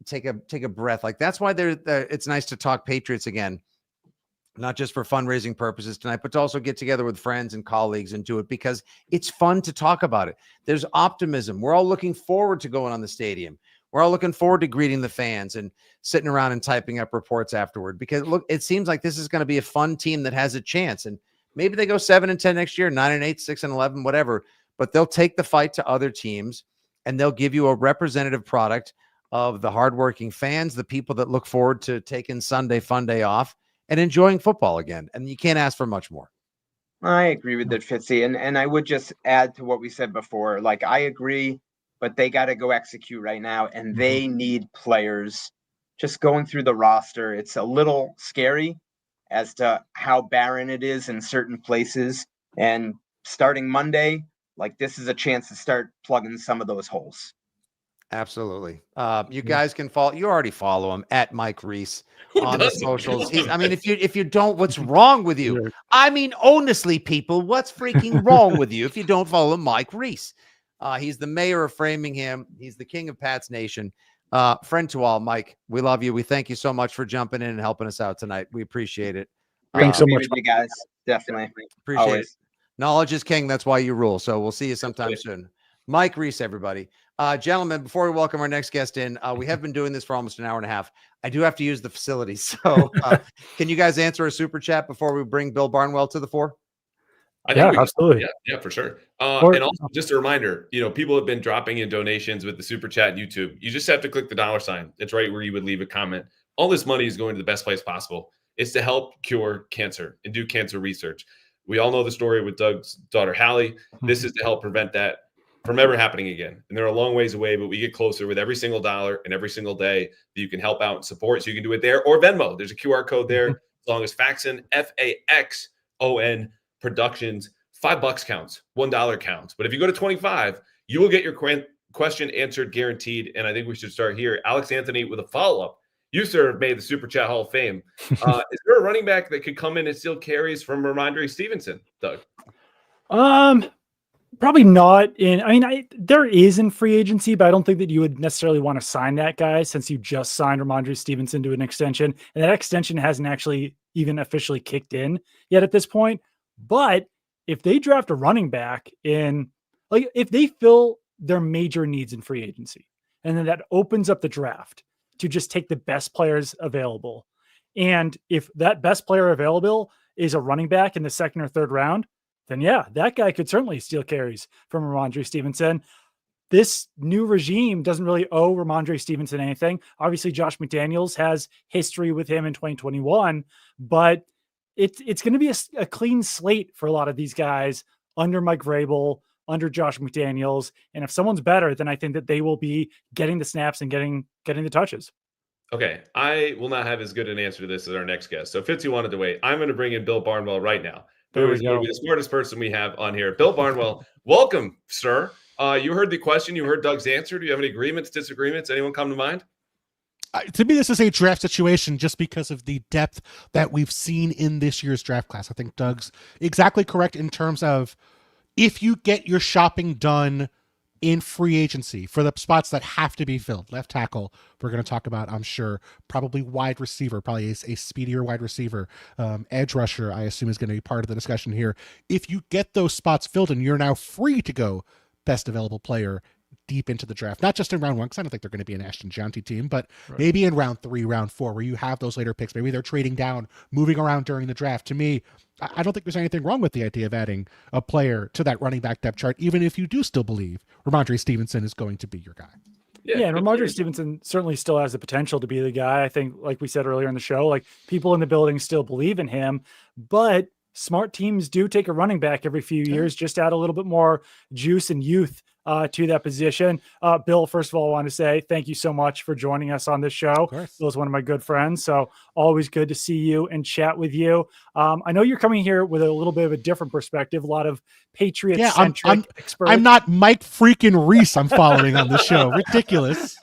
take a breath. Like that's why it's nice to talk Patriots again, not just for fundraising purposes tonight, but to also get together with friends and colleagues and do it because it's fun to talk about it. There's optimism. We're all looking forward to going on the stadium. We're all looking forward to greeting the fans and sitting around and typing up reports afterward, because look, it seems like this is going to be a fun team that has a chance. And maybe they go 7-10 next year, 9-8, 6-11, whatever, but they'll take the fight to other teams. And they'll give you a representative product of the hardworking fans, the people that look forward to taking Sunday fun day off, and enjoying football again. And you can't ask for much more. I agree with that, Fitzy. And I would just add to what we said before. Like, I agree, but they got to go execute right now, and they need players. Just going through the roster, it's a little scary as to how barren it is in certain places. And starting Monday, like, this is a chance to start plugging some of those holes. Absolutely. You guys can follow. You already follow him at Mike Reiss on the socials. If you don't, what's wrong with you? I mean, honestly, people, what's freaking wrong with you if you don't follow Mike Reiss? He's the mayor of Framingham. He's the king of Pats Nation. Friend to all, Mike. We love you. We thank you so much for jumping in and helping us out tonight. We appreciate it. Thanks so much, you guys. Definitely Appreciate it. Knowledge is king. That's why you rule. So we'll see you sometime soon. Mike Reiss, everybody. Gentlemen, before we welcome our next guest in, we have been doing this for almost an hour and a half. I do have to use the facilities. So can you guys answer a super chat before we bring Bill Barnwell to the fore? Absolutely. Yeah, for sure. And also just a reminder, people have been dropping in donations with the super chat and YouTube. You just have to click the $sign. It's right where you would leave a comment. All this money is going to the best place possible. It's to help cure cancer and do cancer research. We all know the story with Doug's daughter, Hallie. This is to help prevent that from ever happening again. And they're a long ways away, but we get closer with every single dollar and every single day that you can help out and support. So you can do it there or Venmo. There's a QR code there. As long as Faxon, FAXON Productions, $5 counts, $1 counts. But if you go to 25, you will get your question answered guaranteed. And I think we should start here. Alex Anthony with a follow-up. You, sir, have made the Super Chat Hall of Fame. Is there a running back that could come in and steal carries from Ramondre Stevenson, Doug? Probably not there is in free agency, but I don't think that you would necessarily want to sign that guy since you just signed Ramondre Stevenson to an extension. And that extension hasn't actually even officially kicked in yet at this point. But if they draft a running back if they fill their major needs in free agency, and then that opens up the draft to just take the best players available. And if that best player available is a running back in the second or third round, then yeah, that guy could certainly steal carries from Ramondre Stevenson. This new regime doesn't really owe Ramondre Stevenson anything. Obviously, Josh McDaniels has history with him in 2021, but it's going to be a clean slate for a lot of these guys under Mike Vrabel, under Josh McDaniels. And if someone's better, then I think that they will be getting the snaps and getting the touches. Okay, I will not have as good an answer to this as our next guest. So Fitzy wanted to wait. I'm going to bring in Bill Barnwell right now. There we Who's go. the smartest person we have on here. Bill Barnwell, welcome, sir. You heard the question. You heard Doug's answer. Do you have any agreements, disagreements? Anyone come to mind? To me, this is a draft situation just because of the depth that we've seen in this year's draft class. I think Doug's exactly correct in terms of if you get your shopping done in free agency for the spots that have to be filled. Left tackle, we're going to talk about, I'm sure, probably wide receiver, probably a speedier wide receiver. Edge rusher, I assume, is going to be part of the discussion here. If you get those spots filled and you're now free to go best available player deep into the draft, not just in round one, because I don't think they're going to be an Ashton Gianti team, but maybe in round 3, round 4, where you have those later picks. Maybe they're trading down, moving around during the draft. To me, I don't think there's anything wrong with the idea of adding a player to that running back depth chart, even if you do still believe Ramondre Stevenson is going to be your guy. Yeah, and Ramondre Stevenson certainly still has the potential to be the guy. I think, like we said earlier in the show, like people in the building still believe in him, but smart teams do take a running back every few years, just add a little bit more juice and youth to that position. Bill, first of all, I want to say thank you so much for joining us on this show. Bill's one of my good friends, so always good to see you and chat with you. I know you're coming here with a little bit of a different perspective, a lot of Patriots-centric experts. I'm not Mike freaking Reiss I'm following on the show. Ridiculous.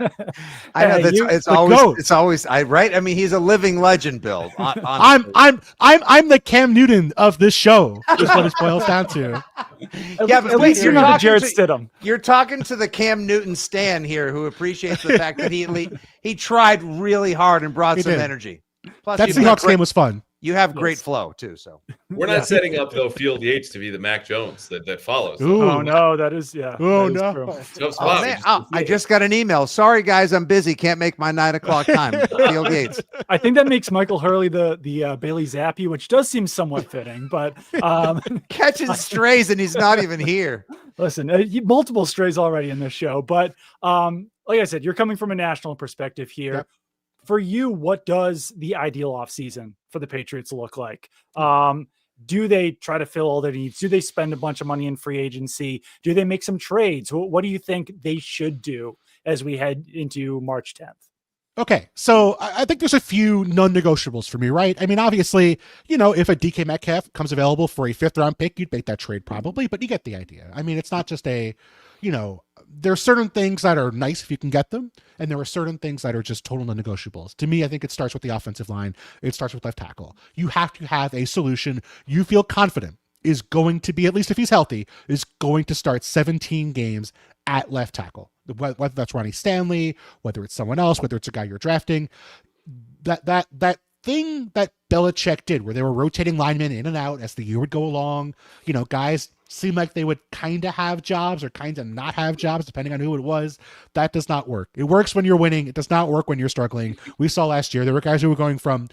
I know it's always right. I mean, he's a living legend, Bill. I'm the Cam Newton of this show, is what it boils down to. Yeah, but at least you're not Jared Stidham. You're talking to the Cam Newton stan here, who appreciates the fact that he tried really hard and brought some energy. Plus, that Seahawks game was fun. You have great flow too. So we're not setting up though Field Yates to be the Mac Jones that follows. Ooh. Oh no, that is Oh no. I just got an email. Sorry guys, I'm busy. Can't make my 9 o'clock time. Field Yates. I think that makes Michael Hurley the Bailey Zappi, which does seem somewhat fitting, but catching strays and he's not even here. Listen, multiple strays already in this show, but like I said, you're coming from a national perspective here. Yep. for you, what does the ideal offseason for the Patriots look like? Do they try to fill all their needs? Do they spend a bunch of money in free agency? Do they make some trades? What do you think they should do as we head into March 10th? Okay, so I think there's a few non-negotiables for me, right? I mean, obviously, if a DK Metcalf comes available for a 5th-round pick, you'd make that trade probably, but you get the idea. I mean, it's not just there are certain things that are nice if you can get them, and there are certain things that are just total non-negotiables. To me, I think it starts with the offensive line. It starts with left tackle. You have to have a solution you feel confident is going to be, at least if he's healthy, is going to start 17 games at left tackle. Whether that's Ronnie Stanley, whether it's someone else, whether it's a guy you're drafting. That thing that Belichick did where they were rotating linemen in and out as the year would go along, guys seemed like they would kind of have jobs or kind of not have jobs, depending on who it was. That does not work. It works when you're winning. It does not work when you're struggling. We saw last year, there were guys who were going from,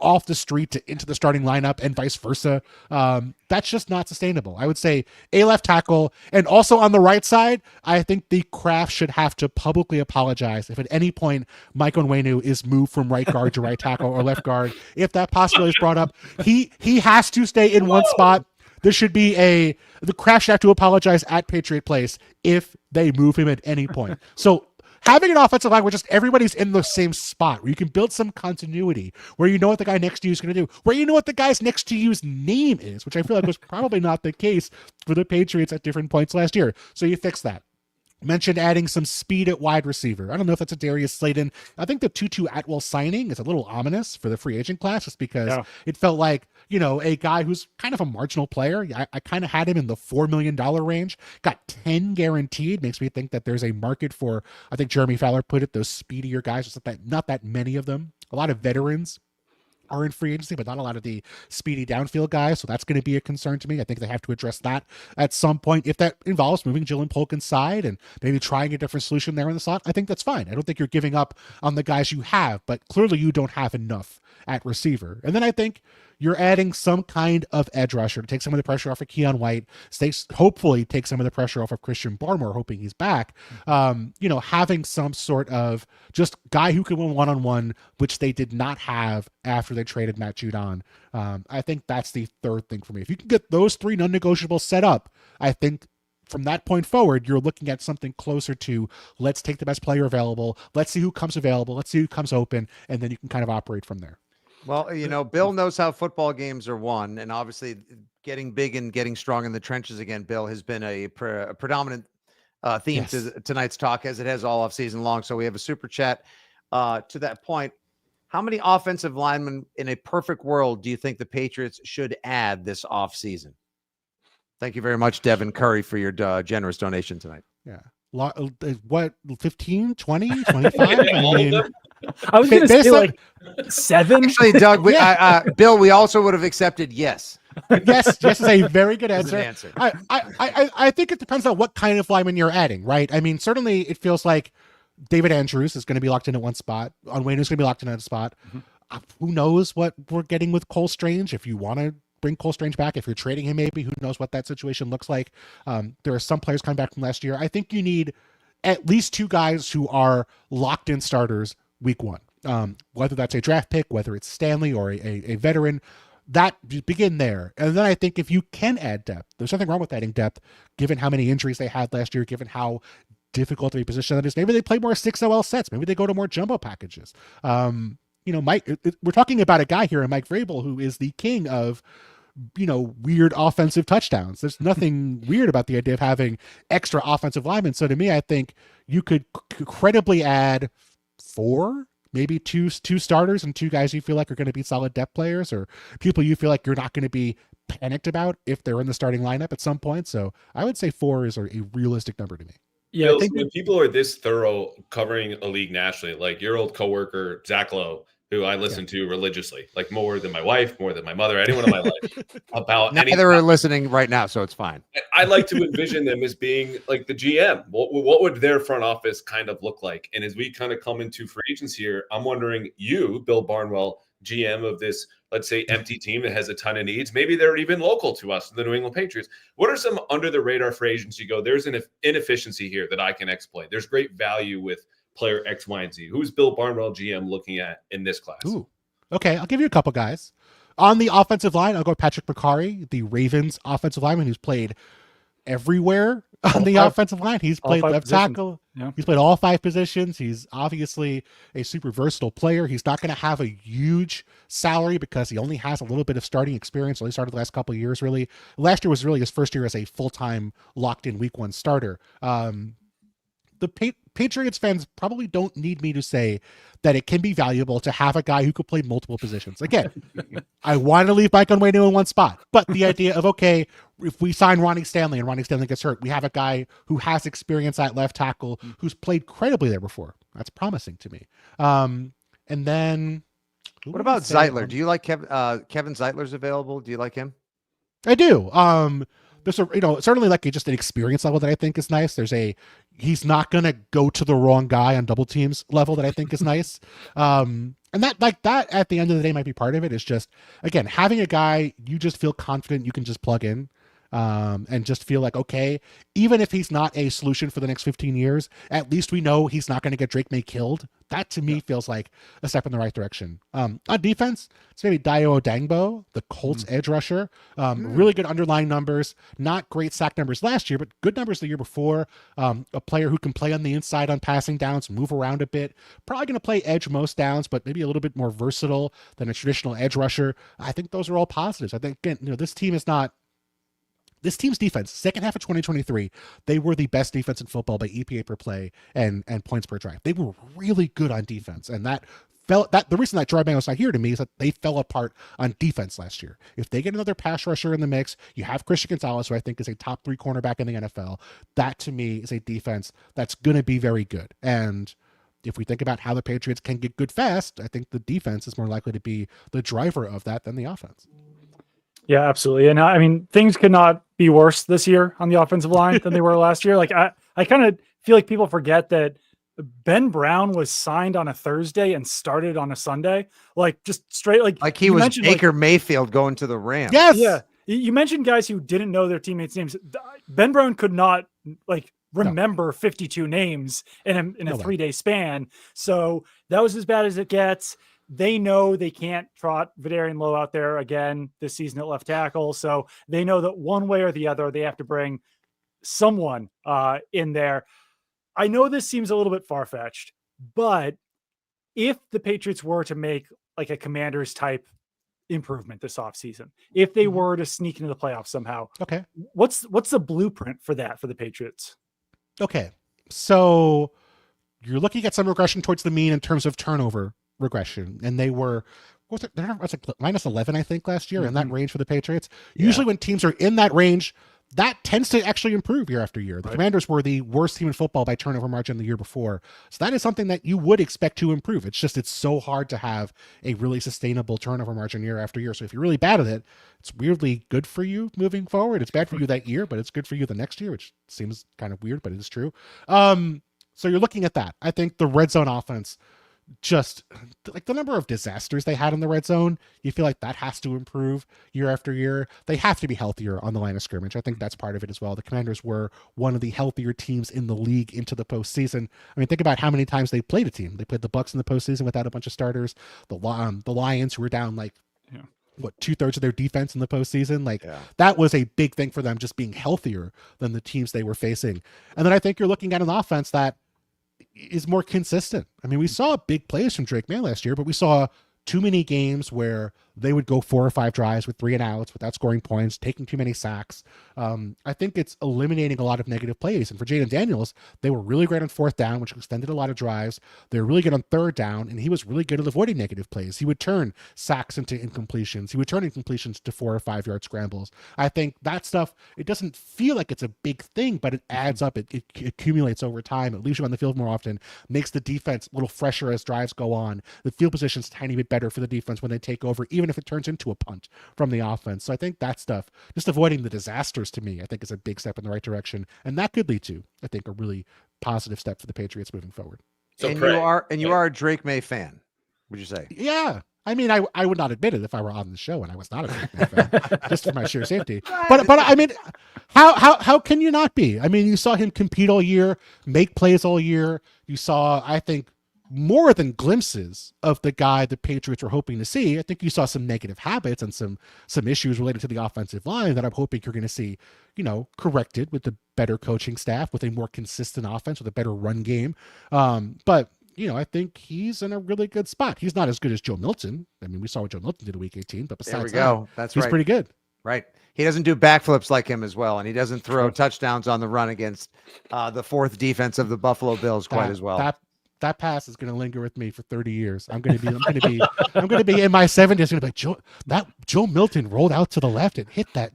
off the street to into the starting lineup and vice versa. That's just not sustainable. I would say a left tackle, and also on the right side, I think the Kraft should have to publicly apologize if at any point Mike Onwenu is moved from right guard to right tackle or left guard. If that possibility is brought up, he has to stay in one spot. There should be the Kraft should have to apologize at Patriot Place if they move him at any point. So having an offensive line where just everybody's in the same spot, where you can build some continuity, where you know what the guy next to you is going to do, where you know what the guy's next to you's name is, which I feel like was probably not the case for the Patriots at different points last year. So you fix that. Mentioned adding some speed at wide receiver. I don't know if that's a Darius Slayton. I think the Tutu Atwell signing is a little ominous for the free agent class, just because it felt like, a guy who's kind of a marginal player. I kind of had him in the $4 million range, got 10 guaranteed. Makes me think that there's a market for, I think Jeremy Fowler put it, those speedier guys, just not that many of them. A lot of veterans are in free agency, but not a lot of the speedy downfield guys. So that's going to be a concern to me. I think they have to address that at some point. If that involves moving Jalen Polk inside and maybe trying a different solution there in the slot, I think that's fine. I don't think you're giving up on the guys you have, but clearly you don't have enough at receiver. And then I think you're adding some kind of edge rusher to take some of the pressure off of Keon White, hopefully take some of the pressure off of Christian Barmore, hoping he's back. Having some sort of just guy who can win one-on-one, which they did not have after they traded Matt Judon. I think that's the third thing for me. If you can get those three non-negotiables set up, I think from that point forward, you're looking at something closer to let's take the best player available. Let's see who comes available. Let's see who comes open. And then you can kind of operate from there. Well, Bill knows how football games are won, and obviously getting big and getting strong in the trenches again, Bill, has been a predominant theme to tonight's talk, as it has all off season long. So we have a super chat to that point. How many offensive linemen in a perfect world do you think the Patriots should add this off season? Thank you very much, Devin Curry, for your generous donation tonight. Yeah. What, 15, 20, 25? I was going to say like 7. Actually, Doug, Bill, we also would have accepted yes. Yes is a very good answer. Answer. I think it depends on what kind of lineman you're adding, right? I mean, certainly it feels like David Andrews is going to be locked in at one spot. Onwenu's going to be locked in at a spot. Mm-hmm. Who knows what we're getting with Cole Strange? If you want to bring Cole Strange back, if you're trading him, maybe, who knows what that situation looks like. There are some players coming back from last year. I think you need at least 2 guys who are locked in starters week 1. Whether that's a draft pick, whether it's Stanley or a veteran, that begin there. And then I think if you can add depth, there's nothing wrong with adding depth, given how many injuries they had last year, given how difficult of a position that is. Maybe they play more 6OL sets. Maybe they go to more jumbo packages. Mike, we're talking about a guy here, in Mike Vrabel, who is the king of, weird offensive touchdowns. There's nothing weird about the idea of having extra offensive linemen. So to me, I think you could credibly add 4, maybe two starters and 2 guys you feel like are going to be solid depth players, or people you feel like you're not going to be panicked about if they're in the starting lineup at some point. So I would say 4 is a realistic number to me. Yeah, I think when people are this thorough covering a league nationally, like your old coworker, Zach Lowe, who I listen to religiously, like more than my wife, more than my mother, anyone in my life, about anything. Neither are listening right now, so it's fine. I like to envision them as being like the GM. What would their front office kind of look like? And as we kind of come into free agency here, I'm wondering, you, Bill Barnwell, GM of this, let's say, empty team that has a ton of needs. Maybe they're even local to us, the New England Patriots. What are some under the radar free agents you go, there's an inefficiency here that I can exploit? There's great value with player X, Y, and Z? Who's Bill Barnwell GM looking at in this class? Ooh. Okay, I'll give you a couple guys. On the offensive line, I'll go Patrick McCourty, the Ravens offensive lineman who's played everywhere on the offensive line. He's played left tackle. Yeah. He's played all 5 positions. He's obviously a super versatile player. He's not going to have a huge salary because he only has a little bit of starting experience. Only started the last couple of years, really. Last year was really his first year as a full-time locked-in week 1 starter. The Patriots fans probably don't need me to say that it can be valuable to have a guy who could play multiple positions. Again, I want to leave Mike Onwenu in one spot, but the idea of, okay, if we sign Ronnie Stanley and Ronnie Stanley gets hurt, we have a guy who has experience at left tackle who's played credibly there before. That's promising to me. And then what about Zeitler? Do you like Kevin Zeitler's available? Do you like him? I do. There's a, certainly like just an experience level that I think is nice. He's not going to go to the wrong guy on double teams level that I think is nice. And that at the end of the day might be part of it. Is just, again, having a guy you just feel confident you can just plug in. And just feel like, okay, even if he's not a solution for the next 15 years, at least we know he's not going to get Drake May killed. That to me feels like a step in the right direction. On defense, it's maybe Dayo Odangbo, the Colts edge rusher. Really good underlying numbers, not great sack numbers last year, but good numbers the year before. A player who can play on the inside on passing downs, move around a bit. Probably going to play edge most downs, but maybe a little bit more versatile than a traditional edge rusher. I think those are all positives. I think, again, this team's defense, second half of 2023, they were the best defense in football by EPA per play and points per drive. They were really good on defense, and the reason that Jordan was not here to me is that they fell apart on defense last year. If they get another pass rusher in the mix, you have Christian Gonzalez, who I think is a top 3 cornerback in the NFL. That to me is a defense that's going to be very good. And if we think about how the Patriots can get good fast, I think the defense is more likely to be the driver of that than the offense. Yeah, absolutely. And I mean, things could not be worse this year on the offensive line than they were last year. Like I kind of feel like people forget that Ben Brown was signed on a Thursday and started on a Sunday. Like just straight, like he was Baker Mayfield going to the Rams. Yes. Yeah. You mentioned guys who didn't know their teammates' names. Ben Brown could not remember 52 names in a 3-day span. So that was as bad as it gets. They know they can't trot Vidarian Lowe out there again this season at left tackle. So they know that one way or the other, they have to bring someone in there. I know this seems a little bit far-fetched, but if the Patriots were to make like a Commanders type improvement this offseason, if they were to sneak into the playoffs somehow, okay, what's the blueprint for that for the Patriots? Okay, so you're looking at some regression towards the mean in terms of turnover regression, and they were they're like minus 11 I think last year in that range for the Patriots. Usually when teams are in that range, that tends to actually improve year after year. The Commanders were the worst team in football by turnover margin the year before, so that is something that you would expect to improve. It's so hard to have a really sustainable turnover margin year after year. So if you're really bad at it, it's weirdly good for you moving forward. It's bad for you that year, but it's good for you the next year, which seems kind of weird, but it is true. So you're looking at that. I think the red zone offense, just like the number of disasters they had in the red zone, you feel like that has to improve year after year. They have to be healthier on the line of scrimmage. I think that's part of it as well. The Commanders were one of the healthier teams in the league into the postseason. I mean, think about how many times they played a team. They played the Bucs in the postseason without a bunch of starters. The Lions, who were down like 2/3 of their defense in the postseason. That was a big thing for them, just being healthier than the teams they were facing. And then I think you're looking at an offense that is more consistent. I mean, we saw big plays from Drake May last year, but we saw too many games where they would go 4 or 5 drives with 3 and outs without scoring points, taking too many sacks. I think it's eliminating a lot of negative plays. And for Jaden Daniels, they were really great on 4th down, which extended a lot of drives. They were really good on 3rd down, and he was really good at avoiding negative plays. He would turn sacks into incompletions. He would turn incompletions to 4 or 5 yard scrambles. I think that stuff, it doesn't feel like it's a big thing, but it adds up. It accumulates over time. It leaves you on the field more often, makes the defense a little fresher as drives go on. The field position's a tiny bit better for the defense when they take over, even if it turns into a punt from the offense. So I think that stuff, just avoiding the disasters, to me, I think is a big step in the right direction. And that could lead to, I think, a really positive step for the Patriots moving forward. So you are a Drake May fan, would you say? Yeah. I mean, I would not admit it if I were on the show and I was not a Big Ben fan, just for my sheer safety. But I mean, how can you not be? I mean, you saw him compete all year, make plays all year. You saw, I think, more than glimpses of the guy the Patriots were hoping to see. I think you saw some negative habits and some issues related to the offensive line that I'm hoping you're going to see, corrected with the better coaching staff, with a more consistent offense, with a better run game. But I think he's in a really good spot. He's not as good as Joe Milton. I mean, we saw what Joe Milton did in Week 18, but besides he's pretty good. Right. He doesn't do backflips like him as well, and he doesn't throw touchdowns on the run against the fourth defense of the Buffalo Bills quite as well. That pass is going to linger with me for 30 years. I'm going to be in my 70s. Going to be Joe Milton rolled out to the left and hit that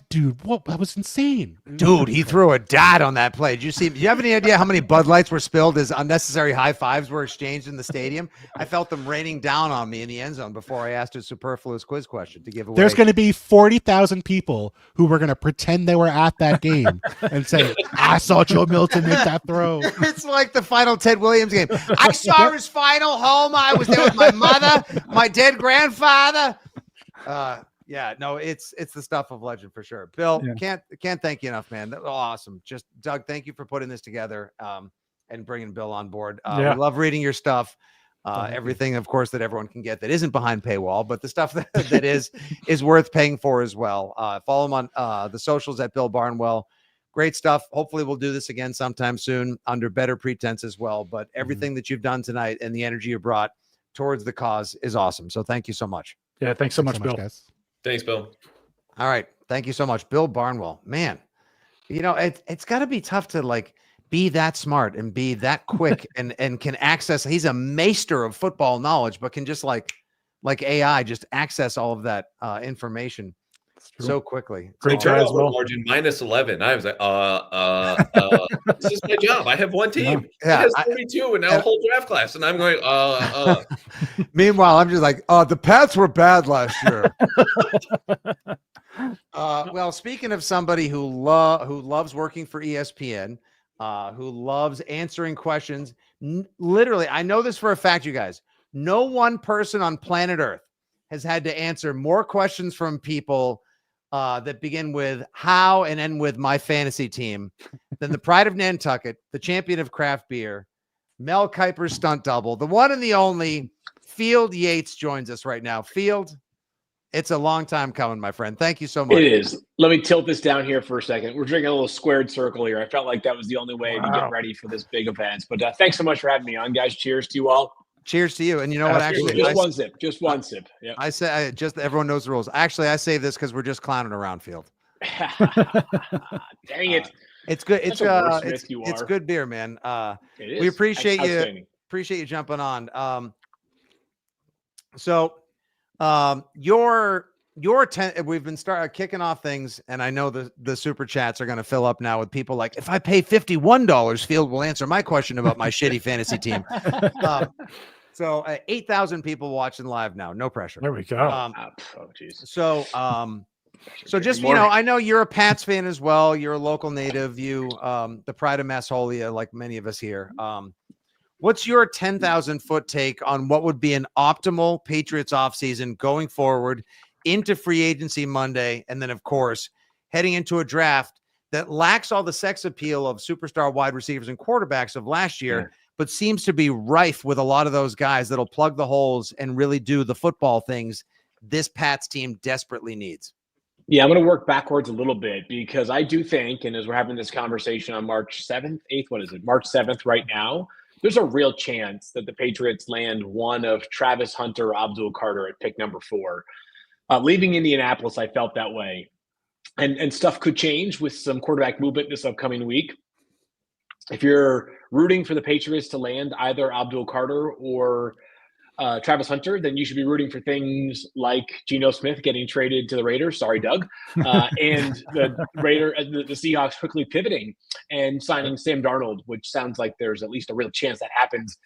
dude. What? That was insane. Dude, he threw a dot on that play. Do you have any idea how many Bud Lights were spilled as unnecessary high fives were exchanged in the stadium? I felt them raining down on me in the end zone before I asked a superfluous quiz question to give away. There's going to be 40,000 people who were going to pretend they were at that game and say, I saw Joe Milton make that throw. It's like the final Ted Williams game. I saw his final home. I was there with my mother, my dead grandfather. Yeah, no, it's the stuff of legend for sure. Bill, can't thank you enough, man. That was awesome. Just Doug, thank you for putting this together and bringing Bill on board. We love reading your stuff. Everything, of course, that everyone can get that isn't behind paywall, but the stuff that is worth paying for as well. Follow him on the socials at Bill Barnwell. Great stuff. Hopefully we'll do this again sometime soon under better pretense as well. But everything that you've done tonight and the energy you brought towards the cause is awesome. So thank you so much. Yeah, thanks so much, Bill. Guys. Thanks, Bill. All right. Thank you so much. Bill Barnwell. Man, it's got to be tough to be that smart and be that quick and can access. He's a maester of football knowledge, but can just like AI, just access all of that information so quickly. Great try as well. Margin -11. I was like, this is my job. I have one team. Yeah, he has 32 and now a whole draft class, and I'm going. Meanwhile, I'm just like, the Pats were bad last year. Well, speaking of somebody who loves working for ESPN, who loves answering questions, literally, I know this for a fact, you guys. No one person on planet Earth has had to answer more questions from people that begin with how and end with my fantasy team than the pride of Nantucket, the champion of craft beer, Mel Kiper's stunt double, the one and the only Field Yates joins us right now. Field, it's a long time coming, my friend. Thank you so much. It is. Let me tilt this down here for a second. We're drinking a little squared circle here. I felt like that was the only way to get ready for this big event. But thanks so much for having me on, guys. Cheers to you all. Cheers to you. And you know what? Actually, just one sip. Yeah. I say everyone knows the rules. Actually, I say this because we're just clowning around, Field. Dang it. It's good. It's good beer, man. We appreciate you. Appreciate you jumping on. So your 10, we've been kicking off things, and I know the super chats are going to fill up now with people like, if I pay $51, Field will answer my question about my shitty fantasy team. So 8,000 people watching live now. No pressure. There we go. So just, I know you're a Pats fan as well. You're a local native. You, the pride of Massholia, like many of us here. What's your 10,000-foot take on what would be an optimal Patriots offseason going forward into free agency Monday, and then, of course, heading into a draft that lacks all the sex appeal of superstar wide receivers and quarterbacks of last year, but seems to be rife with a lot of those guys that'll plug the holes and really do the football things this Pats team desperately needs? Yeah, I'm going to work backwards a little bit because I do think, and as we're having this conversation on March 7th, 8th, what is it? March 7th right now, there's a real chance that the Patriots land one of Travis Hunter or Abdul Carter at pick number 4. Leaving Indianapolis, I felt that way. And stuff could change with some quarterback movement this upcoming week. If you're rooting for the Patriots to land either Abdul Carter or Travis Hunter, then you should be rooting for things like Geno Smith getting traded to the Raiders. Sorry, Doug. And the Seahawks quickly pivoting and signing Sam Darnold, which sounds like there's at least a real chance that happens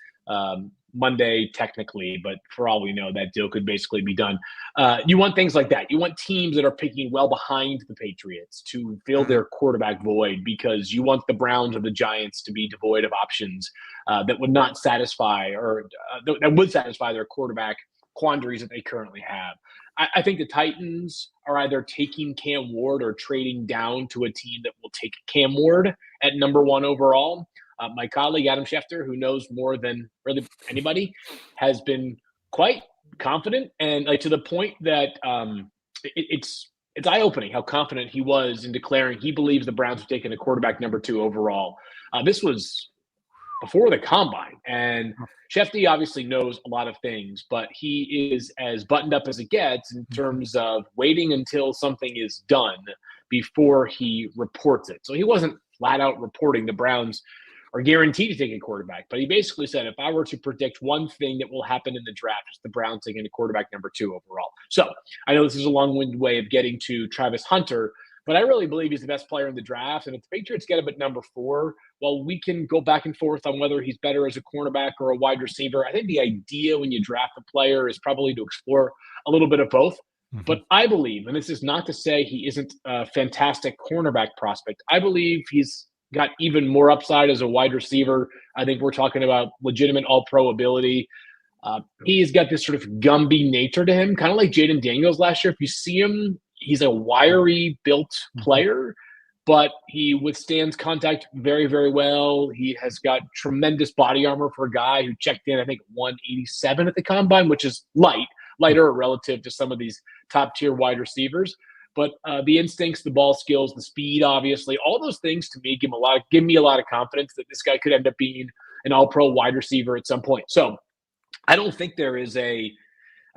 Monday technically, but for all we know, that deal could basically be done. You want things like that. You want teams that are picking well behind the Patriots to fill their quarterback void, because you want the Browns or the Giants to be devoid of options that would not satisfy, or that would satisfy their quarterback quandaries that they currently have. I think the Titans are either taking Cam Ward or trading down to a team that will take Cam Ward at number 1 overall. My colleague, Adam Schefter, who knows more than really anybody, has been quite confident, and to the point that it's eye-opening how confident he was in declaring he believes the Browns are taking a quarterback number 2 overall. This was before the combine, and Schefter obviously knows a lot of things, but he is as buttoned up as it gets in terms of waiting until something is done before he reports it. So he wasn't flat out reporting the Browns are guaranteed to take a quarterback, but he basically said, if I were to predict one thing that will happen in the draft, it's the Browns taking a quarterback number 2 overall. So I know this is a long-winded way of getting to Travis Hunter, but I really believe he's the best player in the draft. And if the Patriots get him at number 4, well, we can go back and forth on whether he's better as a cornerback or a wide receiver. I think the idea when you draft a player is probably to explore a little bit of both. But I believe, and this is not to say he isn't a fantastic cornerback prospect, I believe he's got even more upside as a wide receiver. I think we're talking about legitimate all-pro ability. He's got this sort of Gumby nature to him, kind of like Jaden Daniels last year. If you see him, he's a wiry built player, but he withstands contact very, very well. He has got tremendous body armor for a guy who checked in, I think, 187 at the combine, which is lighter relative to some of these top-tier wide receivers. But the instincts, the ball skills, the speed, obviously, all those things to me give me a lot of confidence that this guy could end up being an all-pro wide receiver at some point. So I don't think there is a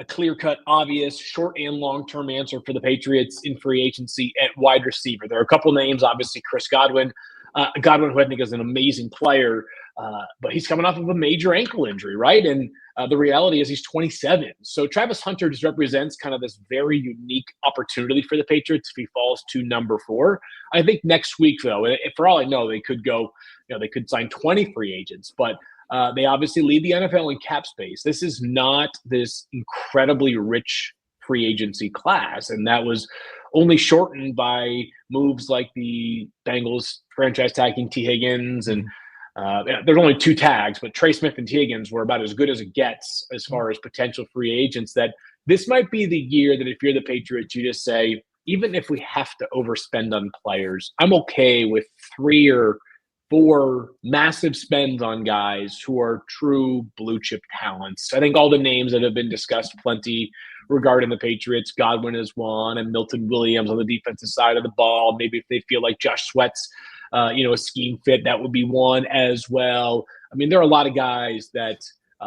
clear-cut, obvious, short and long-term answer for the Patriots in free agency at wide receiver. There are a couple names, obviously Chris Godwin, who I think is an amazing player, but he's coming off of a major ankle injury, right? And the reality is he's 27. So Travis Hunter just represents kind of this very unique opportunity for the Patriots if he falls to number 4. I think next week, though, for all I know, they could go, they could sign 20 free agents, but they obviously lead the NFL in cap space. This is not this incredibly rich free agency class, and that was only shortened by moves like the Bengals franchise tagging T. Higgins, and there's only 2 tags, but Trey Smith and T. Higgins were about as good as it gets as far as potential free agents. That this might be the year that if you're the Patriots, you just say, even if we have to overspend on players, I'm okay with 3 or 4 massive spends on guys who are true blue chip talents. I think all the names that have been discussed plenty regarding the Patriots, Godwin is one, and Milton Williams on the defensive side of the ball. Maybe if they feel like Josh Sweat's, a scheme fit, that would be one as well. I mean, there are a lot of guys that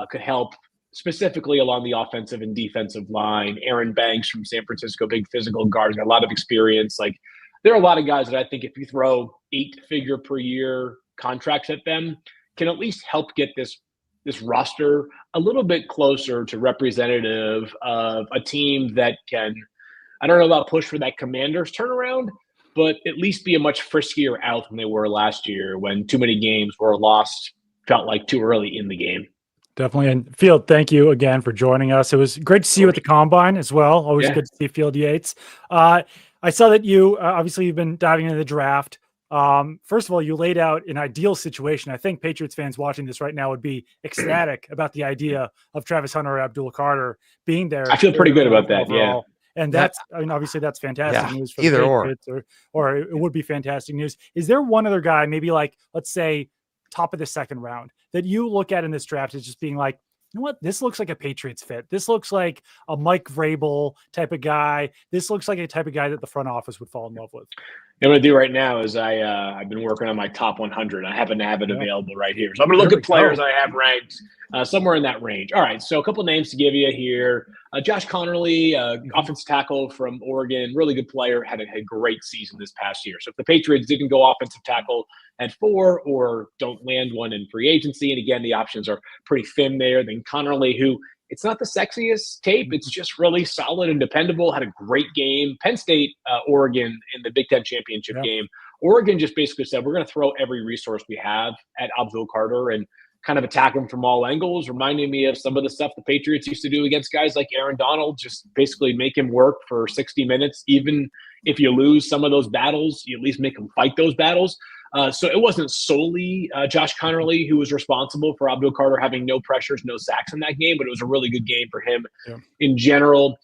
could help specifically along the offensive and defensive line. Aaron Banks from San Francisco, big physical guard, got a lot of experience. Like, there are a lot of guys that I think if you throw 8-figure per year contracts at them, can at least help get this roster a little bit closer to representative of a team that can, I don't know about push for that Commanders turnaround, but at least be a much friskier out than they were last year when too many games were lost, felt like too early in the game. Definitely. And Field, thank you again for joining us. It was great to see you at the Combine as well. Always good to see Field Yates. I saw that you, obviously you've been diving into the draft. First of all, you laid out an ideal situation. I think Patriots fans watching this right now would be ecstatic about the idea of Travis Hunter or Abdul Carter being there. I feel pretty good about that. Overall. Yeah. And that's, obviously that's fantastic news for either the Patriots, or it would be fantastic news. Is there one other guy, maybe like, let's say top of the second round, that you look at in this draft as just being like, you know what, this looks like a Patriots fit. This looks like a Mike Vrabel type of guy. This looks like a type of guy that the front office would fall in love with. What I'm going to do right now is I've been working on my top 100. I happen to have it available right here. So I'm going to look at players I have ranked somewhere in that range. All right, so a couple names to give you here. Josh Connerly, offensive tackle from Oregon, really good player, had a great season this past year. So if the Patriots didn't go offensive tackle at 4 or don't land one in free agency, and again, the options are pretty thin there, then Connerly, who it's not the sexiest tape. It's just really solid and dependable. Had a great game. Penn State, Oregon in the Big Ten championship game. Oregon just basically said, we're going to throw every resource we have at Abdul Carter and kind of attack him from all angles, reminding me of some of the stuff the Patriots used to do against guys like Aaron Donald, just basically make him work for 60 minutes. Even if you lose some of those battles, you at least make him fight those battles. So it wasn't solely Josh Connerly who was responsible for Abdul Carter having no pressures, no sacks in that game, but it was a really good game for him in general.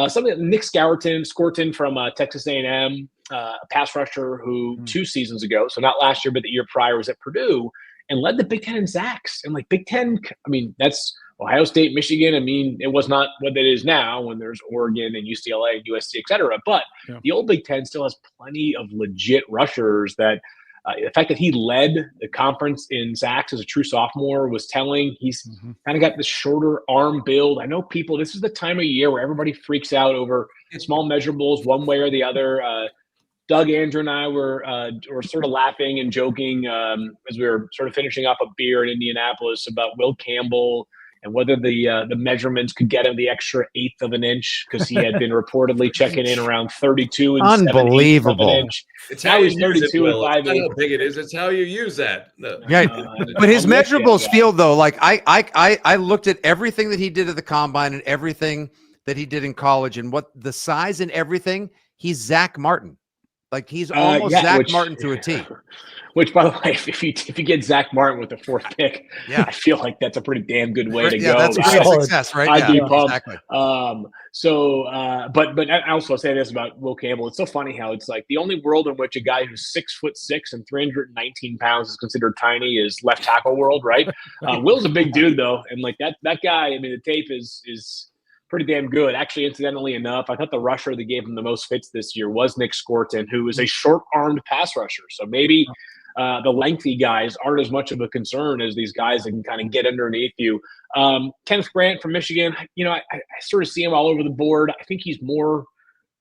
Something Nick Scorton from Texas A&M, a pass rusher who 2 seasons ago, so not last year, but the year prior, was at Purdue and led the Big Ten in sacks. And like Big Ten, I mean, that's Ohio State, Michigan. I mean, it was not what it is now when there's Oregon and UCLA and USC, et cetera. But the old Big Ten still has plenty of legit rushers that the fact that he led the conference in sacks as a true sophomore was telling. He's kind of got this shorter arm build. I know people, this is the time of year where everybody freaks out over small measurables one way or the other. Doug, Andrew, and I were sort of laughing and joking as we were sort of finishing off a beer in Indianapolis about Will Campbell and whether the measurements could get him the extra 1/8 of an inch because he had been reportedly checking in around 32 and unbelievable. 7/8 of an inch. It's Now how you he's use 32 it, and Will. 5/8. It's not how big it is. It's how you use that. Yeah, but his I'm with you, measurables yeah. feel though like I looked at everything that he did at the combine and everything that he did in college and what the size and everything. He's Zach Martin. Like he's almost Zach Martin to a T. Which, by the way, if you get Zach Martin with the 4th pick, I feel like that's a pretty damn good way to go. That's a great success, right? I'd be pumped. Exactly. But I also say this about Will Campbell. It's so funny how it's like the only world in which a guy who's 6'6" and 319 pounds is considered tiny is left tackle world, right? Will's a big dude though, and like that guy. I mean, the tape is pretty damn good. Actually, incidentally enough, I thought the rusher that gave him the most fits this year was Nick Scorton, who is a short-armed pass rusher. So maybe the lengthy guys aren't as much of a concern as these guys that can kind of get underneath you. Kenneth Grant from Michigan, you know, I sort of see him all over the board. I think he's more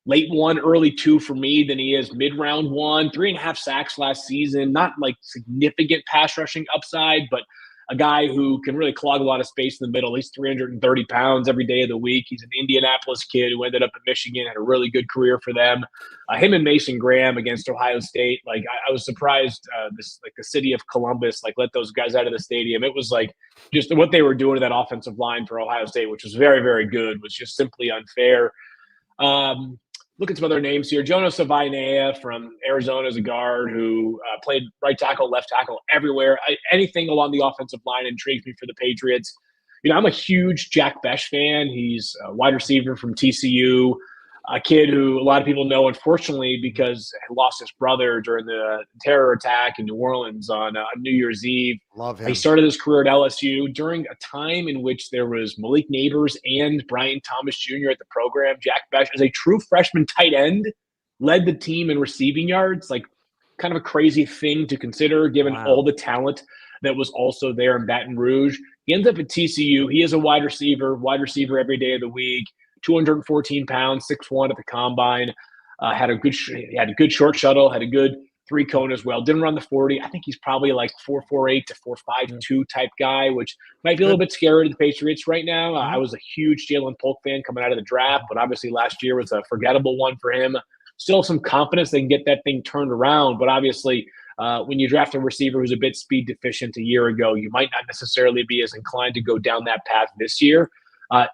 late 1, early 2 for me than he is mid-round 1. 3.5 sacks last season. Not like significant pass rushing upside, but a guy who can really clog a lot of space in the middle. He's 330 pounds every day of the week. He's an Indianapolis kid who ended up at Michigan, had a really good career for them. Him and Mason Graham against Ohio State. Like I was surprised the city of Columbus, like let those guys out of the stadium. It was like just what they were doing to that offensive line for Ohio State, which was very, very good, was just simply unfair. Look at some other names here. Jonas Avainea from Arizona is a guard who played right tackle, left tackle, everywhere. Anything along the offensive line intrigues me for the Patriots. You know, I'm a huge Jack Besh fan. He's a wide receiver from TCU, a kid who a lot of people know, unfortunately, because he lost his brother during the terror attack in New Orleans on New Year's Eve. Love him. He started his career at LSU during a time in which there was Malik Neighbors and Brian Thomas Jr. at the program. Jack Besh, as a true freshman tight end, led the team in receiving yards. Like, kind of a crazy thing to consider given all the talent that was also there in Baton Rouge. He ends up at TCU. He is a wide receiver every day of the week. 214 pounds, 6'1" at the combine. Had a good short shuttle, had a good 3-cone as well. Didn't run the 40. I think he's probably like 4.48 to 4.52 type guy, which might be a little bit scary to the Patriots right now. I was a huge Jalen Polk fan coming out of the draft, but obviously last year was a forgettable one for him. Still some confidence they can get that thing turned around, but obviously when you draft a receiver who's a bit speed deficient a year ago, you might not necessarily be as inclined to go down that path this year.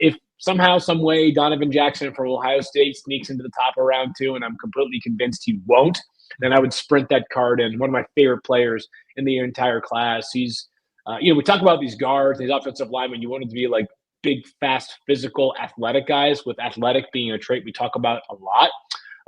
If somehow, some way, Donovan Jackson from Ohio State sneaks into the top of round 2, and I'm completely convinced he won't, then I would sprint that card in. One of my favorite players in the entire class. He's, we talk about these guards, these offensive linemen. You want them to be like big, fast, physical, athletic guys, with athletic being a trait we talk about a lot.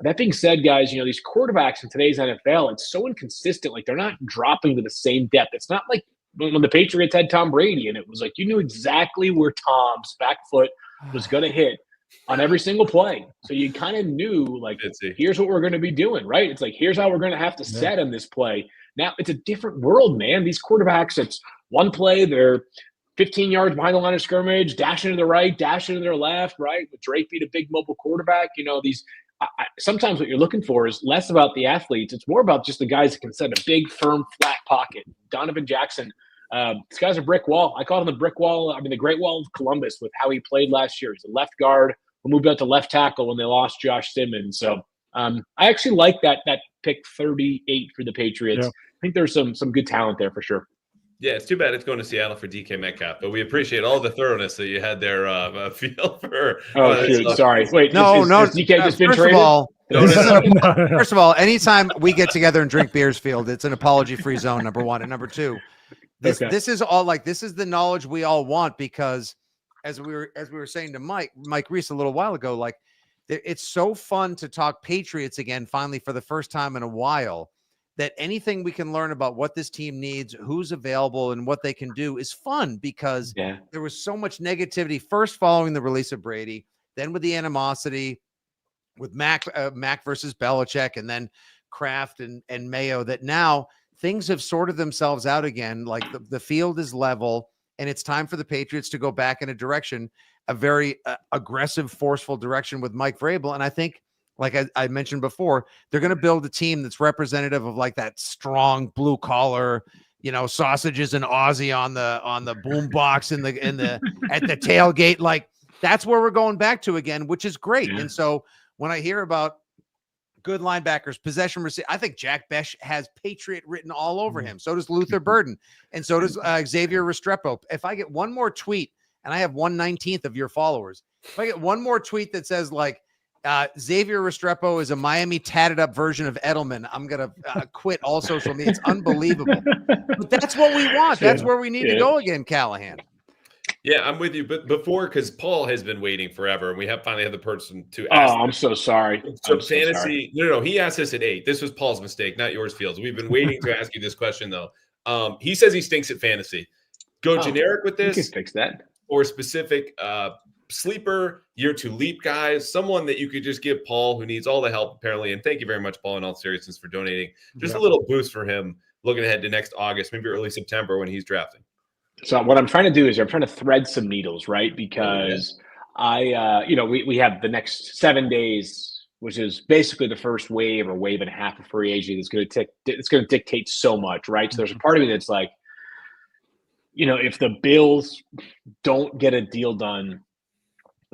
That being said, guys, these quarterbacks in today's NFL, it's so inconsistent. Like, they're not dropping to the same depth. It's not like when the Patriots had Tom Brady, and it was like you knew exactly where Tom's back foot was going to hit on every single play. So you kind of knew, like, here's what we're going to be doing, right? It's like, here's how we're going to have to set on this play. Now, it's a different world, man. These quarterbacks, it's one play, they're 15 yards behind the line of scrimmage, dashing to the right, dashing to their left, right? With Drake being a big mobile quarterback, sometimes what you're looking for is less about the athletes. It's more about just the guys that can set a big, firm, flat pocket. Donovan Jackson, this guy's a brick wall. I call him the brick wall. I mean, the Great Wall of Columbus with how he played last year. He's a left guard who moved out to left tackle when they lost Josh Simmons. So I actually like that pick 38 for the Patriots. Yeah. I think there's some good talent there for sure. Yeah, it's too bad it's going to Seattle for DK Metcalf, but we appreciate all the thoroughness that you had there. Feel for. Shoot, sorry. Wait, no. DK just been first traded? of all, First of all, anytime we get together and drink beers, Field, it's an apology-free zone. Number one, and number two, this is all like this is the knowledge we all want, because as we were saying to Mike Reiss a little while ago, like it's so fun to talk Patriots again, finally for the first time in a while. That anything we can learn about what this team needs, who's available, and what they can do is fun, because there was so much negativity first following the release of Brady, then with the animosity with Mac versus Belichick, and then Kraft and Mayo, that now things have sorted themselves out again. Like the field is level, and it's time for the Patriots to go back in a very aggressive, forceful direction with Mike Vrabel. And I think, like I mentioned before, they're going to build a team that's representative of like that strong blue collar, sausages and Aussie on the boom box in the at the tailgate. Like that's where we're going back to again, which is great. And so when I hear about good linebackers, possession receiver, I think Jack Besh has Patriot written all over him. So does Luther Burden, and so does Xavier Restrepo. If I get one more tweet, and I have 1/19 of your followers, if I get one more tweet that says like, Xavier Restrepo is a Miami tatted up version of Edelman, I'm going to quit all social media. It's unbelievable. But that's what we want. That's where we need to go again, Callahan. Yeah, I'm with you. But before, because Paul has been waiting forever, and we have finally had the person to ask. I'm so sorry. So fantasy, no, he asked us at 8. This was Paul's mistake, not yours, Fields. We've been waiting to ask you this question, though. He says he stinks at fantasy. Go generic with this. You can fix that. Or specific sleeper, year 2 leap guys, someone that you could just give Paul, who needs all the help apparently. And thank you very much, Paul, in all seriousness, for donating. Just a little boost for him looking ahead to next August, maybe early September when he's drafting. So what I'm trying to do is I'm trying to thread some needles, right? Because we have the next 7 days, which is basically the first wave or wave and a half of free agency that's going to dictate so much, right? So there's a part of me that's like, if the Bills don't get a deal done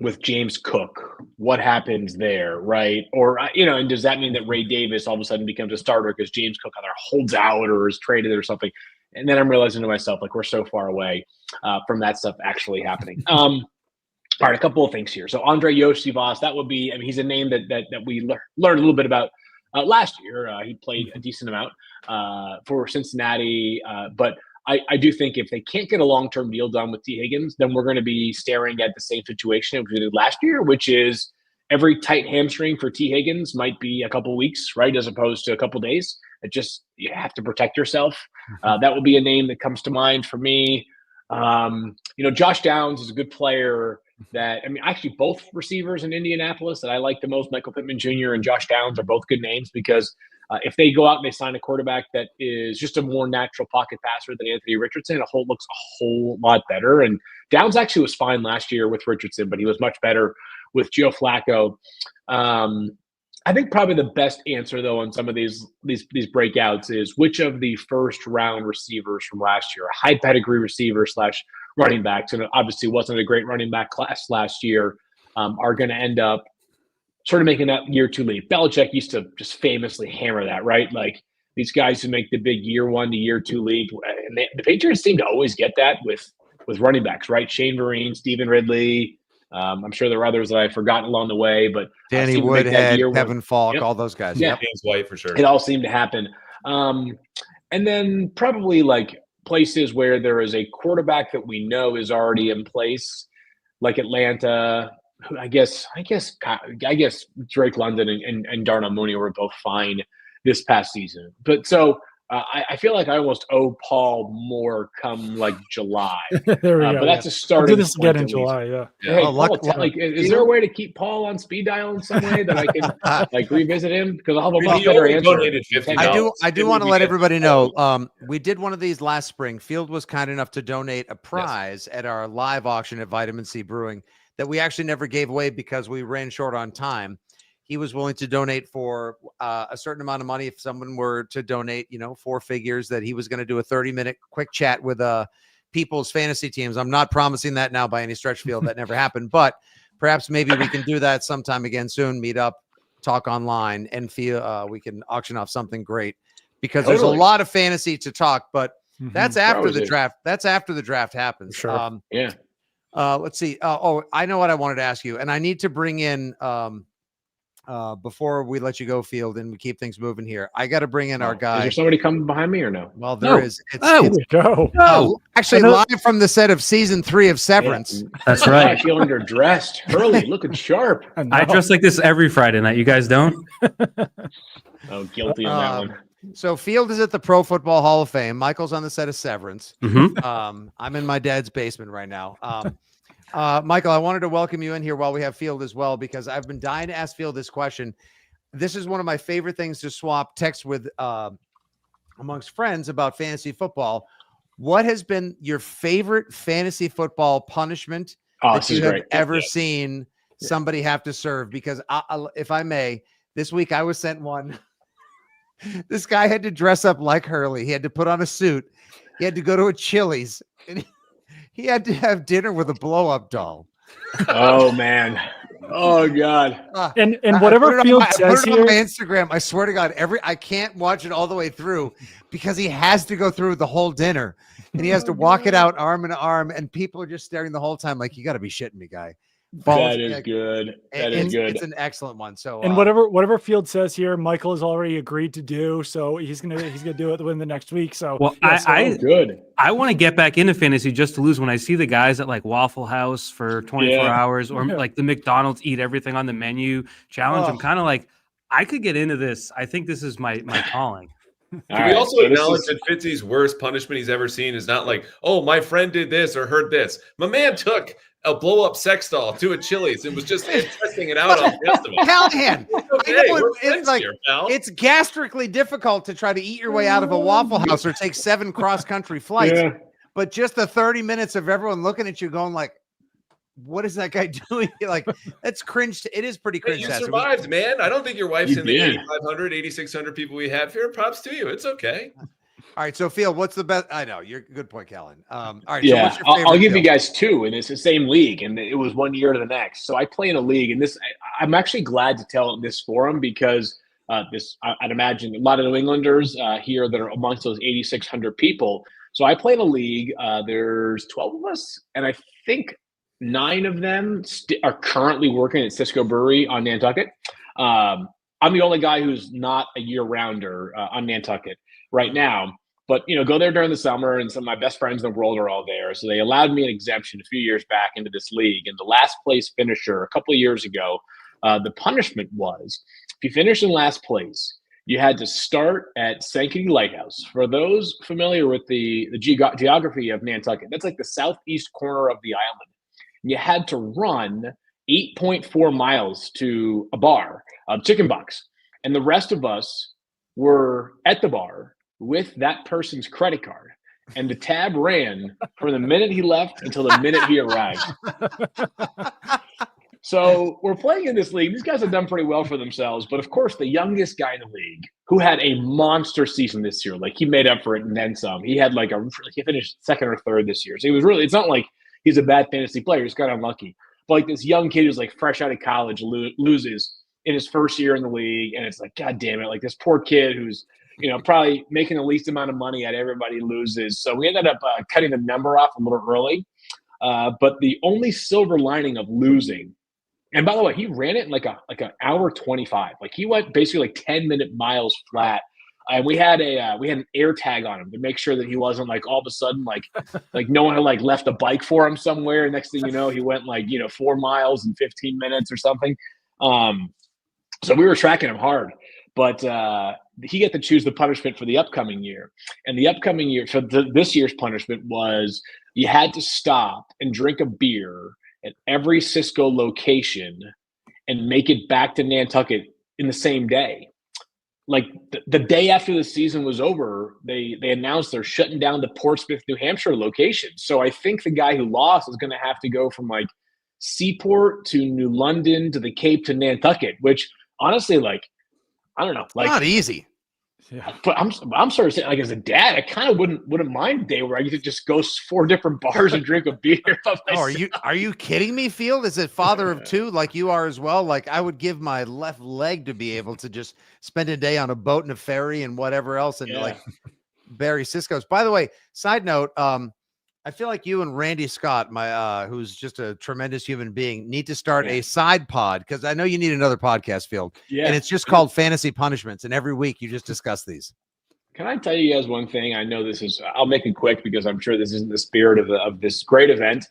with James Cook, what happens there, right? Or, and does that mean that Ray Davis all of a sudden becomes a starter because James Cook either holds out or is traded or something? And then I'm realizing to myself, like, we're so far away from that stuff actually happening. All right, a couple of things here. So Andre Yosivas, that would be, he's a name that we learned a little bit about last year. He played a decent amount for Cincinnati, but I do think if they can't get a long-term deal done with T. Higgins, then we're going to be staring at the same situation as we did last year, which is every tight hamstring for T. Higgins might be a couple weeks, right, as opposed to a couple days. You have to protect yourself. That would be a name that comes to mind for me. Josh Downs is a good player actually both receivers in Indianapolis that I like the most, Michael Pittman Jr. and Josh Downs, are both good names because if they go out and they sign a quarterback that is just a more natural pocket passer than Anthony Richardson, looks a whole lot better. And Downs actually was fine last year with Richardson, but he was much better with Joe Flacco. I think probably the best answer, though, on some of these breakouts is which of the first round receivers from last year, high pedigree receiver / running backs, and it obviously wasn't a great running back class last year, are going to end up sort of making that year 2 leap. Belichick used to just famously hammer that, right? Like these guys who make the big year 1 to year 2 leap. And the Patriots seem to always get that with running backs, right? Shane Vereen, Stephen Ridley. I'm sure there are others that I've forgotten along the way, but Danny Woodhead, Kevin Falk, all those guys. Yeah, James White for sure. It all seemed to happen. And then probably like places where there is a quarterback that we know is already in place, like Atlanta. I guess Drake London and Darnell Mooney were both fine this past season. But so I feel like I almost owe Paul more come like July. There we go. But that's a start. We'll do this again in July. Yeah. Hey, Paul, is there a way to keep Paul on speed dial in some way that I can revisit him? Because I'll have a much better answer. I do want to let everybody know. We did one of these last spring. Field was kind enough to donate a prize at our live auction at Vitamin C Brewing that we actually never gave away because we ran short on time. He was willing to donate for a certain amount of money if someone were to donate, 4 figures, that he was going to do a 30-minute quick chat with people's fantasy teams. I'm not promising that now by any stretch, Field. That never happened, but perhaps maybe we can do that sometime again soon, meet up, talk online, and feel we can auction off something great because there's a lot of fantasy to talk, but that's after the draft. That's after the draft happens. Sure. Let's see. I know what I wanted to ask you, and I need to bring in before we let you go, Field, and we keep things moving here, I got to bring in our guy. Is there somebody coming behind me or no? Well, there is. There we go. Actually, live from the set of season 3 of Severance. Yeah. That's right. I feel underdressed. Hurley, looking sharp. I dress like this every Friday night. You guys don't? Oh, guilty on that one. So Field is at the Pro Football Hall of Fame. Michael's on the set of Severance. Mm-hmm. I'm in my dad's basement right now. Michael, I wanted to welcome you in here while we have Field as well, because I've been dying to ask Field this question. This is one of my favorite things to swap text with amongst friends about fantasy football. What has been your favorite fantasy football punishment that you have ever seen somebody have to serve? Because if I may, this week I was sent one. This guy had to dress up like Hurley. He had to put on a suit. He had to go to a Chili's, and he had to have dinner with a blow-up doll. Oh man. Oh God. And whatever Field says I put it here on my Instagram. I swear to God, I can't watch it all the way through because he has to go through the whole dinner, and he has to walk it out arm in arm, and people are just staring the whole time like, you got to be shitting me, guy. That is good. That is good. It's an excellent one. So, and whatever Field says here, Michael has already agreed to do. So he's gonna do it within the next week. So well, I want to get back into fantasy just to lose. When I see the guys at like Waffle House for 24 hours, or like the McDonald's eat everything on the menu challenge, I'm kind of like, I could get into this. I think this is my calling. Can we also acknowledge that Fitzy's worst punishment he's ever seen is not like, oh, my friend did this or heard this. My man took a blow-up sex doll to a Chili's and was just testing it out on the rest of us. Callahan, Okay, it's gastrically difficult to try to eat your way out of a Waffle House or take 7 cross-country flights. Yeah. But just the 30 minutes of everyone looking at you going like, what is that guy doing? Like, that's cringe. It is pretty cringe. You survived, man. I don't think your wife's in the 8,500, 8,600 people we have here. Props to you. It's okay. All right, so Field, what's the best? I know you're good point, Callan. All right, yeah, so what's your favorite I'll give you guys 2, and it's the same league, and it was 1 year to the next. So I play in a league, and I'm actually glad to tell this forum because I'd imagine a lot of New Englanders here that are amongst those 8,600 people. So I play in a league. There's 12 of us, and I think 9 of them are currently working at Cisco Brewery on Nantucket. I'm the only guy who's not a year-rounder on Nantucket right now. But, go there during the summer, and some of my best friends in the world are all there. So they allowed me an exemption a few years back into this league. And the last place finisher a couple of years ago, the punishment was, if you finished in last place, you had to start at Sankaty Lighthouse. For those familiar with the geography of Nantucket, that's like the southeast corner of the island. You had to run 8.4 miles to a bar, Chicken Box. And the rest of us were at the bar with that person's credit card. And the tab ran from the minute he left until the minute he arrived. So we're playing in this league. These guys have done pretty well for themselves. But, of course, the youngest guy in the league who had a monster season this year, like he made up for it and then some. He had he finished 2nd or 3rd this year. So it's not like he's a bad fantasy player. He's got unlucky. But like this young kid who's like fresh out of college loses in his first year in the league. And it's like, God damn it. Like this poor kid who's, probably making the least amount of money at everybody loses. So we ended up cutting the number off a little early. But the only silver lining of losing, and by the way, he ran it in like an hour 25. Like he went basically like 10-minute miles flat. And we had an air tag on him to make sure that he wasn't like all of a sudden like no one had like left a bike for him somewhere. Next thing you know, he went 4 miles in 15 minutes or something. So we were tracking him hard, but he got to choose the punishment for the upcoming year. And the upcoming year for this year's punishment was you had to stop and drink a beer at every Cisco location and make it back to Nantucket in the same day. Like the day after the season was over, they announced they're shutting down the Portsmouth, New Hampshire location. So I think the guy who lost is going to have to go from like Seaport to New London to the Cape to Nantucket, which honestly, I don't know, not easy. Yeah. But I'm sort of saying, like, as a dad, I kind of wouldn't mind a day where I get to just go 4 different bars and drink a beer. Are you kidding me, Field? Is it father of 2 like you are as well? Like I would give my left leg to be able to just spend a day on a boat and a ferry and whatever else and like Barry Cisco's. By the way, side note, I feel like you and Randy Scott, who's just a tremendous human being, need to start a side pod, because I know you need another podcast, Field. Yeah. And it's just called Fantasy Punishments. And every week you just discuss these. Can I tell you guys one thing? I know this is, I'll make it quick because I'm sure this isn't the spirit of this great event.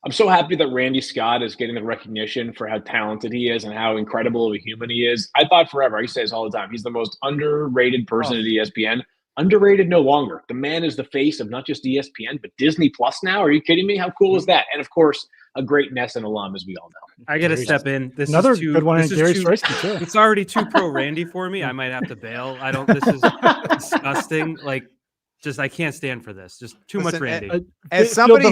I'm so happy that Randy Scott is getting the recognition for how talented he is and how incredible of a human he is. I thought forever, I say this all the time, he's the most underrated person at ESPN. Underrated no longer. The man is the face of not just ESPN, but Disney Plus now. Are you kidding me? How cool is that? And of course, a great Nesson alum, as we all know. I got to step in. This Another is too, good one this in is Gary too, Stroysky, too. It's already too pro Randy for me. I might have to bail. This is disgusting. Like, just I can't stand for this. Just too much Randy. As somebody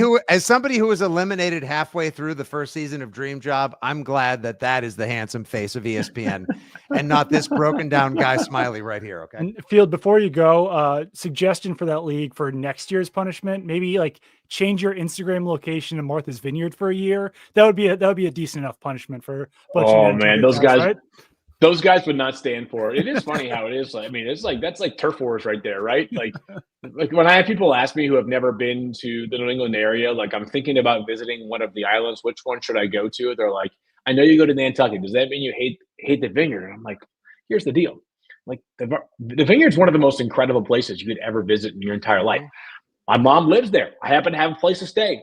who was eliminated halfway through the first season of Dream Job, I'm glad that is the handsome face of ESPN and not this broken down guy Smiley right here. Okay. And Field, before you go, suggestion for that league for next year's punishment, maybe like change your Instagram location to Martha's Vineyard for a year. That would be a decent enough punishment for a bunch of man, those guys, right? Those guys would not stand for it. It is funny how it is. I mean, it's like that's like turf wars right there, right? Like when I have people ask me who have never been to the New England area, like I'm thinking about visiting one of the islands. Which one should I go to? They're like, I know you go to Nantucket. Does that mean you hate the Vineyard? And I'm like, here's the deal. Like the Vineyard's one of the most incredible places you could ever visit in your entire life. My mom lives there. I happen to have a place to stay.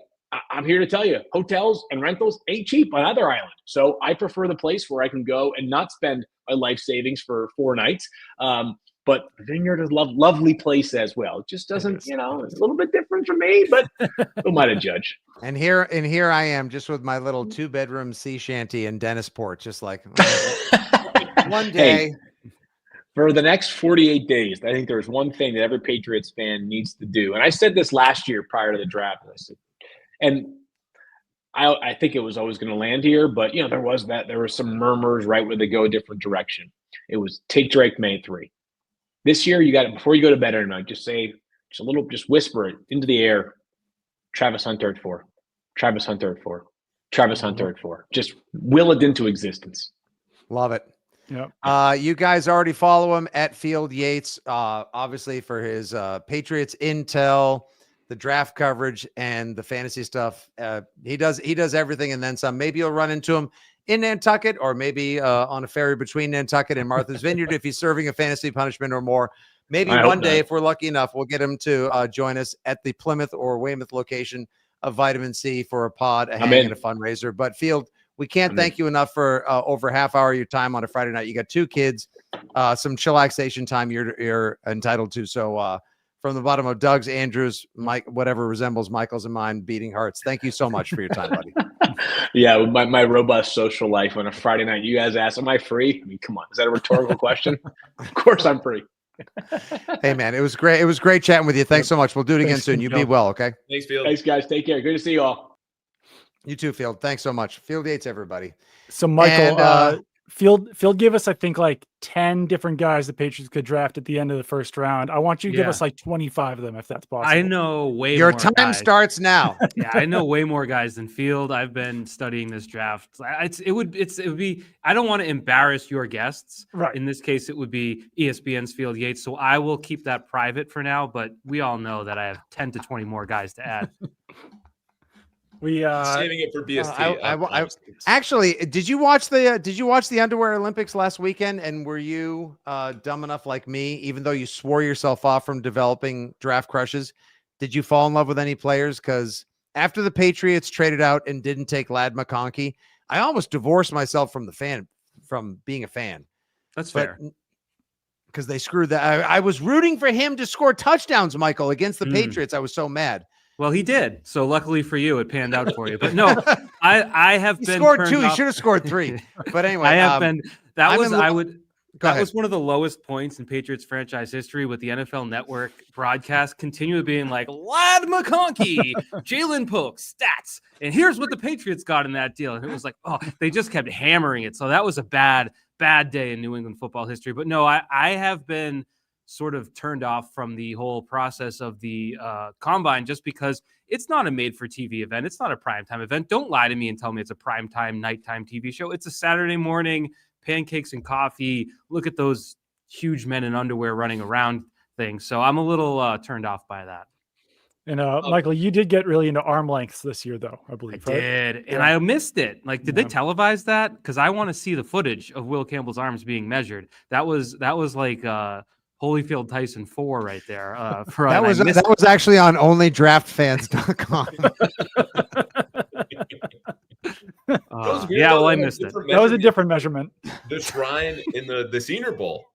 I'm here to tell you, hotels and rentals ain't cheap on either island. So I prefer the place where I can go and not spend my life savings for 4 nights. But Vineyard is a lovely place as well. It just doesn't, it's a little bit different for me, but who am I to judge? And here I am just with my little 2-bedroom sea shanty in Dennisport, just like one day. Hey, for the next 48 days, I think there's one thing that every Patriots fan needs to do. And I said this last year prior to the draft. And I think it was always going to land here, but there were some murmurs right where they go a different direction. It was take Drake May 3. This year, you got it before you go to bed every night. Just whisper it into the air. Travis Hunter at 4. Travis Hunter at 4. Travis Hunter at 4. Just will it into existence. Love it. Yep. You guys already follow him at Field Yates, obviously for his Patriots intel, the draft coverage, and the fantasy stuff. He does everything and then some. Maybe you'll run into him in Nantucket, or maybe on a ferry between Nantucket and Martha's Vineyard if he's serving a fantasy punishment or more. Maybe one day, if we're lucky enough, we'll get him to join us at the Plymouth or Weymouth location of Vitamin C for a pod, a hang, and a fundraiser. But Field, we can't thank you enough for over a half hour of your time on a Friday night. You got 2 kids, some chillaxation time you're entitled to. So from the bottom of Doug's, Andrew's, Mike, whatever resembles Michael's and mine, beating hearts, thank you so much for your time, buddy. Yeah, my robust social life on a Friday night. You guys ask, am I free? I mean, come on. Is that a rhetorical question? Of course I'm free. Hey, man, it was great. It was great chatting with you. Thanks so much. We'll do it again soon. You be well, okay? Thanks, Field. Thanks, guys. Take care. Good to see you all. You too, Field. Thanks so much. Field Yates, everybody. So, Michael, Field gave us, I think, like 10 different guys the Patriots could draft at the end of the first round. I want you to give us like 25 of them, if that's possible. I know way Your more time guys. starts now. Yeah, I know way more guys than Field. I've been studying this draft. It would be. I don't want to embarrass your guests. Right. In this case, it would be ESPN's Field Yates. So I will keep that private for now. But we all know that I have 10 to 20 more guys to add. Saving it for BST. Actually, did you watch the Underwear Olympics last weekend? And were you dumb enough like me, even though you swore yourself off from developing draft crushes, did you fall in love with any players? Because after the Patriots traded out and didn't take Ladd McConkey, I almost divorced myself from being a fan. That's fair. Because they screwed that. I was rooting for him to score touchdowns, Michael, against the Patriots. I was so mad. Well, he did. So luckily for you, it panned out for you. But no, I have been scored 2. He should have scored 3. But anyway, I have been. That was was one of the lowest points in Patriots franchise history, with the NFL Network broadcast continually being like, Ladd McConkey, Jalen Polk, stats. And here's what the Patriots got in that deal. And it was like, oh, they just kept hammering it. So that was a bad day in New England football history. But no, I have been sort of turned off from the whole process of the combine, just because it's not a made-for-TV event. It's not a primetime event. Don't lie to me and tell me it's a primetime, nighttime TV show. It's a Saturday morning, pancakes and coffee. Look at those huge men in underwear running around thing. So I'm a little turned off by that. And Michael, you did get really into arm lengths this year, though, I believe. I did, and I missed it. Like, did they televise that? Because I want to see the footage of Will Campbell's arms being measured. That was like Holyfield Tyson 4 right there. That was actually on onlydraftfans.com. Yeah, well, I missed it. That was a different measurement. The shrine in the Senior Bowl.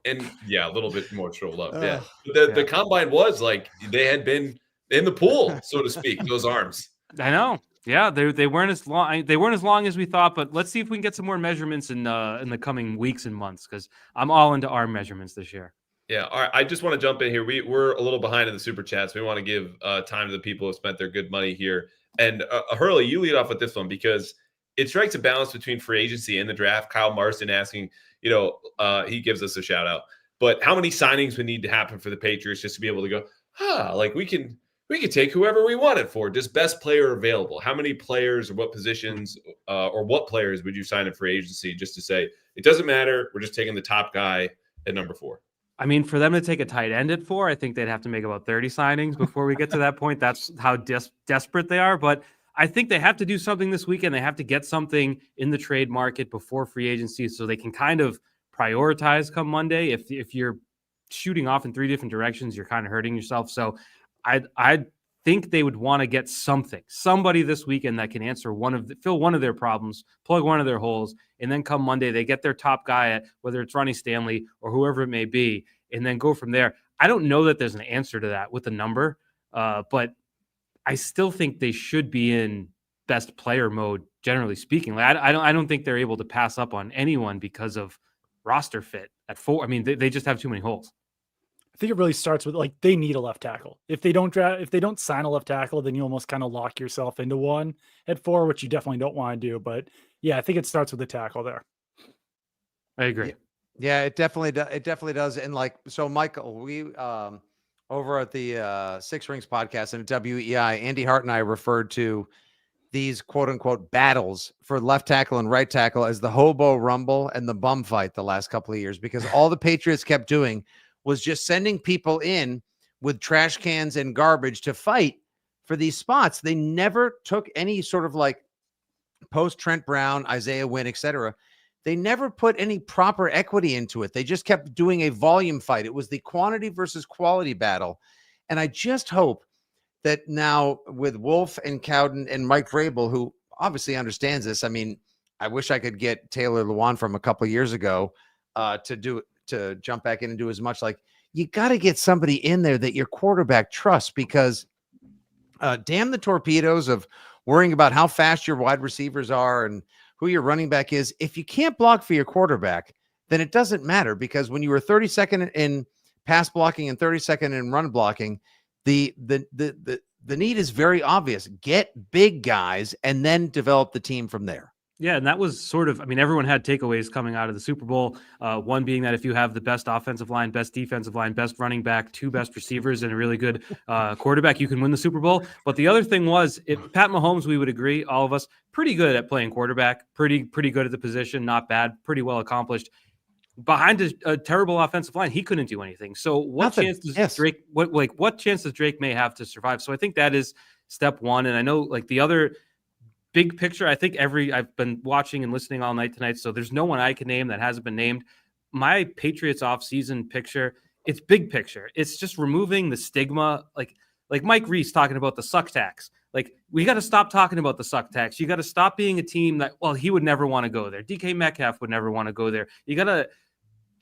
And yeah, a little bit more trolled up. Yeah. The combine was like they had been in the pool, so to speak, those arms. I know. Yeah, they weren't as long. They weren't as long as we thought, but let's see if we can get some more measurements in the coming weeks and months, because I'm all into arm measurements this year. Yeah. All right. I just want to jump in here. We're a little behind in the super chats. We want to give time to the people who spent their good money here. And Hurley, you lead off with this one because it strikes a balance between free agency and the draft. Kyle Marston asking, he gives us a shout out, but how many signings would need to happen for the Patriots just to be able to go, like we can take whoever we want it for, just best player available. How many players or what positions or what players would you sign in free agency just to say, it doesn't matter, we're just taking the top guy at number 4? I mean, for them to take a tight end at 4, I think they'd have to make about 30 signings before we get to that point. That's how desperate they are. But I think they have to do something this weekend. They have to get something in the trade market before free agency so they can kind of prioritize come Monday. If you're shooting off in 3 different directions, you're kind of hurting yourself. So I think they would want to get somebody this weekend that can fill one of their problems, plug one of their holes, and then come Monday, they get their top guy at whether it's Ronnie Stanley or whoever it may be, and then go from there. I don't know that there's an answer to that with the number, but I still think they should be in best player mode, generally speaking. Like I don't think they're able to pass up on anyone because of roster fit at 4. I mean, they just have too many holes. I think it really starts with they need a left tackle. If they don't sign a left tackle, then you almost kind of lock yourself into one at 4, which you definitely don't want to do. But yeah, I think it starts with the tackle there. I agree. Yeah, it definitely does. And so Michael, we over at the Six Rings podcast and at WEEI, Andy Hart and I referred to these quote unquote battles for left tackle and right tackle as the hobo rumble and the bum fight the last couple of years, because all the Patriots kept doing was just sending people in with trash cans and garbage to fight for these spots. They never took any sort of post Trent Brown, Isaiah Wynn, etc. They never put any proper equity into it. They just kept doing a volume fight. It was the quantity versus quality battle. And I just hope that now with Wolf and Cowden and Mike Vrabel, who obviously understands this. I mean, I wish I could get Taylor Lewan from a couple of years ago to jump back in and do as much. You got to get somebody in there that your quarterback trusts, because damn the torpedoes of worrying about how fast your wide receivers are and who your running back is. If you can't block for your quarterback, then it doesn't matter, because when you were 32nd in pass blocking and 32nd in run blocking, the need is very obvious. Get big guys and then develop the team from there. Yeah, and that was sort of, everyone had takeaways coming out of the Super Bowl. One being that if you have the best offensive line, best defensive line, best running back, 2 best receivers, and a really good quarterback, you can win the Super Bowl. But the other thing was, Pat Mahomes, we would agree, all of us, pretty good at playing quarterback, pretty good at the position, not bad, pretty well accomplished. Behind a terrible offensive line, he couldn't do anything. So what chance does Drake? What chance does Drake may have to survive? So I think that is step one. And I know the other big picture, I think I've been watching and listening all night tonight, so there's no one I can name that hasn't been named. My Patriots offseason picture, it's big picture. It's just removing the stigma, like Mike Reiss talking about the suck tax. We got to stop talking about the suck tax. You got to stop being a team that, he would never want to go there. DK Metcalf would never want to go there. You got to,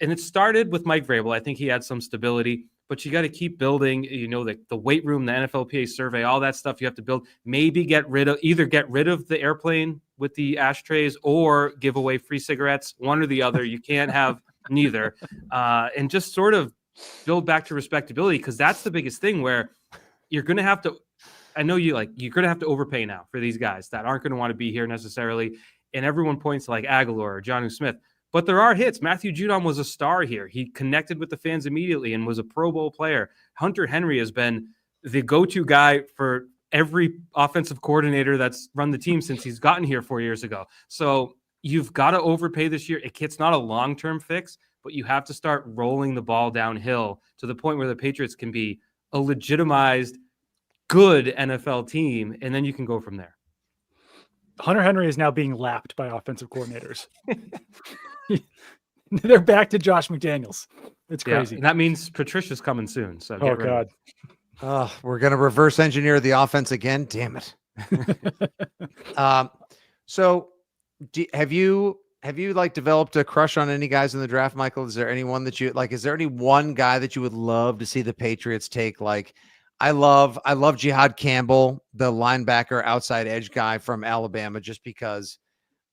and it started with Mike Vrabel. I think he had some stability, but you got to keep building, the weight room, the NFLPA survey, all that stuff you have to build. Maybe get rid of the airplane with the ashtrays or give away free cigarettes, one or the other. You can't have neither. And just sort of build back to respectability, because that's the biggest thing where you're going to have to, I know you're going to have to overpay now for these guys that aren't going to want to be here necessarily. And everyone points to Aguilar or Jonnu Smith. But there are hits. Matthew Judon was a star here. He connected with the fans immediately and was a Pro Bowl player. Hunter Henry has been the go-to guy for every offensive coordinator that's run the team since he's gotten here 4 years ago. So you've got to overpay this year. It's not a long-term fix, but you have to start rolling the ball downhill to the point where the Patriots can be a legitimized good NFL team, and then you can go from there. Hunter Henry is now being lapped by offensive coordinators. They're back to Josh McDaniels. It's crazy. And that means Patricia's coming soon. So oh God. We're gonna reverse engineer the offense again. Damn it. So have you like developed a crush on any guys in the draft, Michael? Is there anyone that you like? Is there any one guy that you would love to see the Patriots take? Like, I love Jihad Campbell, the linebacker outside edge guy from Alabama, just because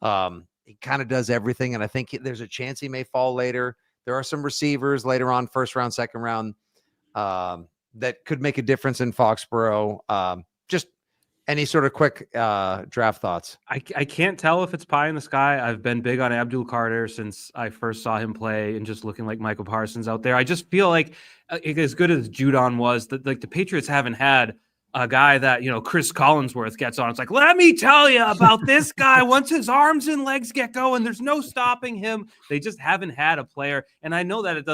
he kind of does everything. And I think there's a chance he may fall later. There are some receivers later on, first round, second round, that could make a difference in Foxborough. Just any sort of quick draft thoughts? I can't tell if it's pie in the sky. I've been big on Abdul Carter since I first saw him play and just looking like Michael Parsons out there. I just feel like as good as Judon was, that like the Patriots haven't had a guy that, Chris Collinsworth gets on. It's like, let me tell you about this guy. Once his arms and legs get going, there's no stopping him. They just haven't had a player. And I know that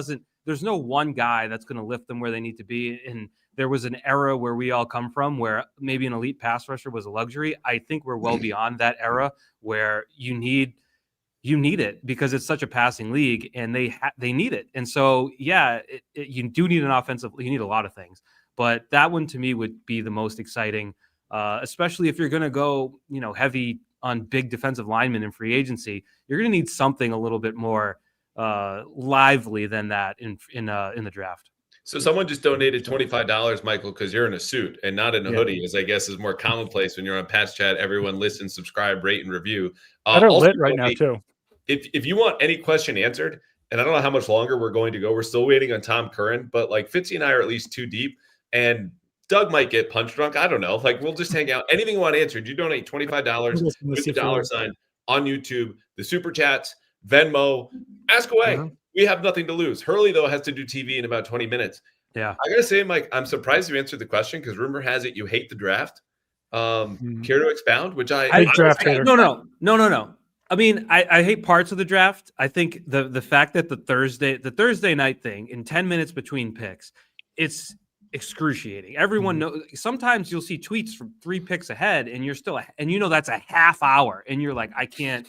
there's no one guy that's going to lift them where they need to be. And there was an era where we all come from where maybe an elite pass rusher was a luxury. I think we're well beyond that era where you need it because it's such a passing league and they need it. And so, you do need you need a lot of things, but that one to me would be the most exciting, especially if you're going to go, heavy on big defensive linemen in free agency. You're going to need something a little bit more lively than that in the draft. So someone just donated $25, Michael, because you're in a suit and not in a hoodie, as I guess is more commonplace when you're on Pat's Chat. Everyone listen, subscribe, rate, and review. They're lit right now too. If you want any question answered, and I don't know how much longer we're going to go, we're still waiting on Tom Curran, but like Fitzy and I are at least too deep, and Doug might get punch drunk. I don't know. Like, we'll just hang out. Anything you want answered, you donate $25 with the $sign on YouTube, the super chats, Venmo, ask away. Mm-hmm. We have nothing to lose. Hurley, though, has to do TV in about 20 minutes. Yeah. I got to say, Mike, I'm surprised you answered the question because rumor has it you hate the draft. Care to expound? Which I draft hater. No. I mean, I hate parts of the draft. I think the fact that the Thursday night thing in 10 minutes between picks, it's excruciating. Everyone knows. Sometimes you'll see tweets from 3 picks ahead and you're still, and that's a half hour and you're like, I can't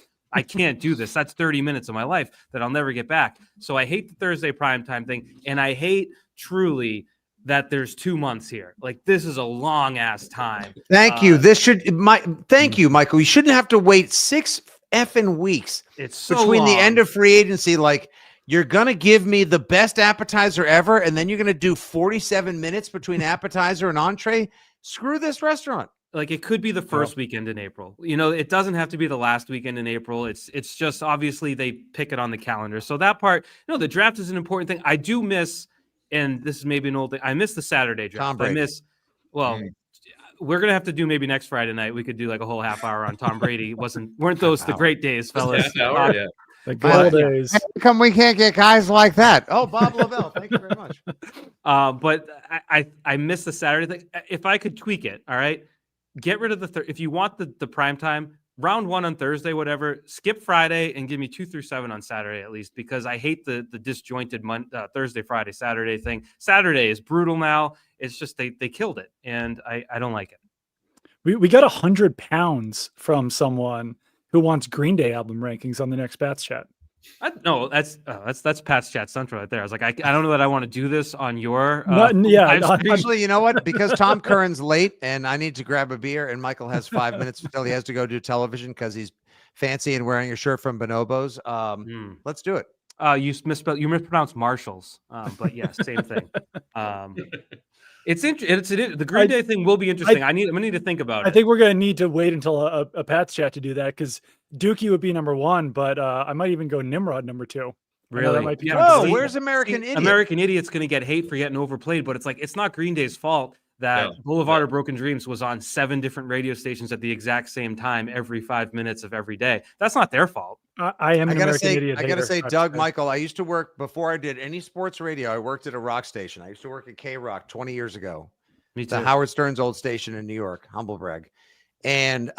do this. That's 30 minutes of my life that I'll never get back. So I hate the Thursday primetime thing. And I hate truly that there's 2 months here. Like, this is a long ass time. Thank you. Thank you, Michael. You shouldn't have to wait 6 effing weeks. It's so between long. the end of free agency. Like, you're going to give me the best appetizer ever. And then you're going to do 47 minutes between appetizer and entree. Screw this restaurant. Like, it could be the first weekend in April. It doesn't have to be the last weekend in April. It's just obviously they pick it on the calendar. So that part, the draft is an important thing. I do miss, and this is maybe an old thing, I miss the Saturday draft. Tom Brady. We're gonna have to do maybe next Friday night. We could do like a whole half hour on Tom Brady. Weren't those the great days, fellas? Yeah. The good days. How come we can't get guys like that? Oh, Bob Lavelle. Thank you very much. But I miss the Saturday thing. If I could tweak it, all right. Get rid of if you want the prime time, round 1 on Thursday, whatever, skip Friday and give me 2 through 7 on Saturday at least, because I hate the disjointed Thursday, Friday, Saturday thing. Saturday is brutal now. It's just they killed it, and I don't like it. We got 100 pounds from someone who wants Green Day album rankings on the next Pat's Chat. No, that's Pat's Chat Central right there. I was like, I don't know that I want to do this on your. Usually, you know what? Because Tom Curran's late and I need to grab a beer, and Michael has 5 minutes until he has to go do television because he's fancy and wearing a shirt from Bonobos. Let's do it. You mispronounced Marshalls, but yes, same thing. It's interesting. The Green Day thing will be interesting. I'm gonna need to think about it. I think we're gonna need to wait until a Pat's Chat to do that, because Dookie would be number 1, but I might even go Nimrod number 2. Really? That might be where's American Idiot? American Idiot's gonna get hate for getting overplayed, but it's not Green Day's fault that Boulevard of Broken Dreams was on 7 different radio stations at the exact same time every 5 minutes of every day. That's not their fault. I gotta say, Doug, Michael, I used to work before I did any sports radio. I worked at a rock station. I used to work at K-Rock 20 years ago. Me too. The Howard Stern's old station in New York, humble brag. And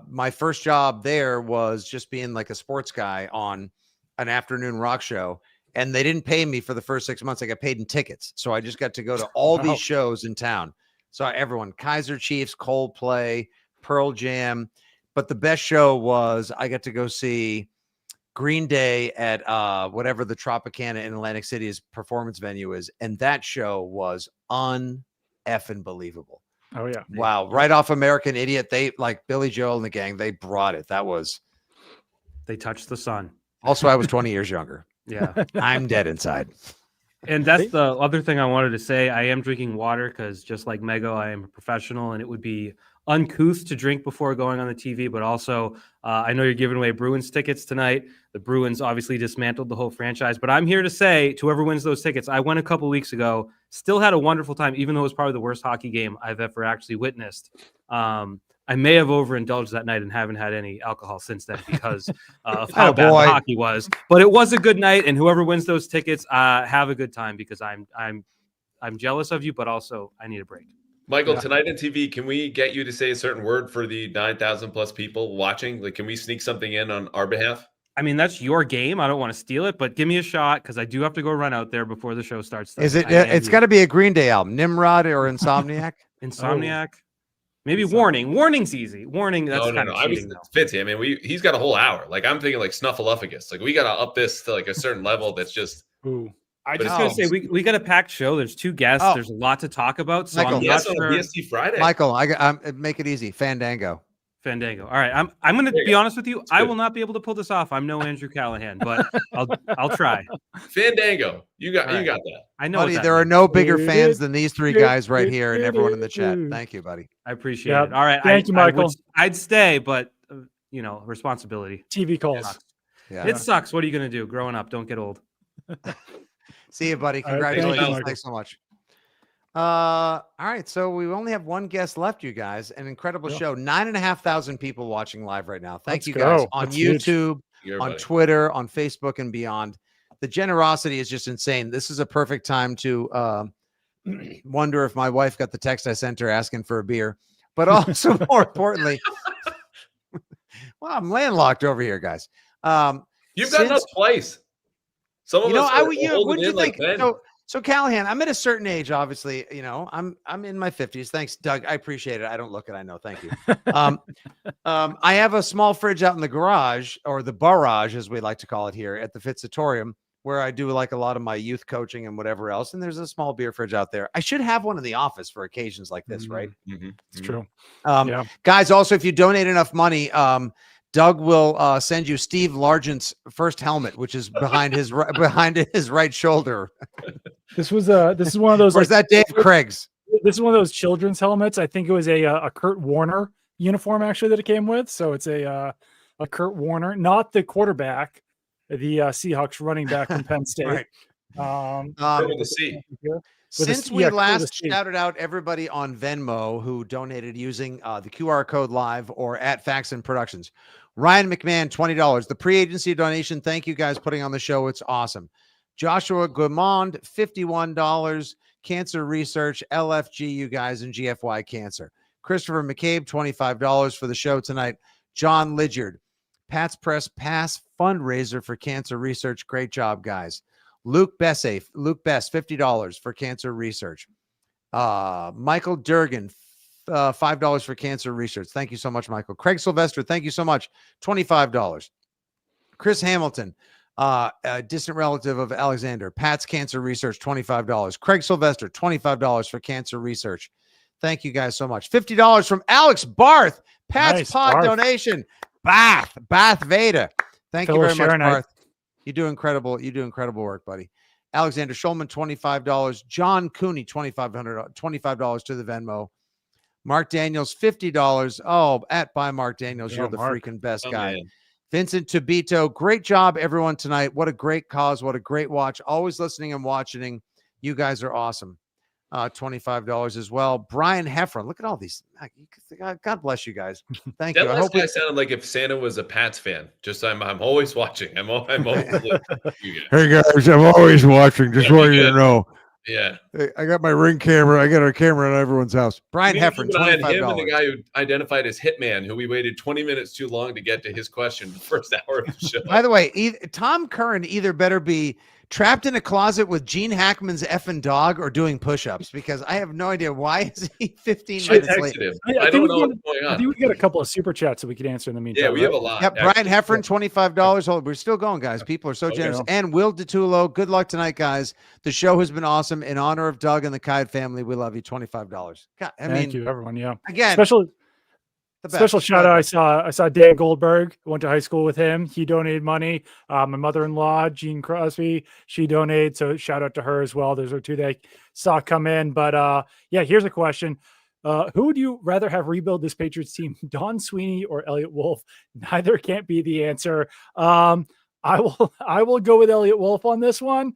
my first job there was just being like a sports guy on an afternoon rock show. And they didn't pay me for the first 6 months. I got paid in tickets. So I just got to go to all these shows in town. Saw everyone, Kaiser Chiefs, Coldplay, Pearl Jam. But the best show was I got to go see Green Day at whatever the Tropicana in Atlantic City's performance venue is. And that show was un-effing believable. Oh, yeah. Wow. Right off American Idiot. They like Billy Joel and the gang. They brought it. They touched the sun. Also, I was 20 years younger. Yeah. I'm dead inside. And that's the other thing I wanted to say. I am drinking water because just like Mego, I am a professional, and it would be uncouth to drink before going on the TV. But also, I know you're giving away Bruins tickets tonight. The Bruins obviously dismantled the whole franchise. But I'm here to say to whoever wins those tickets, I went a couple weeks ago, still had a wonderful time, even though it was probably the worst hockey game I've ever actually witnessed. I may have overindulged that night and haven't had any alcohol since then because of how bad the hockey was. But it was a good night, and whoever wins those tickets, have a good time because I'm jealous of you, but also I need a break. Michael, tonight on TV, can we get you to say a certain word for the 9,000 plus people watching? Like, can we sneak something in on our behalf? I mean, that's your game. I don't want to steal it, but give me a shot because I do have to go run out there before the show starts. Is it? It's got to be a Green Day album, Nimrod or Insomniac. Insomniac. Maybe Warning. Warning's easy. Warning. That's kind of cheating. Fitzy. I mean, he's got a whole hour. Like, I'm thinking like Snuffleupagus. Like, we got to up this to like a certain level. That's just. Ooh. I just gonna say we got a packed show. There's 2 guests. There's a lot to talk about. So Michael, I'm not sure. On BST Friday. Michael, make it easy. Fandango. All right, I'm going to be honest with you. I will not be able to pull this off. I'm no Andrew Callahan, but I'll try. Fandango. You got that. I know. Buddy, there are no bigger fans than these 3 guys right here and everyone in the chat. Thank you, buddy. I appreciate it. All right. Thank you, Michael. I'd stay, but responsibility. TV calls. Yeah. It sucks. What are you going to do? Growing up, don't get old. See you, buddy. Congratulations. Thanks so much. All right. So we only have 1 guest left, you guys. An incredible show. 9,500 people watching live right now. Thank you guys on YouTube, on Twitter, on Facebook, and beyond. The generosity is just insane. This is a perfect time to wonder if my wife got the text I sent her asking for a beer. But also, more importantly, well, I'm landlocked over here, guys. You've got enough place. Some of us what do you think? So Callahan, I'm at a certain age, obviously, I'm in my 50s. Thanks, Doug. I appreciate it. I don't look it. I know. Thank you. I have a small fridge out in the garage, or the barrage, as we like to call it here at the Fitzatorium, where I do like a lot of my youth coaching and whatever else. And there's a small beer fridge out there. I should have one in the office for occasions like this, right? Mm-hmm. It's true. Guys, also, if you donate enough money, Doug will send you Steve Largent's first helmet, which is behind his right shoulder. This is one of those. Or is that Dave Craig's? This is one of those children's helmets. I think it was a Kurt Warner uniform actually that it came with. So it's a Kurt Warner, not the quarterback, the Seahawks running back from Penn State. Right. Since we last shouted out everybody on Venmo who donated using the QR code live or at Faxon Productions, Ryan McMahon, $20. The pre-agency donation. Thank you guys putting on the show. It's awesome. Joshua Guimond, $51. Cancer Research, LFG, you guys, and GFY Cancer. Christopher McCabe, $25 for the show tonight. John Lydyard, Pat's Press Pass fundraiser for Cancer Research. Great job, guys. Luke Best, $50 for Cancer Research. Michael Durgan, $5 for Cancer Research. Thank you so much, Michael. Craig Sylvester, thank you so much. $25. Chris Hamilton, a distant relative of Alexander. Pat's Cancer Research, $25. Craig Sylvester, $25 for Cancer Research. Thank you guys so much. $50 from Alex Barth. Pat's pod donation. Bath Veda. Thank you very much, Barth. You do incredible work, buddy. Alexander Schulman, $25. John Cooney, $25 to the Venmo. Mark Daniels, $50. Oh, at by Mark Daniels. You're the freaking best guy. Man. Vincent Tabito, great job, everyone, tonight. What a great cause. What a great watch. Always listening and watching. You guys are awesome. $25 as well. Brian Heffron. Look at all these. God bless you guys. Thank you. That last guy sounded like if Santa was a Pats fan. Just I'm always watching. I'm always Hey guys, I'm always watching. Just want you to know. Yeah. Hey, I got my Ring camera. I got a camera in everyone's house. Brian Heffron, $25. Him and the guy who identified as Hitman, who we waited 20 minutes too long to get to his question the first hour of the show. By the way, Tom Curran either better be trapped in a closet with Gene Hackman's effing dog or doing push-ups? Because I have no idea. Why is he 15 minutes late? I don't know what's going on. I think we got a couple of super chats that we could answer in the meantime. Yeah, we have a lot. Yep, Brian Heffern, $25. Hold, we're still going, guys. People are so Okay. generous. And Will DeTulo, good luck tonight, guys. The show has been awesome. In honor of Doug and the Kyed family, we love you. $25. God, Thank you, everyone. Yeah. Again, Special best. shout out. I saw Dan Goldberg. Went to high school with him. He donated money. My mother-in-law, Jean Crosby, she donated. So shout out to her as well. Those are two that I saw come in. But yeah, here's a question. Who would you rather have rebuild this Patriots team, Don Sweeney or Elliot Wolf? Neither can't be the answer. I will go with Elliot Wolf on this one.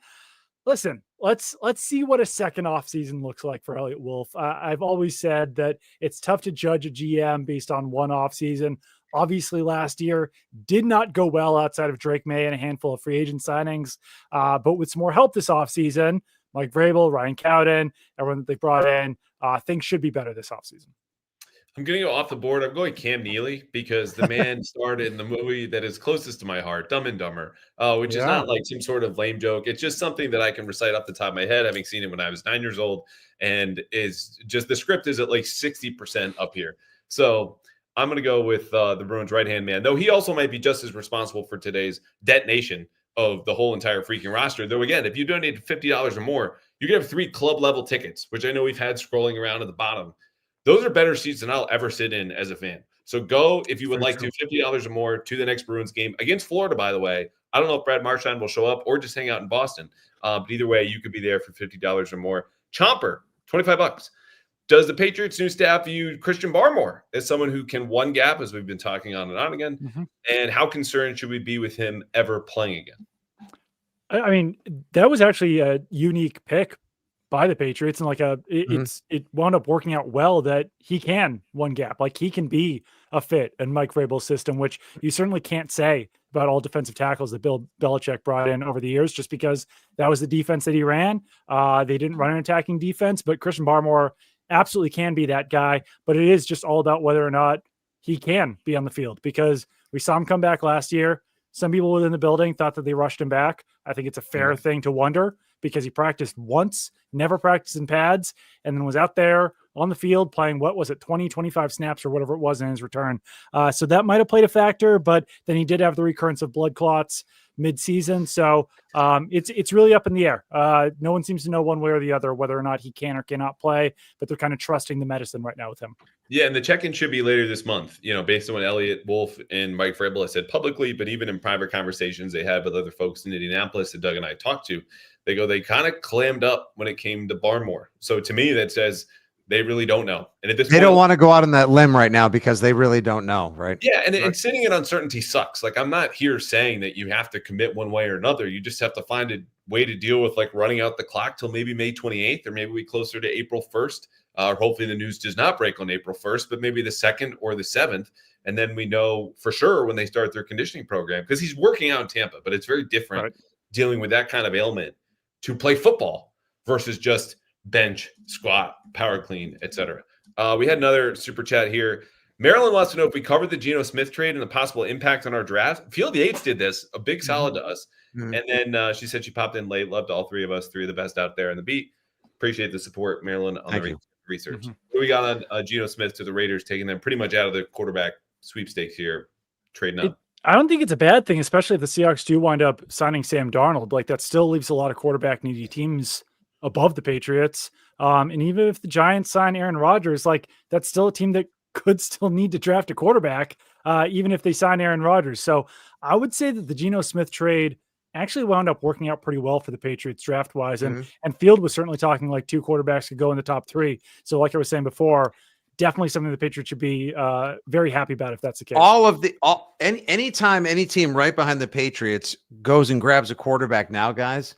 Listen, let's see what a second offseason looks like for Elliot Wolf. I've always said that it's tough to judge a GM based on one offseason. Obviously, last year did not go well outside of Drake May and a handful of free agent signings. But with some more help this offseason, Mike Vrabel, Ryan Cowden, everyone that they brought in, things should be better this offseason. I'm going to go off the board. I'm going Cam Neely because the man starred in the movie that is closest to my heart, Dumb and Dumber, which is not like some sort of lame joke. It's just something that I can recite off the top of my head, having seen it when I was 9 years old, and is just the script is at like 60% up here. So I'm going to go with the Bruins' right-hand man, though he also might be just as responsible for today's detonation of the whole entire freaking roster. Though, again, if you donate $50 or more, you can have 3 club-level tickets, which I know we've had scrolling around at the bottom. Those are better seats than I'll ever sit in as a fan. So go, if you would like to, $50 or more to the next Bruins game against Florida, by the way. I don't know if Brad Marchand will show up or just hang out in Boston. But either way, you could be there for $50 or more. Chomper, $25. Does the Patriots' new staff view Christian Barmore as someone who can one gap, as we've been talking on and on again? Mm-hmm. And how concerned should we be with him ever playing again? I mean, that was actually a unique pick by the Patriots, and it wound up working out well that he can one gap, like he can be a fit in Mike Vrabel's system, which you certainly can't say about all defensive tackles that Bill Belichick brought in over the years, just because that was the defense that he ran. They didn't run an attacking defense, but Christian Barmore absolutely can be that guy. But it is just all about whether or not he can be on the field, because we saw him come back last year. Some people within the building thought that they rushed him back. I think it's a fair thing to wonder, because he practiced once, never practiced in pads, and then was out there on the field playing, 25 snaps or whatever it was in his return. So that might have played a factor, but then he did have the recurrence of blood clots mid-season. So it's really up in the air. No one seems to know one way or the other whether or not he can or cannot play, but they're kind of trusting the medicine right now with him. Yeah, and the check-in should be later this month, based on what Elliot Wolf and Mike Vrabel have said publicly, but even in private conversations they had with other folks in Indianapolis that Doug and I talked to, they kind of clammed up when it came to Barmore. So to me, that says they really don't know. And at this point, don't want to go out on that limb right now because they really don't know, right? Yeah, and sitting in uncertainty sucks. Like, I'm not here saying that you have to commit one way or another. You just have to find a way to deal with running out the clock till maybe May 28th, or maybe we closer to April 1st. Hopefully the news does not break on April 1st, but maybe the 2nd or the 7th. And then we know for sure when they start their conditioning program, because he's working out in Tampa, but it's very different dealing with that kind of ailment to play football versus just bench, squat, power clean, etc. We had another super chat here. Marilyn wants to know if we covered the Geno Smith trade and the possible impact on our draft. Field Yates did this, a big solid to us. And then she said she popped in late, loved all three of us, 3 of the best out there in the beat. Appreciate the support, Marilyn, on the research. So we got on Geno Smith to the Raiders, taking them pretty much out of the quarterback sweepstakes here, trading up. I don't think it's a bad thing, especially if the Seahawks do wind up signing Sam Darnold. That still leaves a lot of quarterback needy teams above the Patriots. And even if the Giants sign Aaron Rodgers, that's still a team that could still need to draft a quarterback, even if they sign Aaron Rodgers. So I would say that the Geno Smith trade actually wound up working out pretty well for the Patriots draft-wise. And Field was certainly talking 2 quarterbacks could go in the top 3. So like I was saying before, definitely something the Patriots should be very happy about if that's the case. Anytime any team right behind the Patriots goes and grabs a quarterback now, guys,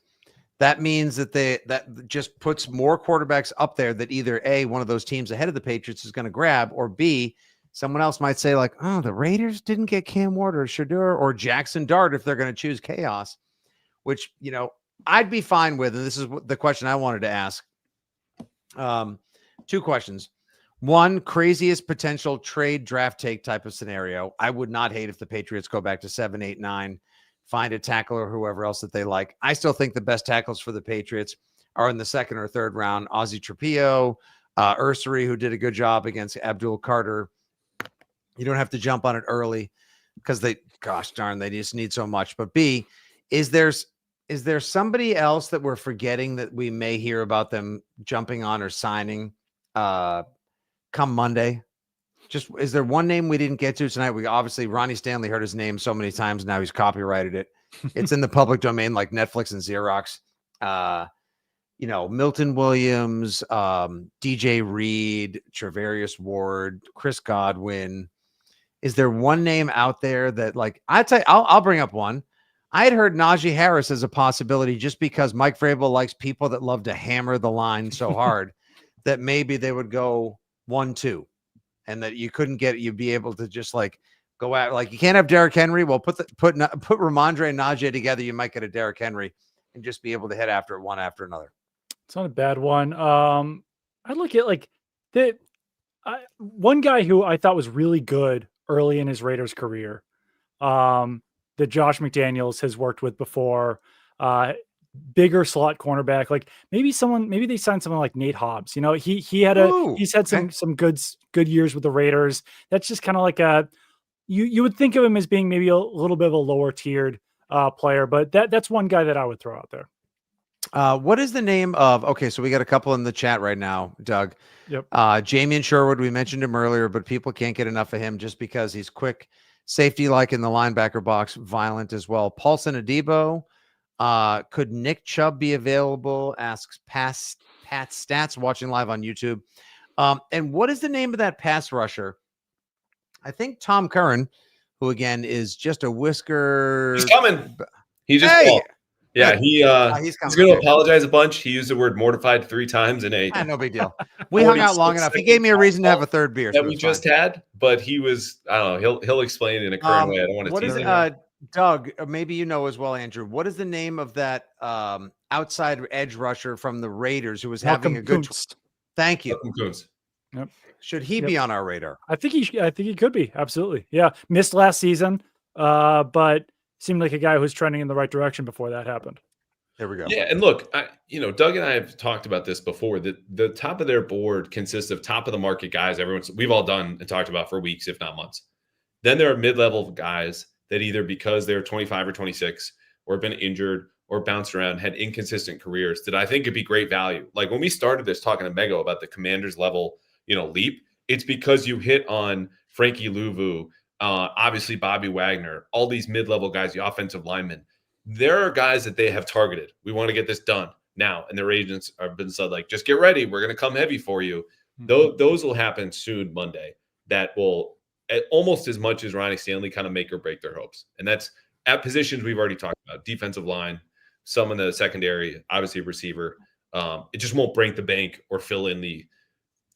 that means that that just puts more quarterbacks up there that either A, one of those teams ahead of the Patriots is going to grab, or B, someone else might say the Raiders didn't get Cam Ward or Shedeur or Jackson Dart if they're going to choose chaos, which, I'd be fine with. And this is the question I wanted to ask. 2 questions. One, craziest potential trade draft take type of scenario. I would not hate if the Patriots go back to 7, 8, 9 find a tackle or whoever else that they like. I still think the best tackles for the Patriots are in the second or third round. Ozzie Trapillo, Ursary, who did a good job against Abdul Carter. You don't have to jump on it early because gosh darn, they just need so much. But B, is there somebody else that we're forgetting that we may hear about them jumping on or signing come Monday? Just, is there one name we didn't get to tonight? We obviously, Ronnie Stanley heard his name so many times now he's copyrighted it. It's in the public domain like Netflix and Xerox. Milton Williams, DJ Reed, Travarius Ward, Chris Godwin. Is there one name out there that, like, I'll bring up one. I had heard Najee Harris as a possibility just because Mike Vrabel likes people that love to hammer the line so hard that maybe they would go 1-2 and that you couldn't you'd be able to just like go out. Like, you can't have Derrick Henry. Well, put Ramondre and Najee together. You might get a Derrick Henry and just be able to hit after one after another. It's not a bad one. I look at like one guy who I thought was really good early in his Raiders career, that Josh McDaniels has worked with before, bigger slot cornerback. Like maybe they signed someone like Nate Hobbs. He's had some good years with the Raiders. That's just kind of like you would think of him as being maybe a little bit of a lower tiered player, but that's one guy that I would throw out there. What is the name of? Okay, so we got a couple in the chat right now, Doug. Yep. Jamien Sherwood, we mentioned him earlier, but people can't get enough of him just because he's quick, safety like in the linebacker box, violent as well. Paulson Adebo. Could Nick Chubb be available? Asks Pat Stats, watching live on YouTube. And what is the name of that pass rusher? I think Tom Curran, who again is just a whisker. He's coming. He just called. Yeah, he's going to apologize a bunch. He used the word mortified 3 times in a. No big deal. We hung out long enough. He gave me a reason to have a third beer that we just had, but he was. I don't know. He'll explain in a current way. I don't want to tease him. Doug, maybe you know as well, Andrew. What is the name of that outside edge rusher from the Raiders who was having a good? Thank you. Yep. Should he be on our radar? I think he could be. Absolutely. Yeah. Missed last season, but seemed like a guy who was trending in the right direction before that happened. There we go. Yeah, and look, Doug and I have talked about this before. That the top of their board consists of top of the market guys. We've all done and talked about for weeks, if not months. Then there are mid-level guys that either because they're 25 or 26 or been injured or bounced around, had inconsistent careers that I think could be great value. Like when we started this talking to Mego about the Commanders level, leap, it's because you hit on Frankie Louvu, obviously Bobby Wagner, all these mid-level guys, the offensive linemen. There are guys that they have targeted. We want to get this done now. And their agents have been said, like, just get ready. We're going to come heavy for you. Mm-hmm. Those will happen soon Monday. That will almost as much as Ronnie Stanley kind of make or break their hopes. And that's at positions we've already talked about. Defensive line, some in the secondary, obviously receiver. It just won't break the bank or fill in the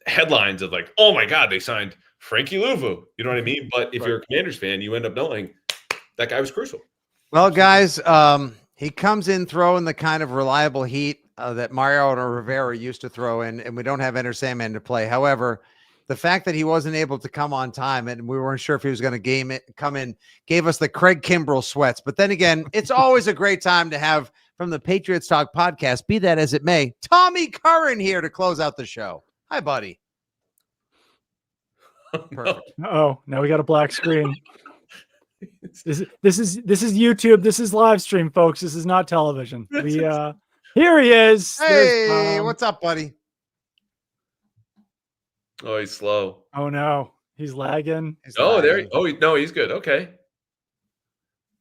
headlines of like, oh my God, they signed Frankie Louvu. You know what I mean? But if you're a Commanders fan, you end up knowing that guy was crucial. Well, guys, he comes in throwing the kind of reliable heat that Mariano Rivera used to throw in, and we don't have Enter Sandman to play. However, the fact that he wasn't able to come on time and we weren't sure if he was going to come in, gave us the Craig Kimbrell sweats. But then again, it's always a great time to have from the Patriots Talk podcast, be that as it may, Tommy Curran here to close out the show. Hi, buddy. Perfect. Oh, now we got a black screen. This is YouTube. This is live stream, folks. This is not television. Here he is. Hey, what's up, buddy? Oh, he's slow. Oh no, he's lagging. No, he's good. Okay.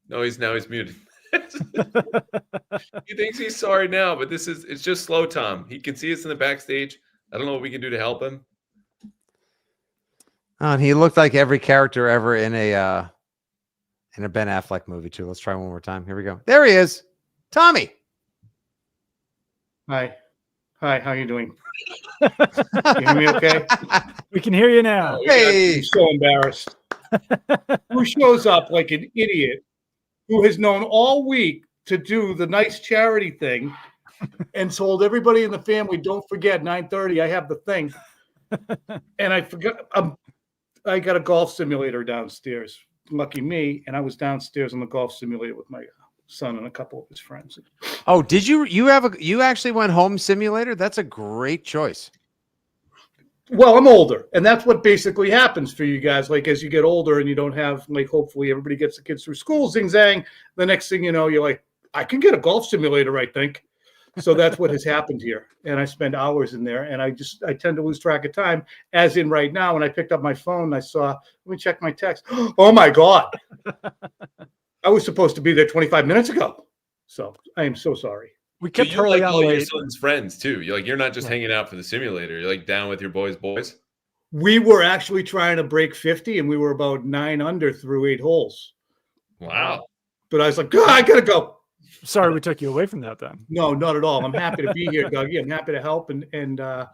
No, he's muted. He thinks he's sorry now, but it's just slow, Tom. He can see us in the backstage. I don't know what we can do to help him. And he looked like every character ever in a Ben Affleck movie too. Let's try one more time. Here we go. There he is. Tommy. Hi, how you doing? You hear me okay? We can hear you now. Hey. I'm so embarrassed. Who shows up like an idiot who has known all week to do the nice charity thing and told everybody in the family, don't forget 9:30, I have the thing. And I forgot. I got a golf simulator downstairs. lucky me, and I was downstairs on the golf simulator with my son and a couple of his friends. Oh, did you actually went home simulator? That's a great choice. Well, I'm older, and that's what basically happens for you guys. Like, as you get older and you don't have, like, hopefully everybody gets the kids through school, zing zang. The next thing you know, you're like, I can get a golf simulator, I think. So that's what has happened here. And I spend hours in there, and I tend to lose track of time, as in right now. When I picked up my phone, I saw, let me check my text. Oh my God. I was supposed to be there 25 minutes ago. So I am so sorry. We kept So Hurley like on all your late. son's friends too. You're not just hanging out for the simulator. You're like down with your boys. We were actually trying to break 50, and we were about 9 under through 8 holes. Wow. But I was like, I gotta go. Sorry, we took you away from that then. No, not at all. I'm happy to be here, Dougie. I'm happy to help, and I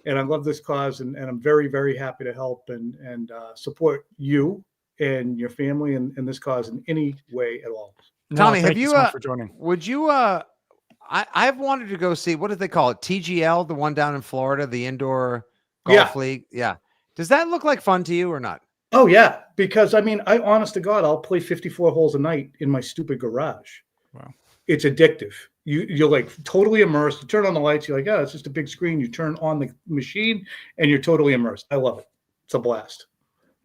love this cause, and I'm very, very happy to help and support you and your family and this cause in any way at all. Tommy, thank have you so much for joining? Would you I've wanted to go see, what did they call it? TGL, the one down in Florida, the indoor golf league. Yeah. Does that look like fun to you or not? Oh yeah, because I mean, honest to God, I'll play 54 holes a night in my stupid garage. Wow. It's addictive. You're like totally immersed. You turn on the lights, you're like, oh, it's just a big screen. You turn on the machine and you're totally immersed. I love it. It's a blast.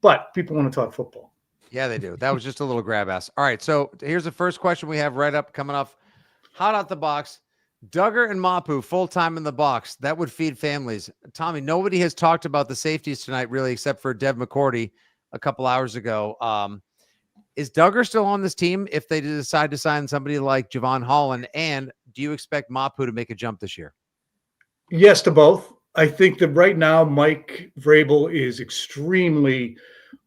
But people want to talk football. Yeah, they do. That was just a little grab ass. All right, so here's the first question we have right up, coming off hot out the box. Duggar and Mapu full-time in the box. That would feed families. Tommy, nobody has talked about the safeties tonight really, except for Devin McCourty a couple hours ago. Is Duggar still on this team if they decide to sign somebody like Javon Holland? And do you expect Mapu to make a jump this year? Yes to both. I think that right now Mike Vrabel is extremely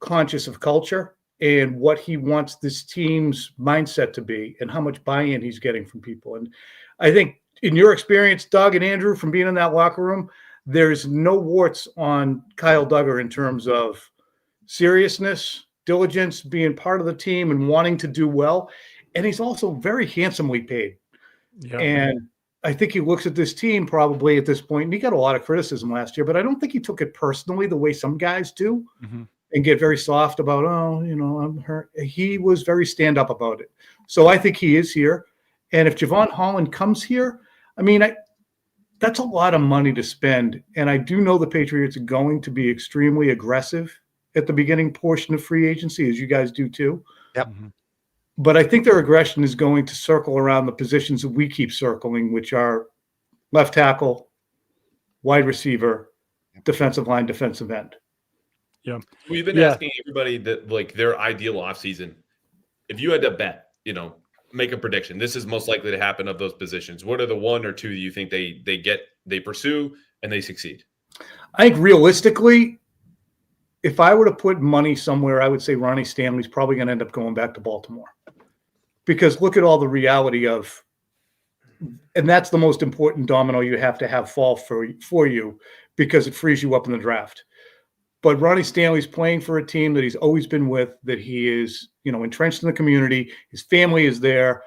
conscious of culture and what he wants this team's mindset to be and how much buy-in he's getting from people. And I think in your experience, Doug and Andrew, from being in that locker room, there's no warts on Kyle Duggar in terms of seriousness, diligence, being part of the team and wanting to do well. And he's also very handsomely paid. Yeah. And I think he looks at this team probably at this point, and he got a lot of criticism last year, but I don't think he took it personally the way some guys do and get very soft about, I'm hurt. He was very stand up about it. So I think he is here. And if Javon Holland comes here, I mean, that's a lot of money to spend. And I do know the Patriots are going to be extremely aggressive at the beginning portion of free agency, as you guys do too. Yep. But I think their aggression is going to circle around the positions that we keep circling, which are left tackle, wide receiver, defensive line, defensive end. Yeah. We've been asking everybody that like their ideal offseason. If you had to bet, make a prediction, this is most likely to happen of those positions. What are the one or two that you think they pursue and they succeed? I think realistically, if I were to put money somewhere, I would say Ronnie Stanley's probably going to end up going back to Baltimore. Because look at all the reality of, and that's the most important domino you have to have fall for you because it frees you up in the draft. But Ronnie Stanley's playing for a team that he's always been with, that he is, entrenched in the community. His family is there.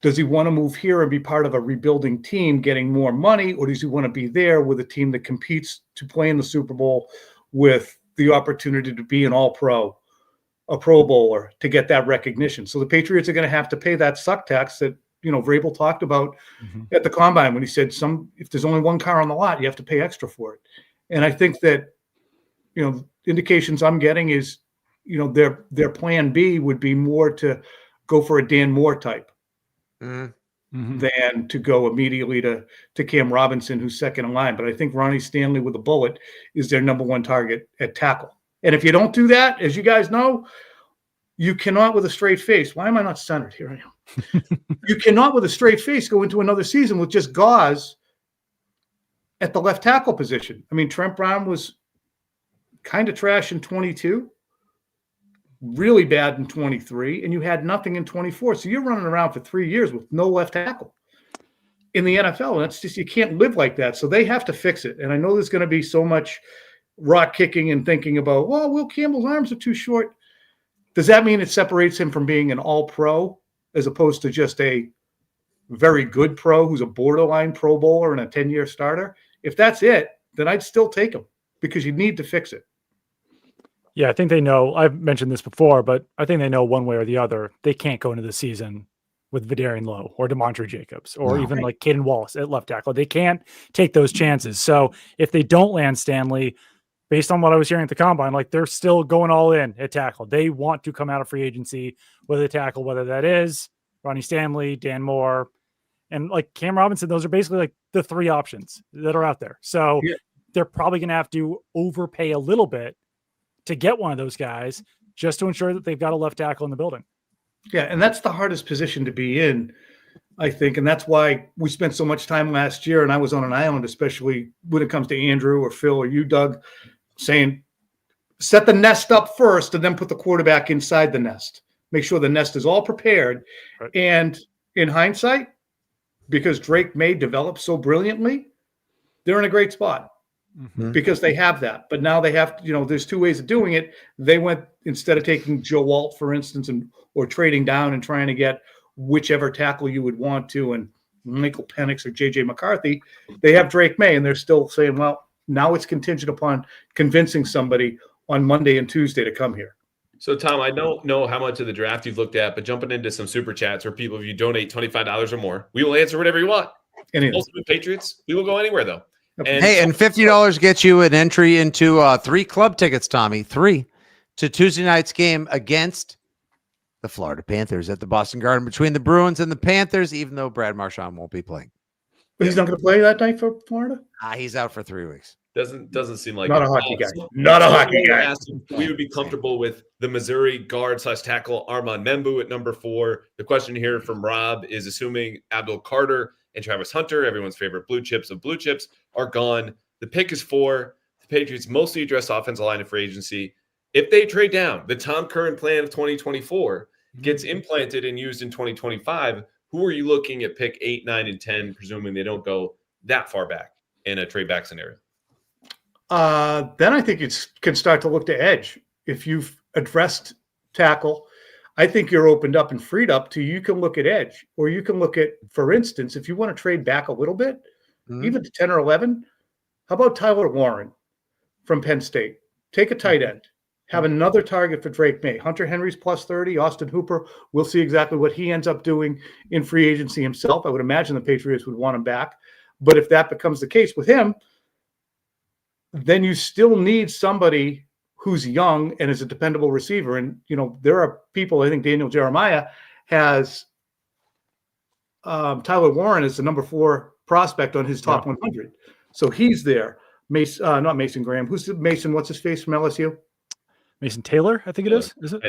Does he want to move here and be part of a rebuilding team getting more money, or does he want to be there with a team that competes to play in the Super Bowl with the opportunity to be an all-pro, a Pro Bowler, to get that recognition? So the Patriots are going to have to pay that suck tax that, Vrabel talked about at the Combine when he said if there's only one car on the lot, you have to pay extra for it. And I think that, indications I'm getting is, their plan B would be more to go for a Dan Moore type than to go immediately to Cam Robinson, who's second in line. But I think Ronnie Stanley with a bullet is their number one target at tackle. And if you don't do that, as you guys know, you cannot with a straight face. Why am I not centered? Here I am. You cannot with a straight face go into another season with just gauze at the left tackle position. I mean, Trent Brown was kind of trash in 22, really bad in 23, and you had nothing in 24. So you're running around for 3 years with no left tackle in the NFL. And that's just, you can't live like that. So they have to fix it. And I know there's going to be so much rock kicking and thinking about, well, Will Campbell's arms are too short. Does that mean it separates him from being an all-pro as opposed to just a very good pro who's a borderline Pro Bowler and a 10-year starter? If that's it, then I'd still take him because you need to fix it. Yeah, I think they know. I've mentioned this before, but I think they know one way or the other. They can't go into the season with Vidarian Lowe or DeMontre Jacobs or even like Caden Wallace at left tackle. They can't take those chances. So if they don't land Stanley, based on what I was hearing at the combine, like they're still going all in at tackle. They want to come out of free agency with a tackle, whether that is Ronnie Stanley, Dan Moore, and like Cam Robinson. Those are basically like the three options that are out there. So they're probably going to have to overpay a little bit to get one of those guys just to ensure that they've got a left tackle in the building. Yeah, and that's the hardest position to be in, I think. And that's why we spent so much time last year, and I was on an island, especially when it comes to Andrew or Phil or you, Doug, saying set the nest up first and then put the quarterback inside the nest. Make sure the nest is all prepared. Right. And in hindsight, because Drake May developed so brilliantly, they're in a great spot. Because they have that. But now they have, there's two ways of doing it. They went, instead of taking Joe Walt, for instance, or trading down and trying to get whichever tackle you would want to, and Michael Penix or JJ McCarthy, they have Drake May, and they're still saying, well, now it's contingent upon convincing somebody on Monday and Tuesday to come here. So, Tom, I don't know how much of the draft you've looked at, but jumping into some super chats or people, if you donate $25 or more, we will answer whatever you want. Ultimate Patriots, we will go anywhere, though. And $50 gets you an entry into 3 club tickets, Tommy. 3 to Tuesday night's game against the Florida Panthers at the Boston Garden, between the Bruins and the Panthers, even though Brad Marchand won't be playing. But he's not going to play that night for Florida? He's out for 3 weeks. Doesn't seem like not it. A hockey guy. Not a hockey guy. We would be comfortable with the Missouri guard / tackle Armand Membu at number 4. The question here from Rob is, assuming Abdul Carter and Travis Hunter, everyone's favorite blue chips of blue chips, are gone. The pick is 4. The Patriots mostly address offensive line in free agency. If they trade down, the Tom Curran plan of 2024 gets implanted and used in 2025. Who are you looking at pick 8, 9, and 10, presuming they don't go that far back in a trade back scenario? Then I think it can start to look to edge. If you've addressed tackle, I think you're opened up and freed up to, you can look at edge, or you can look at, for instance, if you want to trade back a little bit, even to 10 or 11, how about Tyler Warren from Penn State? Take a tight end, have another target for Drake May. Hunter Henry's plus 30, Austin Hooper, we'll see exactly what he ends up doing in free agency himself. I would imagine the Patriots would want him back. But if that becomes the case with him, then you still need somebody who's young and is a dependable receiver. And, there are people, I think Daniel Jeremiah has Tyler Warren as the number 4 prospect on his top 100. So he's there. Not Mason Graham. Who's Mason? What's his face from LSU? Mason Taylor, I think it is. Is it?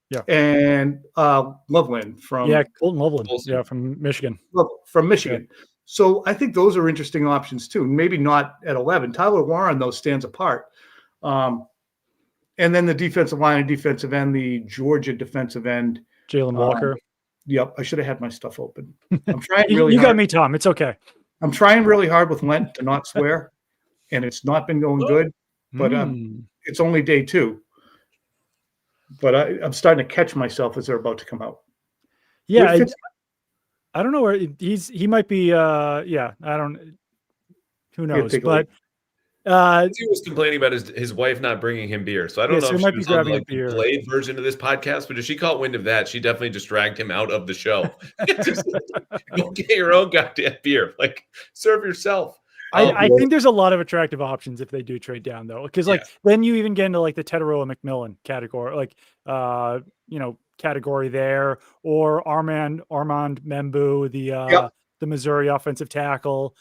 Yeah. And Loveland from Colton Loveland. Yeah, from Michigan. From Michigan. Yeah. So I think those are interesting options too. Maybe not at 11. Tyler Warren, though, stands apart. And then the defensive line and defensive end, the Georgia defensive end, Jalen Walker. Yep, I should have had my stuff open. I'm trying really. You hard. got me, Tom. It's okay. I'm trying really hard with Lent to not swear, and it's not been going good. But it's only day 2. But I'm starting to catch myself as they're about to come out. Yeah, I don't know where he might be. I don't. Who knows? But he was complaining about his wife not bringing him beer. So I don't know if she was on the delayed version of this podcast, but if she caught wind of that, she definitely just dragged him out of the show. Go get your own goddamn beer. Like, serve yourself. I think there's a lot of attractive options if they do trade down, though, because then you even get into like the Teteroa McMillan category, category there, or Armand Membu, the Missouri offensive tackle.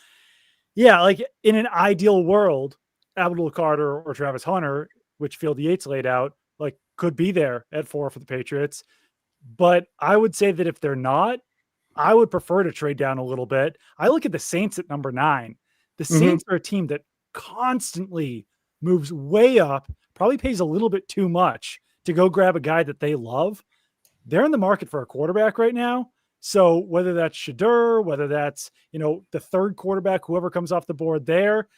Yeah, like in an ideal world, Abdul Carter or Travis Hunter, which Field Yates laid out, like could be there at 4 for the Patriots. But I would say that if they're not, I would prefer to trade down a little bit. I look at the Saints at number 9. The Saints are a team that constantly moves way up, probably pays a little bit too much to go grab a guy that they love. They're in the market for a quarterback right now. So whether that's Shadur, whether that's, the third quarterback, whoever comes off the board there,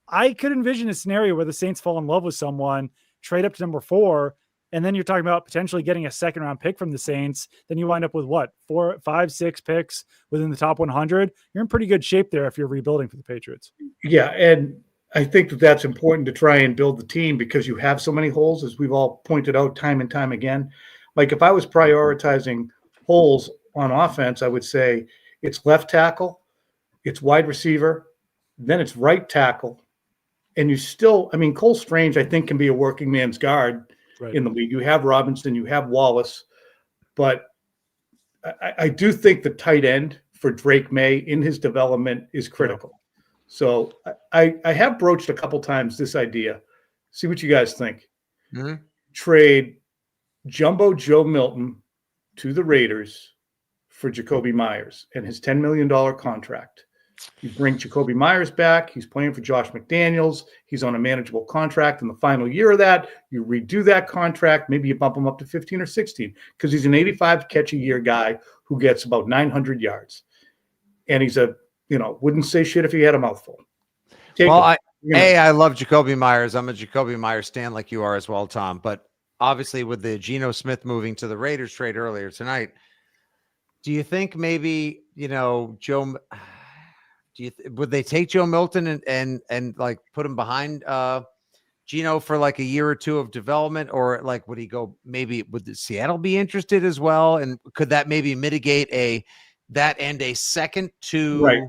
I could envision a scenario where the Saints fall in love with someone, trade up to number 4, and then you're talking about potentially getting a second-round pick from the Saints. Then you wind up with 4, 5, 6 picks within the top 100. You're in pretty good shape there if you're rebuilding for the Patriots. Yeah, and I think that that's important to try and build the team because you have so many holes, as we've all pointed out time and time again. Like if I was prioritizing holes on offense, I would say it's left tackle, it's wide receiver, then it's right tackle. And you still, I mean, Cole Strange, I think, can be a working man's guard in the league. You have Robinson, you have Wallace, but I do think the tight end for Drake May in his development is critical. Yeah. So I have broached a couple times this idea. See what you guys think. Mm-hmm. Trade Jumbo Joe Milton to the Raiders for Jacoby Myers and his $10 million contract. You bring Jacoby Myers back. He's playing for Josh McDaniels. He's on a manageable contract in the final year of that. You redo that contract. Maybe you bump him up to 15 or 16 because he's an 85 catch a year guy who gets about 900 yards. And he's wouldn't say shit if he had a mouthful. I love Jacoby Myers. I'm a Jacoby Myers stan like you are as well, Tom. But obviously with the Geno Smith moving to the Raiders trade earlier tonight, do you think maybe, Joe... would they take Joe Milton and like put him behind Geno for like a year or two of development, or like would he go? Maybe would Seattle be interested as well? And could that maybe mitigate a second to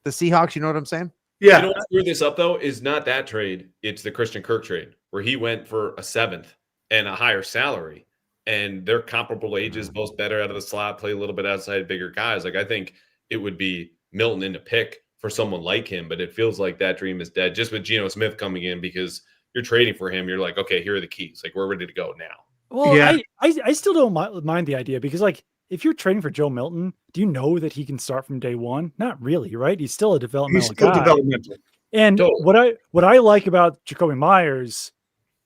the Seahawks? You know what I'm saying? Yeah. You know what screwed this up though is not that trade; it's the Christian Kirk trade where he went for a 7th and a higher salary, and they're comparable ages, both better out of the slot, play a little bit outside, bigger guys. Like I think it would be Milton in a pick for someone like him, but it feels like that dream is dead just with Geno Smith coming in because you're trading for him. You're like, okay, here are the keys. Like we're ready to go now. Well, yeah. I still don't mind the idea because like if you're trading for Joe Milton, do you know that he can start from day one? Not really, right? He's still a developmental guy. And totally. what I like about Jacoby Myers,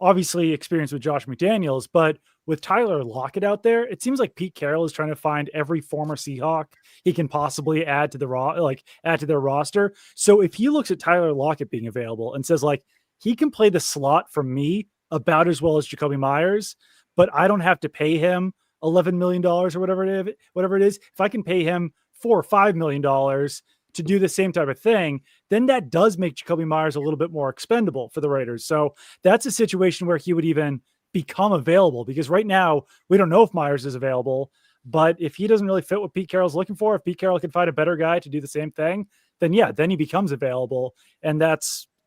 obviously experience with Josh McDaniels, but with Tyler Lockett out there, it seems like Pete Carroll is trying to find every former Seahawk he can possibly add to their roster. So if he looks at Tyler Lockett being available and says like he can play the slot for me about as well as Jacoby Myers, but I don't have to pay him $11 million or whatever it is. If I can pay him $4 or $5 million to do the same type of thing, then that does make Jacoby Myers a little bit more expendable for the Raiders. So that's a situation where he would even become available because right now we don't know if Myers is available, but if he doesn't really fit what Pete Carroll's looking for, if Pete Carroll can find a better guy to do the same thing, then he becomes available. And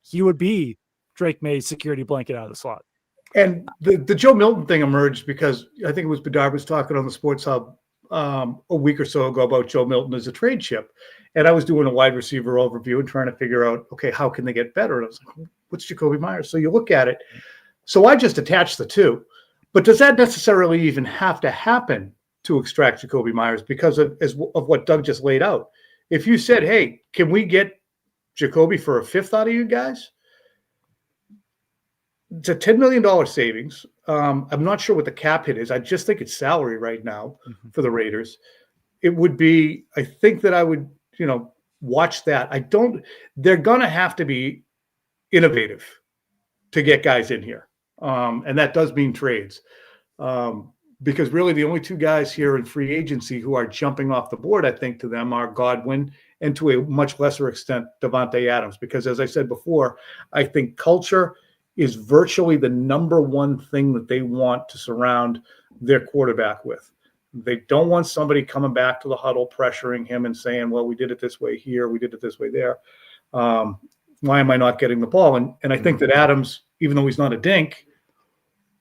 he would be Drake May's security blanket out of the slot. And the Joe Milton thing emerged because I think it was Bedard was talking on the Sports Hub a week or so ago about Joe Milton as a trade chip. And I was doing a wide receiver overview and trying to figure out, okay, how can they get better? And I was like, what's Jacoby Myers? So you look at it. So I just attached the two. But does that necessarily even have to happen to extract Jacoby Myers because of what Doug just laid out? If you said, hey, can we get Jacoby for a 5th out of you guys? It's a $10 million savings. I'm not sure what the cap hit is. I just think it's salary right now for the Raiders. It would be, I think that I would, watch that. They're going to have to be innovative to get guys in here. And that does mean trades. Because really the only two guys here in free agency who are jumping off the board, I think, to them are Godwin and to a much lesser extent, Davante Adams. Because as I said before, I think culture is virtually the number one thing that they want to surround their quarterback with. They don't want somebody coming back to the huddle, pressuring him and saying, well, we did it this way here, we did it this way there. Why am I not getting the ball? And I think that Adams, even though he's not a dink,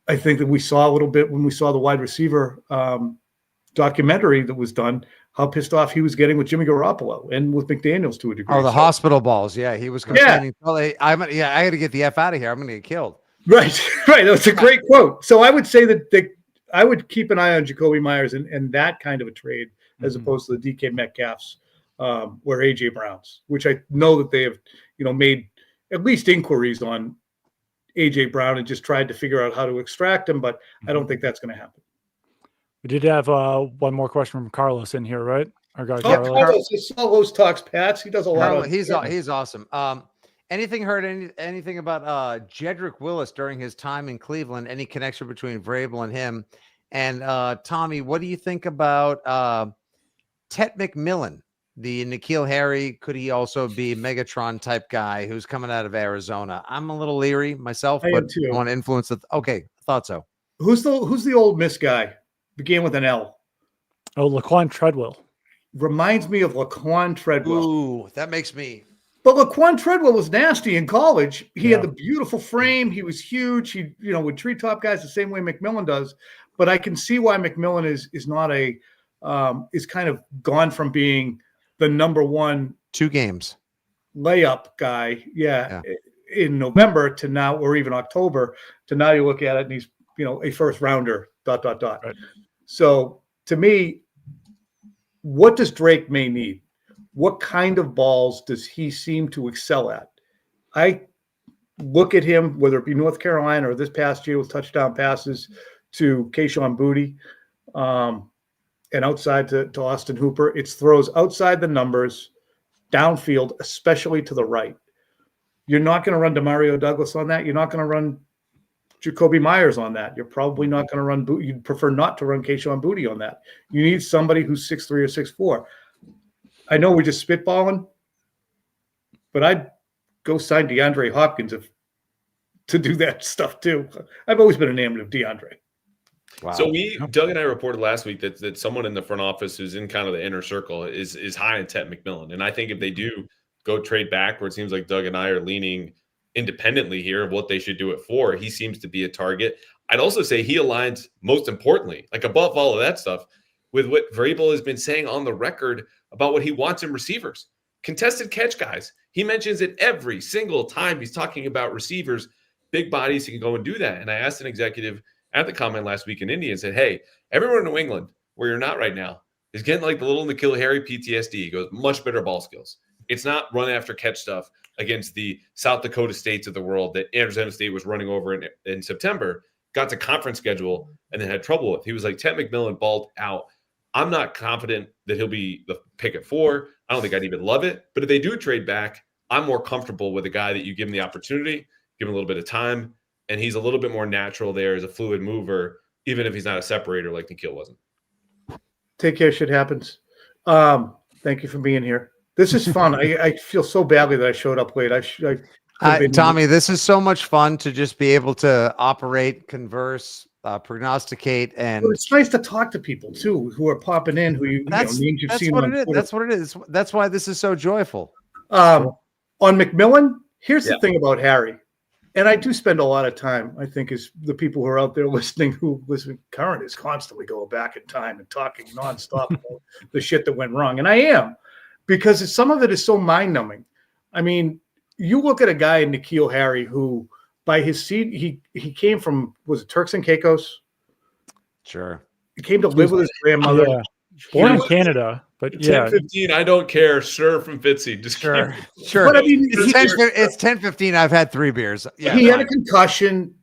I think that we saw a little bit when we saw the wide receiver documentary that was done, how pissed off he was getting with Jimmy Garoppolo and with McDaniels to a degree. Oh, the hospital balls. Yeah, he was complaining. Yeah. I got to get the F out of here. I'm going to get killed. Right. That's a great quote. So I would say that I would keep an eye on Jacoby Myers and that kind of a trade as opposed to the DK Metcalfs or AJ Browns, which I know that they have, made at least inquiries on AJ Brown and just tried to figure out how to extract him, but I don't think that's going to happen. We did have one more question from Carlos in here, right? Our guy Carlos. Carlos talks Pats. He does a lot. He's awesome. Anything about Jedrick Willis during his time in Cleveland? Any connection between Vrabel and him? And Tommy, what do you think about Tet McMillan the N'Keal Harry, could he also be Megatron type guy who's coming out of Arizona? I'm a little leery myself, I am but too. I want to influence it. Okay, I thought so. Who's the old Miss guy? Began with an L. Oh, Laquan Treadwell. Reminds me of Laquan Treadwell. Ooh, that makes me. But Laquan Treadwell was nasty in college. He Yeah. had the beautiful frame. He was huge. He, would treat top guys the same way McMillan does. But I can see why McMillan is not is kind of gone from being the number one 2 games layup guy. Yeah. In November to now, or even October to now, you look at it and he's, a first rounder, ... Right. So to me, what does Drake May need? What kind of balls does he seem to excel at? I look at him, whether it be North Carolina or this past year with touchdown passes to Kayshon Boutte and outside to Austin Hooper. It's throws outside the numbers, downfield, especially to the right. You're not going to run Demario Douglas on that. You're not going to run Jacoby Myers on that. You're probably not going to run Boutte. You'd prefer not to run Kayshon Boutte on that. You need somebody who's 6'3" or 6'4". I know we're just spitballing, but I'd go sign DeAndre Hopkins to do that stuff too. I've always been enamored of DeAndre. Wow. So Doug and I reported last week that someone in the front office who's in kind of the inner circle is high in Ted McMillan. And I think if they do go trade back, where it seems like Doug and I are leaning independently here of what they should do it for, he seems to be a target. I'd also say he aligns most importantly, like above all of that stuff, with what Vrabel has been saying on the record about what he wants in receivers. Contested catch guys. He mentions it every single time he's talking about receivers, big bodies, he can go and do that. And I asked an executive at the Combine last week in Indy and said, hey, everyone in New England, where you're not right now, is getting like the little N'Keal Harry PTSD. He goes, much better ball skills. It's not run after catch stuff against the South Dakota States of the world that Arizona State was running over in September, got to conference schedule, and then had trouble with. He was like, Ted McMillan balled out. I'm not confident that he'll be the pick at 4. I don't think I'd even love it. But if they do trade back, I'm more comfortable with a guy that you give him the opportunity, give him a little bit of time, and he's a little bit more natural there as a fluid mover, even if he's not a separator like N'Keal wasn't. Take care. Shit happens. Thank you for being here. This is fun. I feel so badly that I showed up late. Tommy, this is so much fun to just be able to operate, converse, prognosticate, and it's nice to talk to people too who are popping in who names you've seen on Twitter. That's what it is. That's why this is so joyful. On McMillan, here's the thing about Harry, and I do spend a lot of time. I think is the people who are out there listening Curran is constantly going back in time and talking nonstop about the shit that went wrong, and I am, because some of it is so mind numbing. I mean, you look at a guy in N'Keal Harry who, by his seed, he came from, was it Turks and Caicos? Sure. He came to live with his grandmother. Yeah. Born in Canada, but 10-15, I don't care. Sure, from Fitzy. Just sure. But I mean, it's 10-15. I've had 3 beers. Yeah, he had a concussion.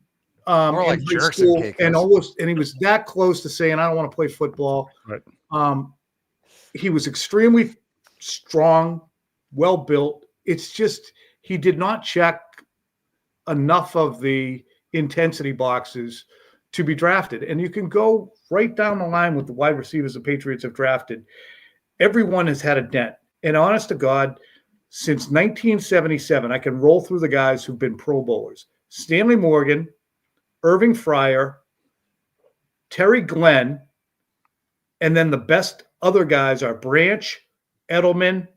More like in high jerks school, and he was that close to saying, I don't want to play football. Right. He was extremely strong, well built. It's just he did not check enough of the intensity boxes to be drafted. And you can go right down the line with the wide receivers the Patriots have drafted. Everyone has had a dent. And honest to God, since 1977, I can roll through the guys who've been Pro Bowlers. Stanley Morgan, Irving Fryer, Terry Glenn, and then the best other guys are Branch, Edelman,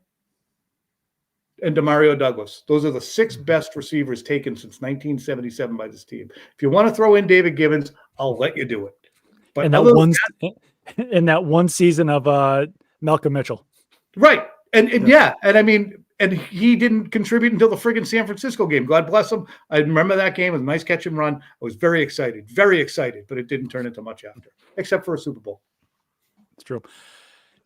and Demario Douglas. Those are the 6 best receivers taken since 1977 by this team. If you want to throw in David Gibbons, I'll let you do it. But in that one season of Malcolm Mitchell. Right. And I mean, and he didn't contribute until the friggin' San Francisco game. God bless him. I remember that game. It was a nice catch and run. I was very excited, but it didn't turn into much after, except for a Super Bowl. It's true.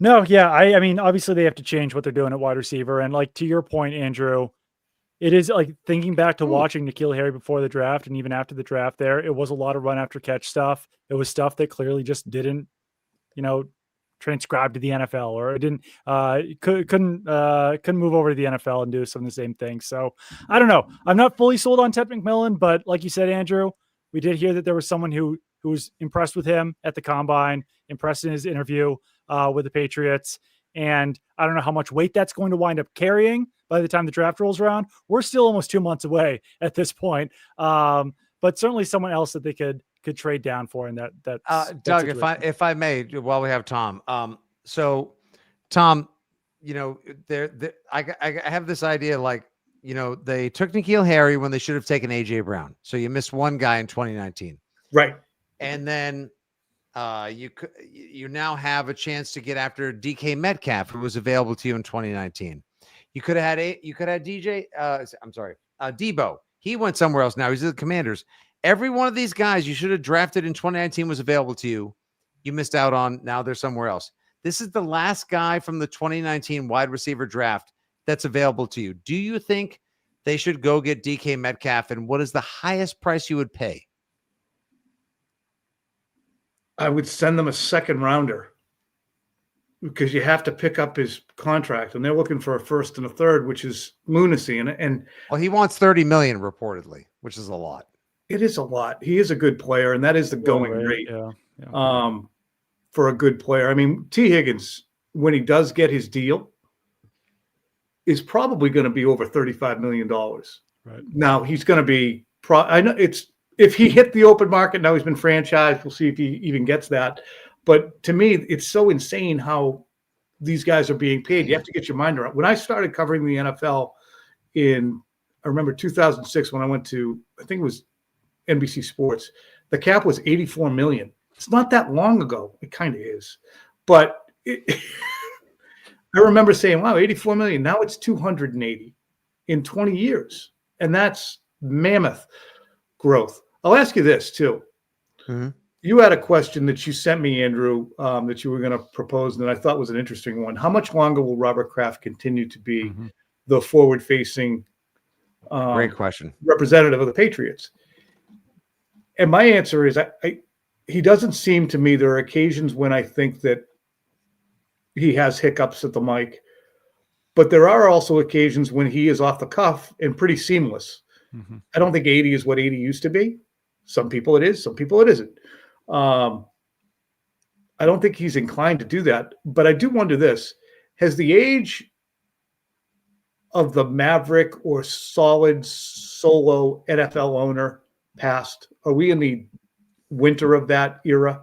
No, yeah. I mean, obviously they have to change what they're doing at wide receiver. And like, to your point, Andrew, it is like thinking back to watching N'Keal Harry before the draft and even after the draft there, it was a lot of run after catch stuff. It was stuff that clearly just didn't, transcribe to the NFL, or it didn't, couldn't move over to the NFL and do some of the same things. So I don't know. I'm not fully sold on Ted McMillan, but like you said, Andrew, we did hear that there was someone who was impressed with him at the Combine, impressed in his interview with the Patriots. And I don't know how much weight that's going to wind up carrying by the time the draft rolls around. We're still almost 2 months away at this point. But certainly someone else that they could trade down for in that Doug, situation. if I may, while we have Tom. So Tom, I have this idea, like, they took N'Keal Harry when they should have taken AJ Brown. So you missed one guy in 2019. Right. And then you now have a chance to get after DK Metcalf, who was available to you in 2019. You could have had DJ. Debo. He went somewhere else now. He's at the Commanders. Every one of these guys you should have drafted in 2019 was available to you. You missed out on. Now they're somewhere else. This is the last guy from the 2019 wide receiver draft that's available to you. Do you think they should go get DK Metcalf? And what is the highest price you would pay? I would send them a second rounder because you have to pick up his contract, and they're looking for a first and a third, which is lunacy. And well, he wants $30 million reportedly, which is a lot. It is a lot. He is a good player, and that is the going rate. For a good player. I mean, T. Higgins, when he does get his deal, is probably going to be over $35 million. Right. Now he's going to be I know if he hit the open market, now he's been franchised. We'll see if he even gets that. But to me, it's so insane how these guys are being paid. You have to get your mind around. When I started covering the NFL I remember 2006 when I went to, I think it was NBC Sports, the cap was $84 million. It's not that long ago. It kind of is. But I remember saying, wow, $84 million. Now it's $280 in 20 years. And that's mammoth growth. I'll ask you this, too. Mm-hmm. You had a question that you sent me, Andrew, that you were going to propose, and I thought was an interesting one. How much longer will Robert Kraft continue to be the forward-facing great question representative of the Patriots? And my answer is he doesn't seem to me, there are occasions when I think that he has hiccups at the mic, but there are also occasions when he is off the cuff and pretty seamless. Mm-hmm. I don't think 80 is what 80 used to be. Some people it is, some people it isn't. I don't think he's inclined to do that, but I do wonder this. Has the age of the maverick or solid solo NFL owner passed? Are we in the winter of that era?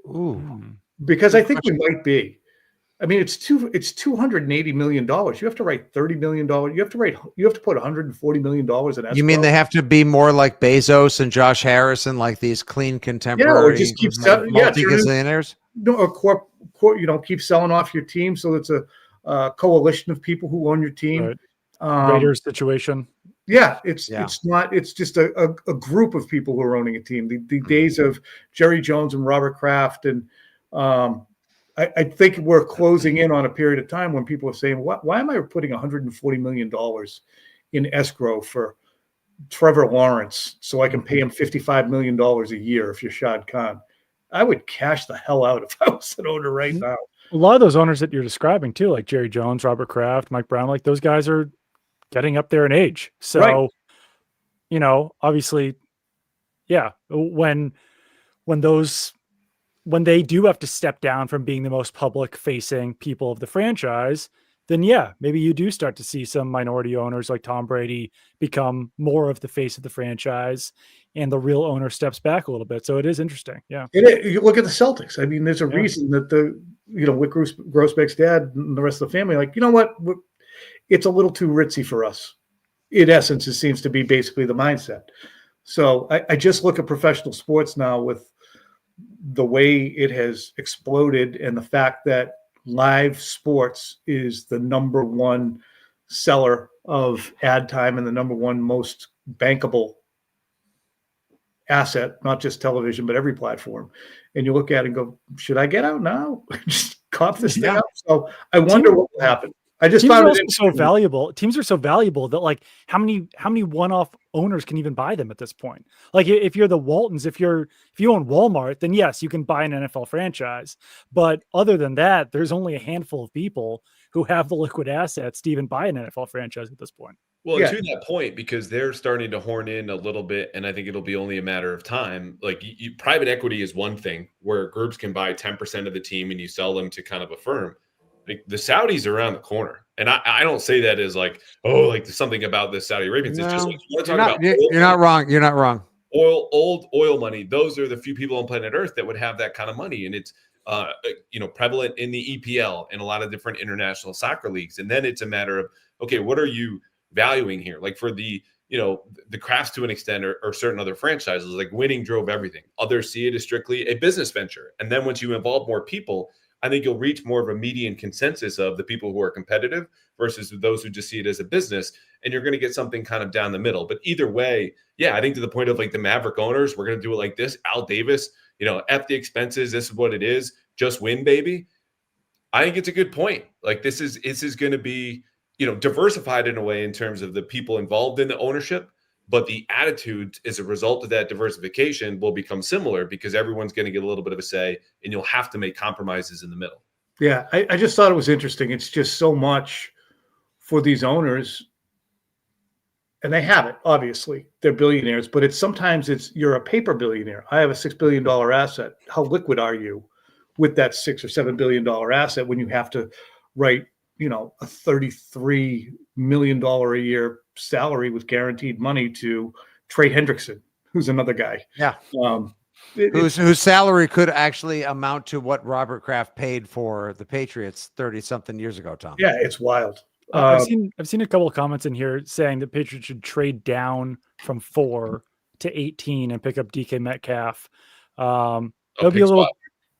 Ooh, because I think we might be. I mean, it's $280 million. You have to write $30 million. You have to put $140 million in escrow. You mean they have to be more like Bezos and Josh Harrison, like these clean contemporary? Or just keep selling, multi-gazillionaires? Or keep selling off your team. So it's a coalition of people who own your team. Right. Raiders situation. Yeah, it's not. It's just a group of people who are owning a team. The days of Jerry Jones and Robert Kraft, and I think we're closing in on a period of time when people are saying, "Why am I putting $140 million in escrow for Trevor Lawrence so I can pay him $55 million a year if you're Shad Khan?" I would cash the hell out if I was an owner right now. A lot of those owners that you're describing too, like Jerry Jones, Robert Kraft, Mike Brown, like those guys are getting up there in age. So, right. Obviously, yeah, when they do have to step down from being the most public facing people of the franchise, then yeah, maybe you do start to see some minority owners like Tom Brady become more of the face of the franchise and the real owner steps back a little bit. So it is interesting. Yeah. You look at the Celtics. I mean, there's a reason that Wick Grossbeck's dad and the rest of the family, like, you know what? It's a little too ritzy for us. In essence, it seems to be basically the mindset. So I just look at professional sports now with the way it has exploded and the fact that live sports is the number one seller of ad time and the number one most bankable asset, not just television, but every platform. And you look at it and go, should I get out now? Just cop this thing up. So I wonder what will happen. I just found it so valuable. Teams are so valuable that like how many one-off owners can even buy them at this point? Like if you're the Waltons, if you own Walmart, then yes, you can buy an NFL franchise. But other than that, there's only a handful of people who have the liquid assets to even buy an NFL franchise at this point. Well, to that point, because they're starting to horn in a little bit, and I think it'll be only a matter of time. Like private equity is one thing where groups can buy 10% of the team and you sell them to kind of a firm. Like the Saudis are around the corner. And I don't say that as like, oh, like there's something about the Saudi Arabians. It's just like, you want to talk about you're not wrong. You're not wrong. Old oil money. Those are the few people on planet Earth that would have that kind of money. And it's, prevalent in the EPL and a lot of different international soccer leagues. And then it's a matter of, okay, what are you valuing here? Like for the Crafts to an extent or certain other franchises, like winning drove everything. Others see it as strictly a business venture. And then once you involve more people, I think you'll reach more of a median consensus of the people who are competitive versus those who just see it as a business. And you're going to get something kind of down the middle. But either way, yeah, I think to the point of like the Maverick owners, we're going to do it like this. Al Davis, F the expenses. This is what it is. Just win, baby. I think it's a good point. Like this is going to be, diversified in a way in terms of the people involved in the ownership, but the attitude as a result of that diversification will become similar because everyone's going to get a little bit of a say and you'll have to make compromises in the middle. Yeah, I just thought it was interesting. It's just so much for these owners, and they have it, obviously. They're billionaires, but sometimes you're a paper billionaire. I have a $6 billion asset. How liquid are you with that $6 or $7 billion asset when you have to write, a $33 million a year salary with guaranteed money to Trey Hendrickson, who's another guy. Yeah. Whose salary could actually amount to what Robert Kraft paid for the Patriots 30-something years ago, Tom. Yeah, it's wild. I've seen a couple of comments in here saying that Patriots should trade down from 4 to 18 and pick up DK Metcalf. It'll be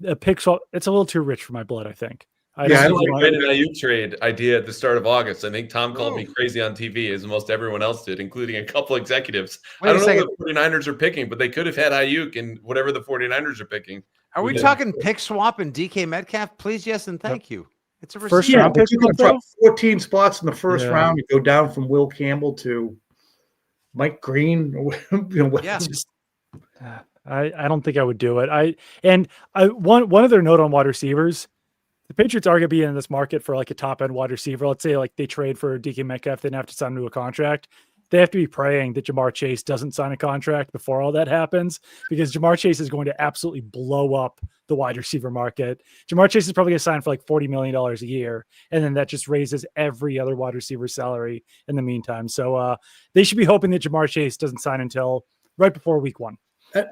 a pick swap. It's a little too rich for my blood, I think. I like Brandon Ayuk trade idea at the start of August. I think Tom called me crazy on TV, as most everyone else did, including a couple executives. I don't know what the 49ers are picking, but they could have had Ayuk and whatever the 49ers are picking. Are we talking pick swap and DK Metcalf? Please, yes, and thank you. It's a first round pick. You can drop 14 spots in the first round. You go down from Will Campbell to Mike Green. I don't think I would do it. One other note on wide receivers. The Patriots are going to be in this market for like a top end wide receiver. Let's say like they trade for DK Metcalf, they don't have to sign him to a contract. They have to be praying that Jamar Chase doesn't sign a contract before all that happens, because Jamar Chase is going to absolutely blow up the wide receiver market. Jamar Chase is probably going to sign for like $40 million a year. And then that just raises every other wide receiver salary in the meantime. So they should be hoping that Jamar Chase doesn't sign until right before week 1.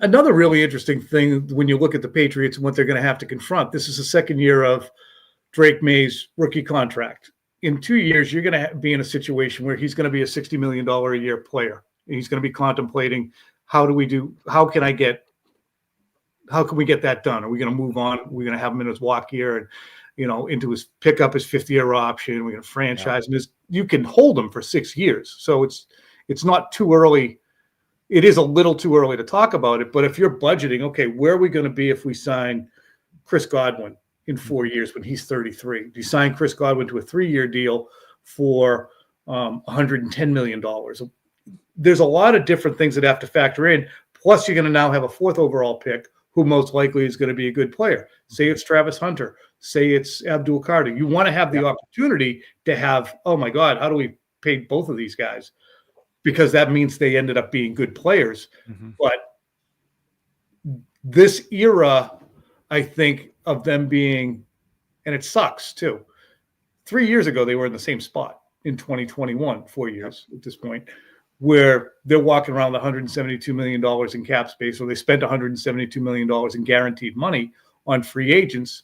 Another really interesting thing when you look at the Patriots and what they're going to have to confront, this is the second year of Drake May's rookie contract. In 2 years, you're going to be in a situation where he's going to be a $60 million a year player. And he's going to be contemplating, how can we get that done? Are we going to move on? We're going to have him in his walk year and, into his pickup his 5th-year option. We're going to franchise him. You can hold him for 6 years. So it's not too early. It is a little too early to talk about it, but if you're budgeting, okay, where are we going to be if we sign Chris Godwin in 4 years when he's 33? Do you sign Chris Godwin to a 3-year deal for $110 million? There's a lot of different things that have to factor in. Plus, you're going to now have a 4th overall pick who most likely is going to be a good player. Say it's Travis Hunter. Say it's Abdul Carter. You want to have the opportunity to have, oh my God, how do we pay both of these guys? Because that means they ended up being good players. Mm-hmm. But this era, I think, of them being, and it sucks too. 3 years ago, they were in the same spot in 2021, 4 years at this point, where they're walking around the $172 million in cap space, or they spent $172 million in guaranteed money on free agents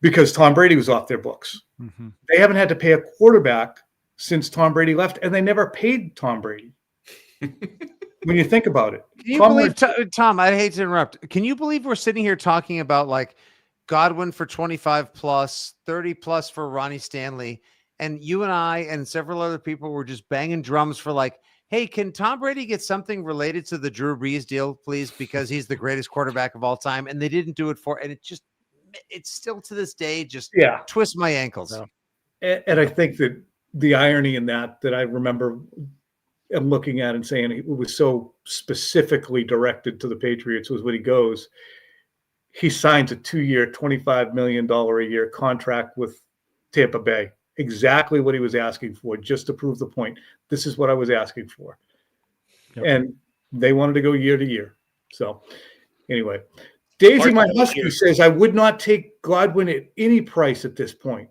because Tom Brady was off their books. Mm-hmm. They haven't had to pay a quarterback since Tom Brady left, and they never paid Tom Brady. When you think about it. Can you believe, Tom, I hate to interrupt. Can you believe we're sitting here talking about like Godwin for 25 plus, 30 plus for Ronnie Stanley, and you and I and several other people were just banging drums for like, hey, can Tom Brady get something related to the Drew Brees deal, please? Because he's the greatest quarterback of all time. And they didn't do it and it's still to this day, just twist my ankles. Yeah. And I think that the irony in that I remember and looking at and saying it was so specifically directed to the Patriots was when he signs a 2-year, $25 million a year contract with Tampa Bay. Exactly what he was asking for, just to prove the point. This is what I was asking for. Yep. And they wanted to go year to year. So anyway, Daisy, my husky, says I would not take Godwin at any price at this point.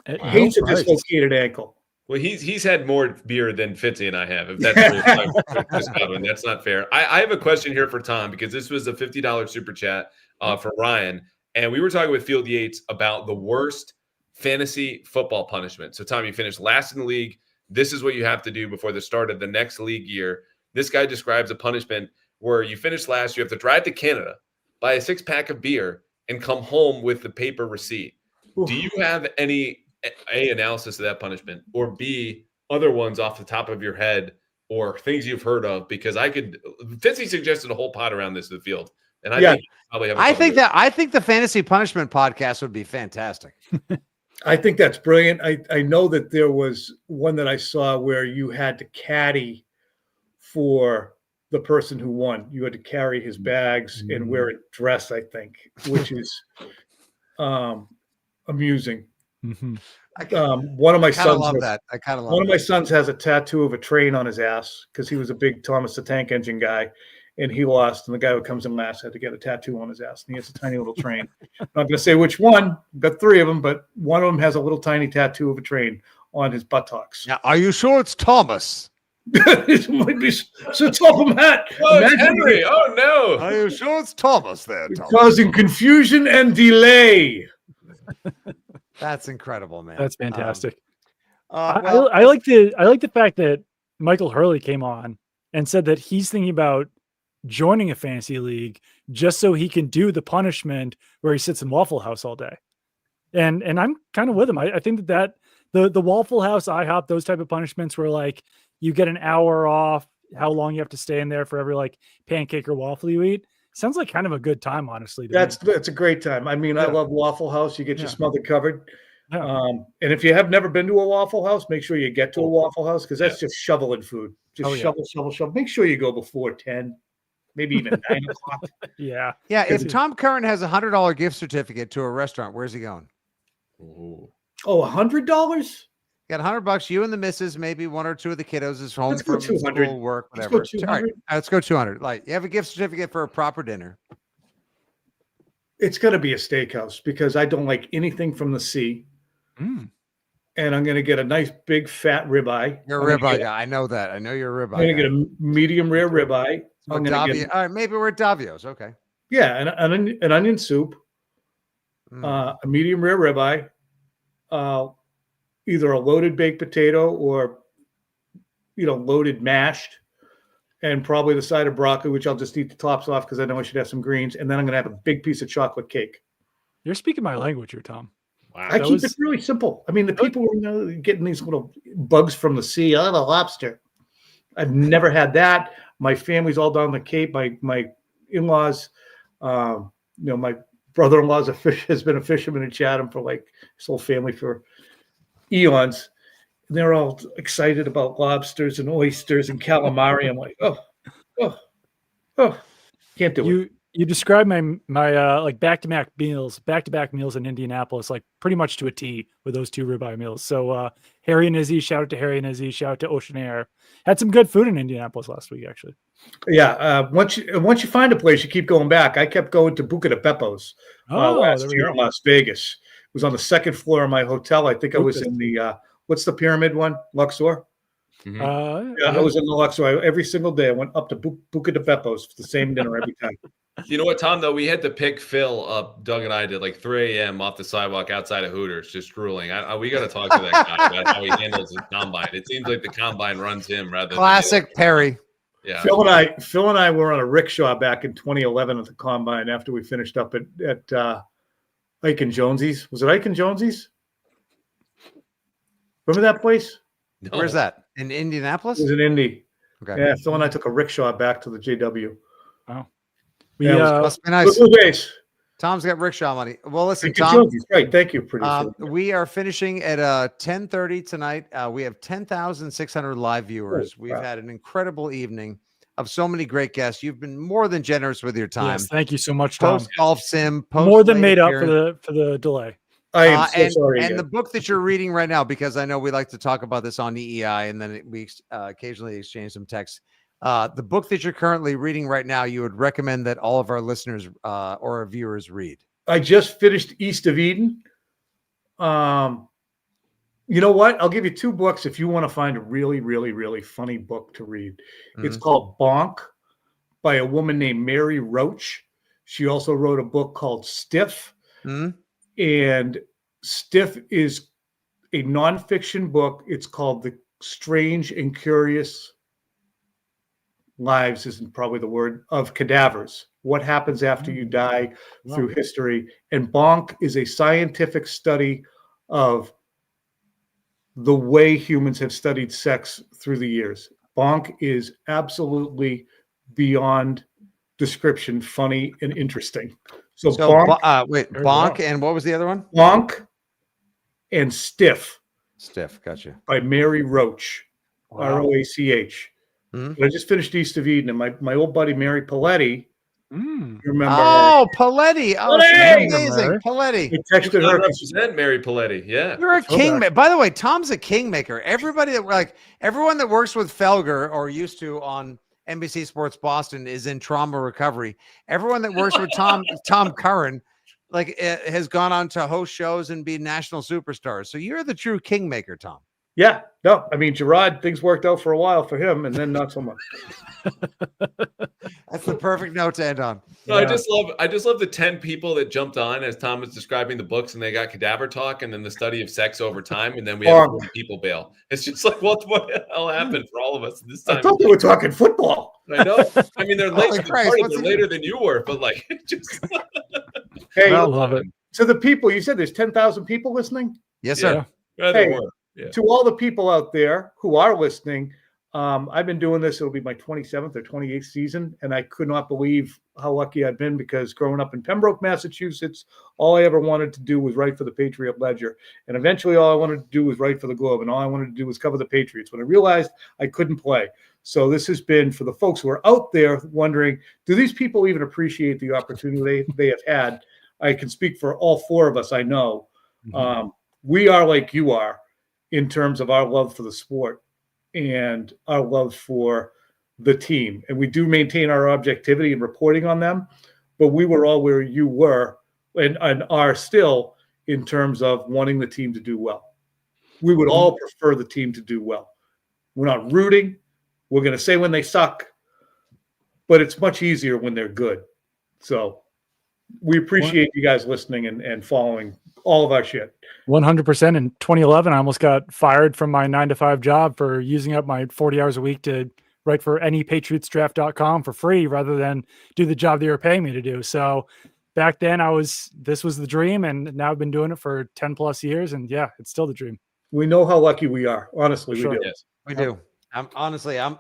Hates a dislocated ankle. Well, he's had more beer than Fitzy and I have. If that's really Chris Godwin, that's not fair. I have a question here for Tom, because this was a $50 super chat for Ryan, and we were talking with Field Yates about the worst fantasy football punishment. So, Tom, you finished last in the league. This is what you have to do before the start of the next league year. This guy describes a punishment where you finish last, you have to drive to Canada, buy a 6-pack of beer, and come home with the paper receipt. Oof. Do you have any A, analysis of that punishment, or B, other ones off the top of your head or things you've heard of? Because Fitzy suggested a whole pot around this in the field. And I think probably have I think the fantasy punishment podcast would be fantastic. I think that's brilliant. I know that there was one that I saw where you had to caddy for the person who won. You had to carry his bags and wear a dress, I think, which is amusing. Mm-hmm. One of my sons love that. I kind of love one of my sons has a tattoo of a train on his ass because he was a big Thomas the Tank Engine guy, and he lost. And the guy who comes in last had to get a tattoo on his ass, and he has a tiny little train. I'm not going to say which one. I've got 3 of them, but one of them has a little tiny tattoo of a train on his buttocks. Now, are you sure it's Thomas? It might be Sir Topham Hatt. Oh, it's Henry. Oh, no. Are you sure it's Thomas there, Thomas? Causing confusion and delay. That's incredible, man. That's fantastic. Well, I like the fact that Michael Hurley came on and said that he's thinking about joining a fantasy league just so he can do the punishment where he sits in Waffle House all day. And I'm kind of with him. I think that the Waffle House, IHOP, those type of punishments where like you get an hour off how long you have to stay in there for every like pancake or waffle you eat. Sounds like kind of a good time, honestly. That's a great time. I mean, I love Waffle House. You get your smothered covered. Yeah. And if you have never been to a Waffle House, make sure you get to a Waffle House because that's just shoveling food. Just shovel. Make sure you go before 10, maybe even 9 o'clock. Yeah. Yeah. If Tom Curran has a $100 gift certificate to a restaurant, where's he going? Oh, $100? Got $100. You and the missus, maybe 1 or 2 of the kiddos is home from 200. school, work, whatever. Let's go 200. All right, let's go 200. Like you have a gift certificate for a proper dinner. It's going to be a steakhouse because I don't like anything from the sea. And I'm going to get a nice big fat ribeye. You're a ribeye guy. I know that. I know you're a ribeye. I'm going to get a medium rare ribeye. All right, maybe we're at Davio's. Okay. Yeah, an onion soup, a medium rare ribeye, either a loaded baked potato or, loaded mashed, and probably the side of broccoli, which I'll just eat the tops off because I know I should have some greens. And then I'm going to have a big piece of chocolate cake. You're speaking my language here, Tom. Wow. I keep it really simple. I mean, the people are getting these little bugs from the sea. I have a lobster. I've never had that. My family's all down the Cape. My in-laws, my brother-in-law's has been a fisherman in Chatham for like his whole family for eons. And they're all excited about lobsters and oysters and calamari. I'm like, oh, can't do it. You described my like back-to-back meals in Indianapolis, like pretty much to a T with those 2 ribeye meals. So Harry and Izzy, shout out to Harry and Izzy, shout out to Ocean Air. Had some good food in Indianapolis last week, actually. Yeah, once you find a place, you keep going back. I kept going to Buca de Beppo's last year in Las Vegas. It was on the 2nd floor of my hotel. I think I was in the what's the pyramid one? Luxor. Mm-hmm. I was in the Luxor every single day. I went up to Buca de Beppo's for the same dinner every time. You know what, Tom, though? We had to pick Phil up, Doug and I did, like 3 a.m. off the sidewalk outside of Hooters, just drooling. We got to talk to that guy about how he handles his combine. It seems like the combine runs him rather than classic Perry. Yeah. Phil and I were on a rickshaw back in 2011 at the combine after we finished up at Ike and Jonesy's. Was it Ike and Jonesy's? Remember that place? No. Where's that? In Indianapolis? It was in Indy. Okay. Yeah, Phil and I took a rickshaw back to the JW. Wow. Must be nice. Days. Tom's got rickshaw money. Well, listen, Ike Tom. Right. Thank you, producer. We are finishing at 10:30 tonight. We have 10,600 live viewers. We've had an incredible evening of so many great guests. You've been more than generous with your time. Yes, thank you so much, Tom. Post golf sim, more than made up for the delay. I am so sorry. And the book that you're reading right now, because I know we like to talk about this on EEI, and then we occasionally exchange some texts. The book that you're currently reading right now, you would recommend that all of our listeners or our viewers read? I just finished East of Eden. You know what? I'll give you 2 books if you want to find a really, really, really funny book to read. It's called Bonk by a woman named Mary Roach. She also wrote a book called Stiff. And Stiff is a nonfiction book. It's called The Strange and Curious Lives, isn't probably the word, of cadavers. What happens after you die through history. And Bonk is a scientific study of the way humans have studied sex through the years. Bonk is absolutely beyond description, funny and interesting. So Bonk, Bonk, and what was the other one? Bonk and Stiff. Stiff, gotcha. By Mary Roach, R-O-A-C-H. I just finished East of Eden, and my old buddy Mary Paletti. You remember? Oh, Paletti! Oh, she's amazing, Paletti. I texted her. Represent Mary Paletti. Yeah, you're a kingmaker. By the way, Tom's a kingmaker. Everybody that everyone that works with Felger or used to on NBC Sports Boston is in trauma recovery. Everyone that works with Tom Curran, has gone on to host shows and be national superstars. So you're the true kingmaker, Tom. Yeah, no, I mean, Gerard, things worked out for a while for him, and then not so much. That's the perfect note to end on. No, I just love the 10 people that jumped on as Tom was describing the books, and they got cadaver talk and then the study of sex over time, and then we have 40 people bail. It's just like, what the hell happened for all of us this time? I thought they were talking football. I know. I mean, they're later than you were, but just. Hey, I love it. To the people, you said there's 10,000 people listening? Yes, sir. Yeah. Hey, to all the people out there who are listening, I've been doing this. It'll be my 27th or 28th season, and I could not believe how lucky I've been, because growing up in Pembroke, Massachusetts, all I ever wanted to do was write for the Patriot Ledger. And eventually all I wanted to do was write for the Globe, and all I wanted to do was cover the Patriots when I realized I couldn't play. So this has been, for the folks who are out there wondering, do these people even appreciate the opportunity they have had? I can speak for all 4 of us, I know. We are like you are in terms of our love for the sport and our love for the team. And we do maintain our objectivity in reporting on them, but we were all where you were and are still in terms of wanting the team to do well. We would all prefer the team to do well. We're not rooting. We're going to say when they suck, but it's much easier when they're good. So we appreciate you guys listening and following all of our shit. 100%. In 2011, I almost got fired from my 9-to-5 job for using up my 40 hours a week to write for anypatriotsdraft.com for free rather than do the job they were paying me to do. So back then this was the dream, and now I've been doing it for 10 plus years. And yeah, it's still the dream. We know how lucky we are. Honestly, Sure. we do. Yes. We do.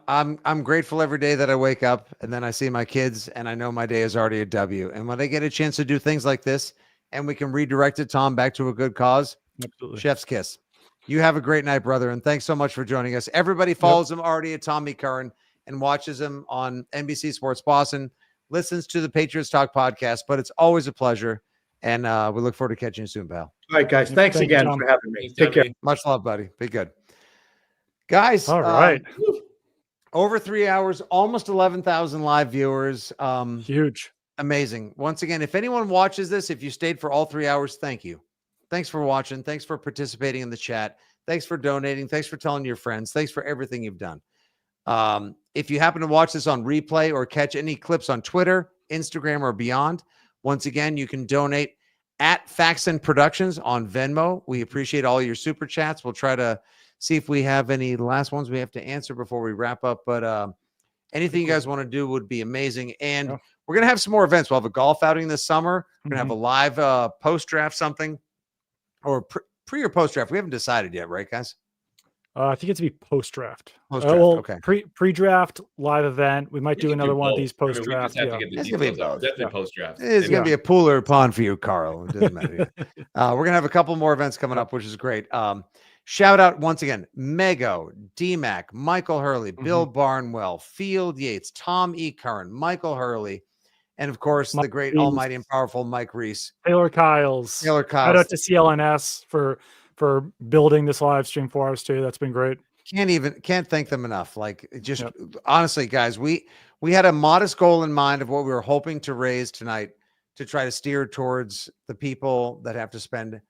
I'm grateful every day that I wake up and then I see my kids and I know my day is already a W. And when I get a chance to do things like this and we can redirect it, Tom, back to a good cause, Absolutely. chef's kiss. You have a great night, brother. And thanks so much for joining us. Everybody follows him already at Tommy Curran and watches him on NBC Sports Boston, listens to the Patriots Talk podcast, but it's always a pleasure. And we look forward to catching you soon, pal. All right, guys. Thanks Thank you, again Tom. for having me. Thanks, Take care. Tommy. Much love, buddy. Be good. Guys, All right. over 3 hours, almost 11,000 live viewers. Huge. Amazing. Once again, if anyone watches this, if you stayed for all 3 hours, thank you. Thanks for watching. Thanks for participating in the chat. Thanks for donating. Thanks for telling your friends. Thanks for everything you've done. If you happen to watch this on replay or catch any clips on Twitter, Instagram, or beyond, once again, you can donate at Faxon Productions on Venmo. We appreciate all your super chats. We'll try to see if we have any last ones we have to answer before we wrap up. But anything you guys want to do would be amazing. And we're going to have some more events. We'll have a golf outing this summer. We're going to have a live post-draft something, or pre or post-draft. We haven't decided yet, right, guys? I think it's to be post-draft. Post-draft, Well, okay. Pre-draft live event. We might do another one of these post-draft. Definitely post-draft. It's going to be a pool or a pond for you, Carl. It doesn't matter. We're going to have a couple more events coming up, which is great. Shout out once again, Mego, DMAC, Michael Hurley, Bill Barnwell, Field Yates, Tom E. Curran, Michael Hurley, and of course, the great, Reiss. almighty, and powerful Mike Reiss. Taylor Kyles. Taylor Kyles. Shout out to CLNS for building this live stream for us too. That's been great. Can't thank them enough. Like, just honestly, guys, we had a modest goal in mind of what we were hoping to raise tonight to try to steer towards the people that have to spend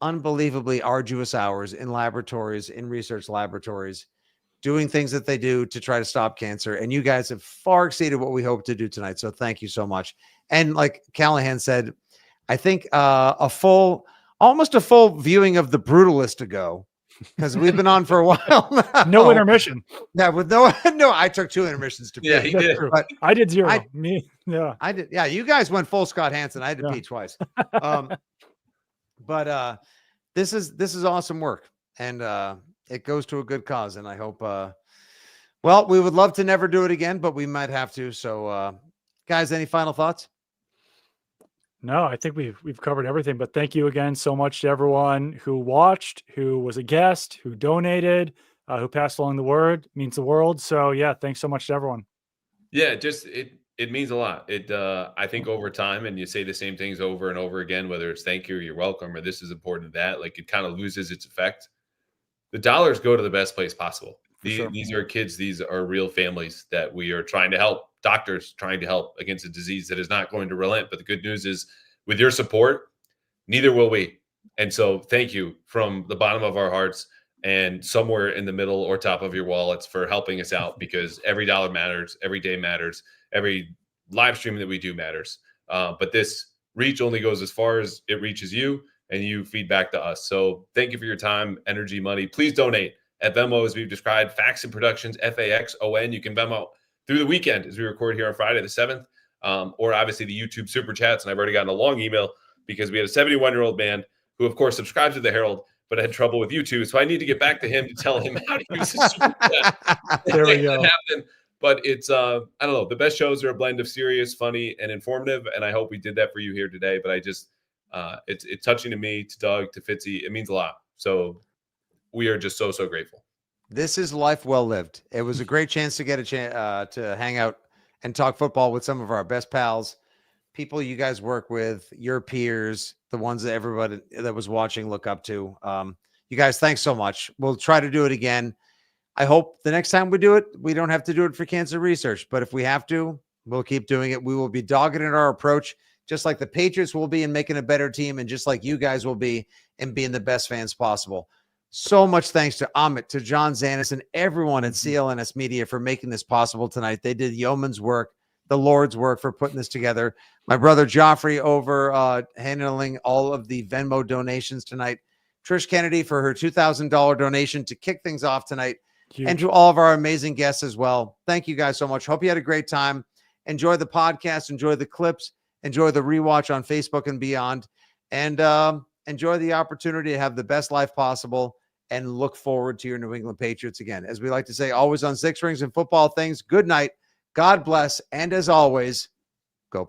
unbelievably arduous hours in laboratories, in research laboratories, doing things that they do to try to stop cancer. And you guys have far exceeded what we hope to do tonight. So thank you so much. And like Callahan said, I think almost a full viewing of The Brutalist ago, because we've been on for a while now. No intermission. Yeah, with no, I took 2 intermissions to pee. Yeah, he did. But I did 0. I did. Yeah, you guys went full Scott Hansen. I had to pee twice. But this is awesome work, and it goes to a good cause. And I hope, well, we would love to never do it again, but we might have to. So, guys, any final thoughts? No, I think we've covered everything, but thank you again so much to everyone who watched, who was a guest, who donated, who passed along the word. It means the world. So yeah, thanks so much to everyone. Yeah, just it means a lot. I think over time, and you say the same things over and over again, whether it's thank you or you're welcome or this is important, that like it kind of loses its effect. The dollars go to the best place possible. These are kids, these are real families that we are trying to help, doctors trying to help against a disease that is not going to relent. But the good news is, with your support, neither will we. And so thank you from the bottom of our hearts and somewhere in the middle or top of your wallets for helping us out, because every dollar matters, every day matters, every live stream that we do matters. But this reach only goes as far as it reaches you, and you feed back to us. So thank you for your time, energy, money. Please donate at Venmo, as we've described, Faxon Productions, FAXON. You can Venmo through the weekend as we record here on Friday the 7th, or obviously the YouTube super chats. And I've already gotten a long email because we had a 71-year-old man who, of course, subscribes to the Herald, but had trouble with YouTube. So I need to get back to him to tell him how to use the super chat. There we go. But it's, I don't know, the best shows are a blend of serious, funny, and informative. And I hope we did that for you here today. But I just, it's touching to me, to Doug, to Fitzy. It means a lot. So we are just so grateful. This is life well lived. It was a great chance to get a chance to hang out and talk football with some of our best pals, people you guys work with, your peers, the ones that everybody that was watching look up to. You guys, thanks so much. We'll try to do it again. I hope the next time we do it, we don't have to do it for cancer research, but if we have to, we'll keep doing it. We will be dogged in our approach, just like the Patriots will be in making a better team, and just like you guys will be in being the best fans possible. So much thanks to Amit, to John Zanis, and everyone at CLNS Media for making this possible tonight. They did yeoman's work, the Lord's work for putting this together. My brother Joffrey over handling all of the Venmo donations tonight. Trish Kennedy for her $2,000 donation to kick things off tonight. Huge. And to all of our amazing guests as well. Thank you guys so much. Hope you had a great time. Enjoy the podcast. Enjoy the clips. Enjoy the rewatch on Facebook and beyond. And enjoy the opportunity to have the best life possible, and look forward to your New England Patriots again. As we like to say, always on Six Rings and Football Things, good night, God bless, and as always,